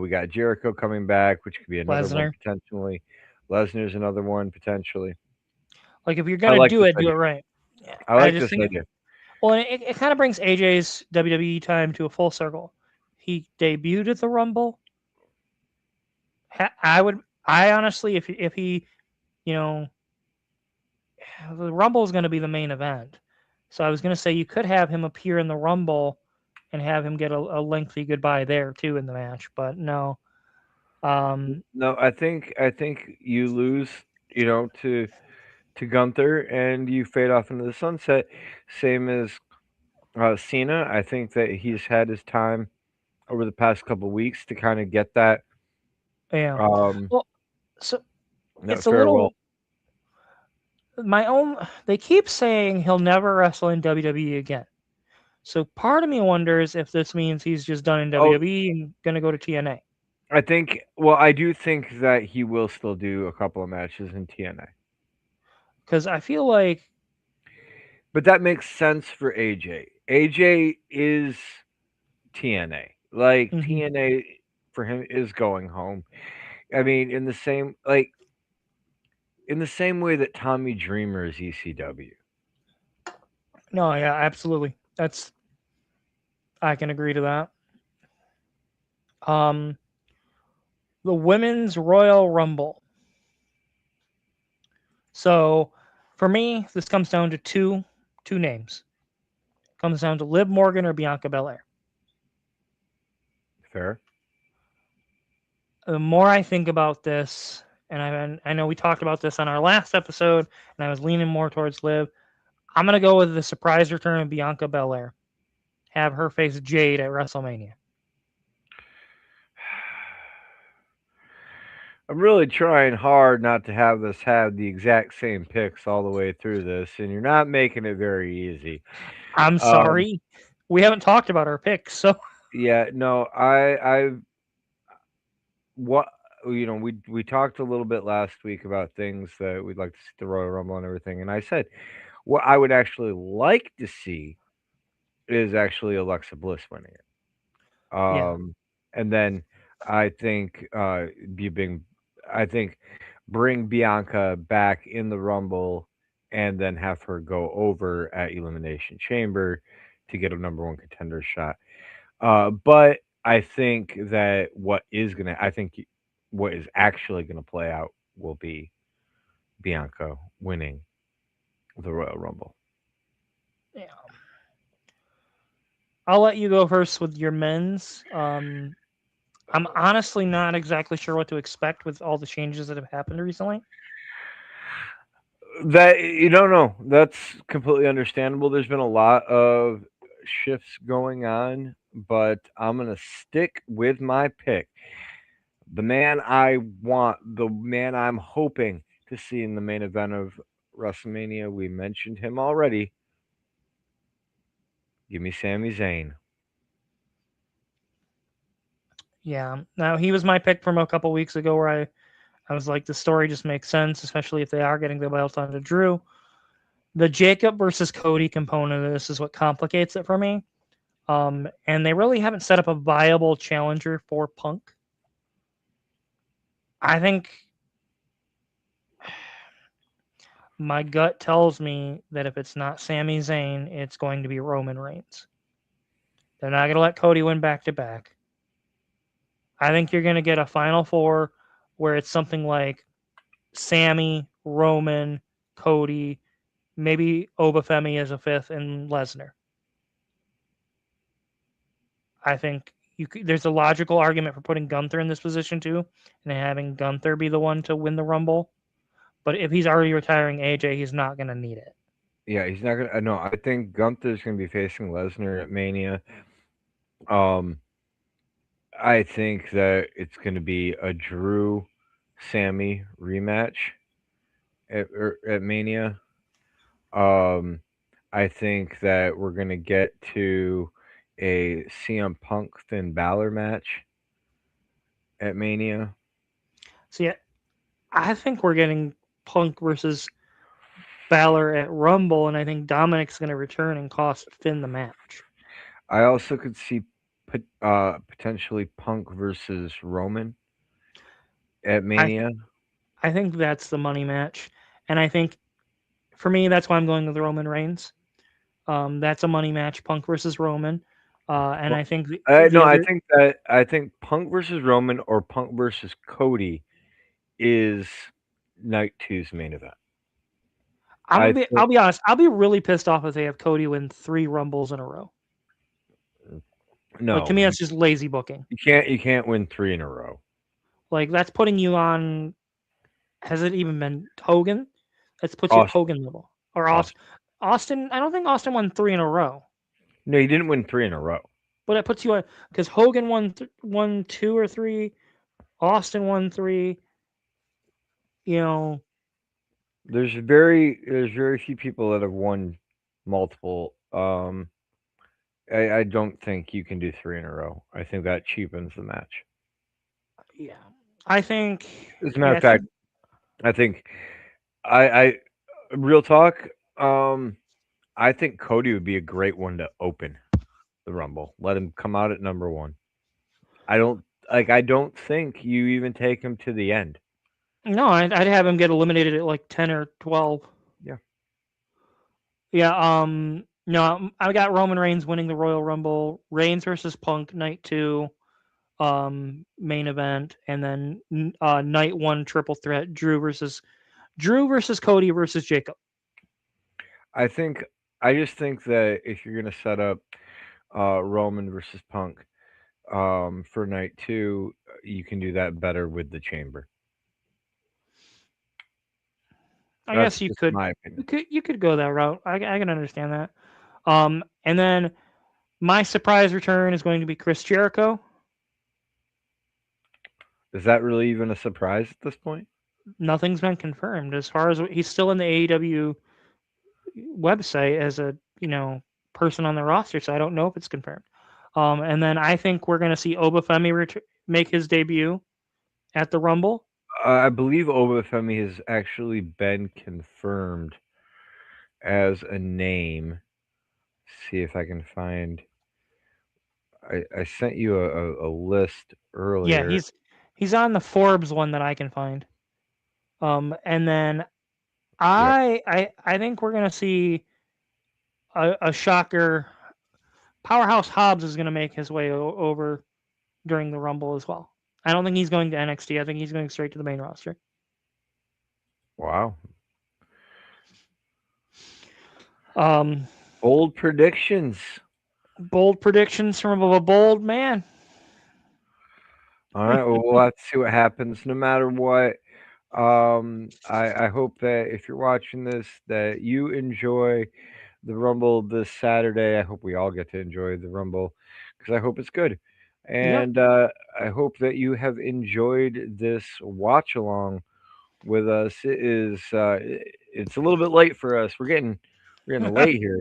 We got Jericho coming back, which could be another one Lesnar. potentially. Lesnar's another one potentially. Like if you're I gonna like this do idea. it right. Yeah, I I like just this think. idea. Well, and it kind of brings AJ's WWE time to a full circle. He debuted at the Rumble. I honestly, if he, you know, the Rumble is going to be the main event. So I was going to say you could have him appear in the Rumble and have him get a lengthy goodbye there too in the match, but no. Um, No, I think you lose, to Gunther and you fade off into the sunset. Same as Cena. I think that he's had his time over the past couple weeks to kind of get yeah. um, Well, so that it's a farewell. little my own. They keep saying he'll never wrestle in WWE again. So part of me wonders if this means he's just done in Oh, WWE and going to go to TNA. I think. Well, I do think that he will still do a couple of matches in TNA, Because I feel like, but that makes sense for AJ. AJ is TNA. Like mhm. TNA for him is going home. I mean, in the same way that Tommy Dreamer is ECW. No, yeah, absolutely. I can agree to that. Um, the Women's Royal Rumble. So for me, this comes down to two names. Comes down to Liv Morgan or Bianca Belair. Fair. The more I think about this, and I know we talked about this on our last episode, and I was leaning more towards Liv. I'm gonna go with the surprise return of Bianca Belair. Have her face Jade at WrestleMania. I'm really trying hard not to have us have the exact same picks all the way through this, and you're not making it very easy. I'm Um, sorry, we haven't talked about our picks, so yeah, no, what we talked a little bit last week about things that we'd like to see the Royal Rumble and everything, and I said what I would actually like to see is actually Alexa Bliss winning it. yeah, And then I think you being, I think bring Bianca back in the Rumble, and then have her go over at Elimination Chamber to get a number one contender shot. But I think that what is actually gonna play out will be Bianca winning the Royal Rumble. yeah. I'll let you go first with your men's. I'm honestly not exactly sure what to expect with all the changes that have happened recently. That you don't know. That's completely understandable. There's been a lot of shifts going on, but I'm gonna stick with my pick. The man I want, the man I'm hoping to see in the main event of WrestleMania. We mentioned him already. Give me Sami Zayn. Yeah. Now he was my pick from a couple weeks ago, where I was like, the story just makes sense, especially if they are getting the belt onto Drew. The Jacob versus Cody component of this is what complicates it for me. And they really haven't set up a viable challenger for Punk. I think my gut tells me that if it's not Sami Zayn, it's going to be Roman Reigns. They're not going to let Cody win back to back. I think you're going to get a Final Four where it's something like Sammy, Roman, Cody, maybe Obafemi as a fifth, and Lesnar. I think there's a logical argument for putting Gunther in this position too, and having Gunther be the one to win the Rumble. But if he's already retiring AJ, he's not going to need it. Yeah, he's not gonna. No, I think Gunther's gonna be facing Lesnar at Mania. Um, I think that it's gonna be a Drew, Sammy rematch at Mania. Um, I think that we're gonna get to a CM Punk Finn Balor match at Mania. So yeah, I think we're getting Punk versus Balor at Rumble, and I think Dominic's going to return and cost Finn the match. I also could see potentially Punk versus Roman at I th- Mania. I think that's the money match, and I think for me that's why I'm going with Roman Reigns. That's a money match, Punk versus Roman, and Well, I think no, the other. I think Punk versus Roman or Punk versus Cody is night two's main event. I think I'll be honest. I'll be really pissed off if they have Cody win 3 Rumbles in a row. Like, to no, me, that's just lazy booking. you can't win three in a row. Like, that's putting you on. Has it even been Hogan? Let's put you at Austin, Hogan level or Austin. Austin. I don't think Austin won 3 in a row, No, he didn't win three in a row. but it puts you on because Hogan won 2 or 3. Austin won 3. You know, There's very few people that have won multiple. I don't think you can do three in a row. I think that cheapens the match. yeah. I think, As a matter yeah, of I fact, think, I think I real talk. Um, I think Cody would be a great one to open the Rumble. Let him come out at number one. I don't I don't think you even take him to the end. no, I'd have him get eliminated at like 10 or 12. Yeah. Yeah, no, I got Roman Reigns winning the Royal Rumble, Reigns versus Punk night 2, main event, and then night 1 triple threat, Drew versus Cody versus Jacob. I think I just think that if you're gonna set up Roman versus Punk for night two, you can do that better with the Chamber. I That's guess you just could my opinion. you could go that route. I can understand that. And then my surprise return is going to be Chris Jericho. Is that really even a surprise at this point? Nothing's been confirmed as far as he's still in the AEW website as a person on the roster, so I don't know if it's confirmed. And then I think we're going to see Obafemi make his debut at the Rumble. I believe Obafemi has actually been confirmed as a name. See if I can find. I sent you a list Yeah, earlier. he's on the Forbes one that I can find. And then Yep. I think we're going to see a shocker. Powerhouse Hobbs is going to make his way over during the Rumble as well. I don't think he's going to NXT. I think he's going straight to the main roster. Wow. Um, Bold predictions. Bold predictions from a bold man. All right. Well, we'll have to see what happens. No matter what, I hope that if you're watching this, that you enjoy the Rumble this Saturday. I hope we all get to enjoy the Rumble because I hope it's good, Yep. and I hope that you have enjoyed this watch along with us. It's a little bit late for us. We're getting late here.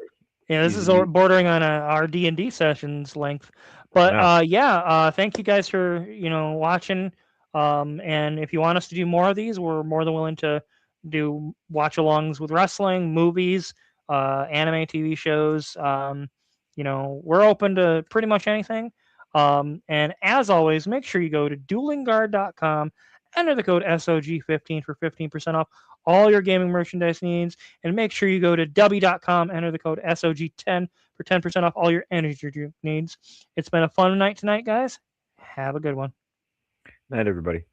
Yeah, this is You, bordering on our D&D sessions length. But yeah, yeah, thank you guys for watching. And if you want us to do more of these, we're more than willing to do watch-alongs with wrestling, movies, anime, TV shows. We're open to pretty much anything. And as always, make sure you go to duelingguard.com, enter the code SOG15 for 15% off all your gaming merchandise needs. And make sure you go to w.com, enter the code SOG10 for 10% off all your energy drink needs. It's been a fun night tonight, guys. Have a good one. night everybody.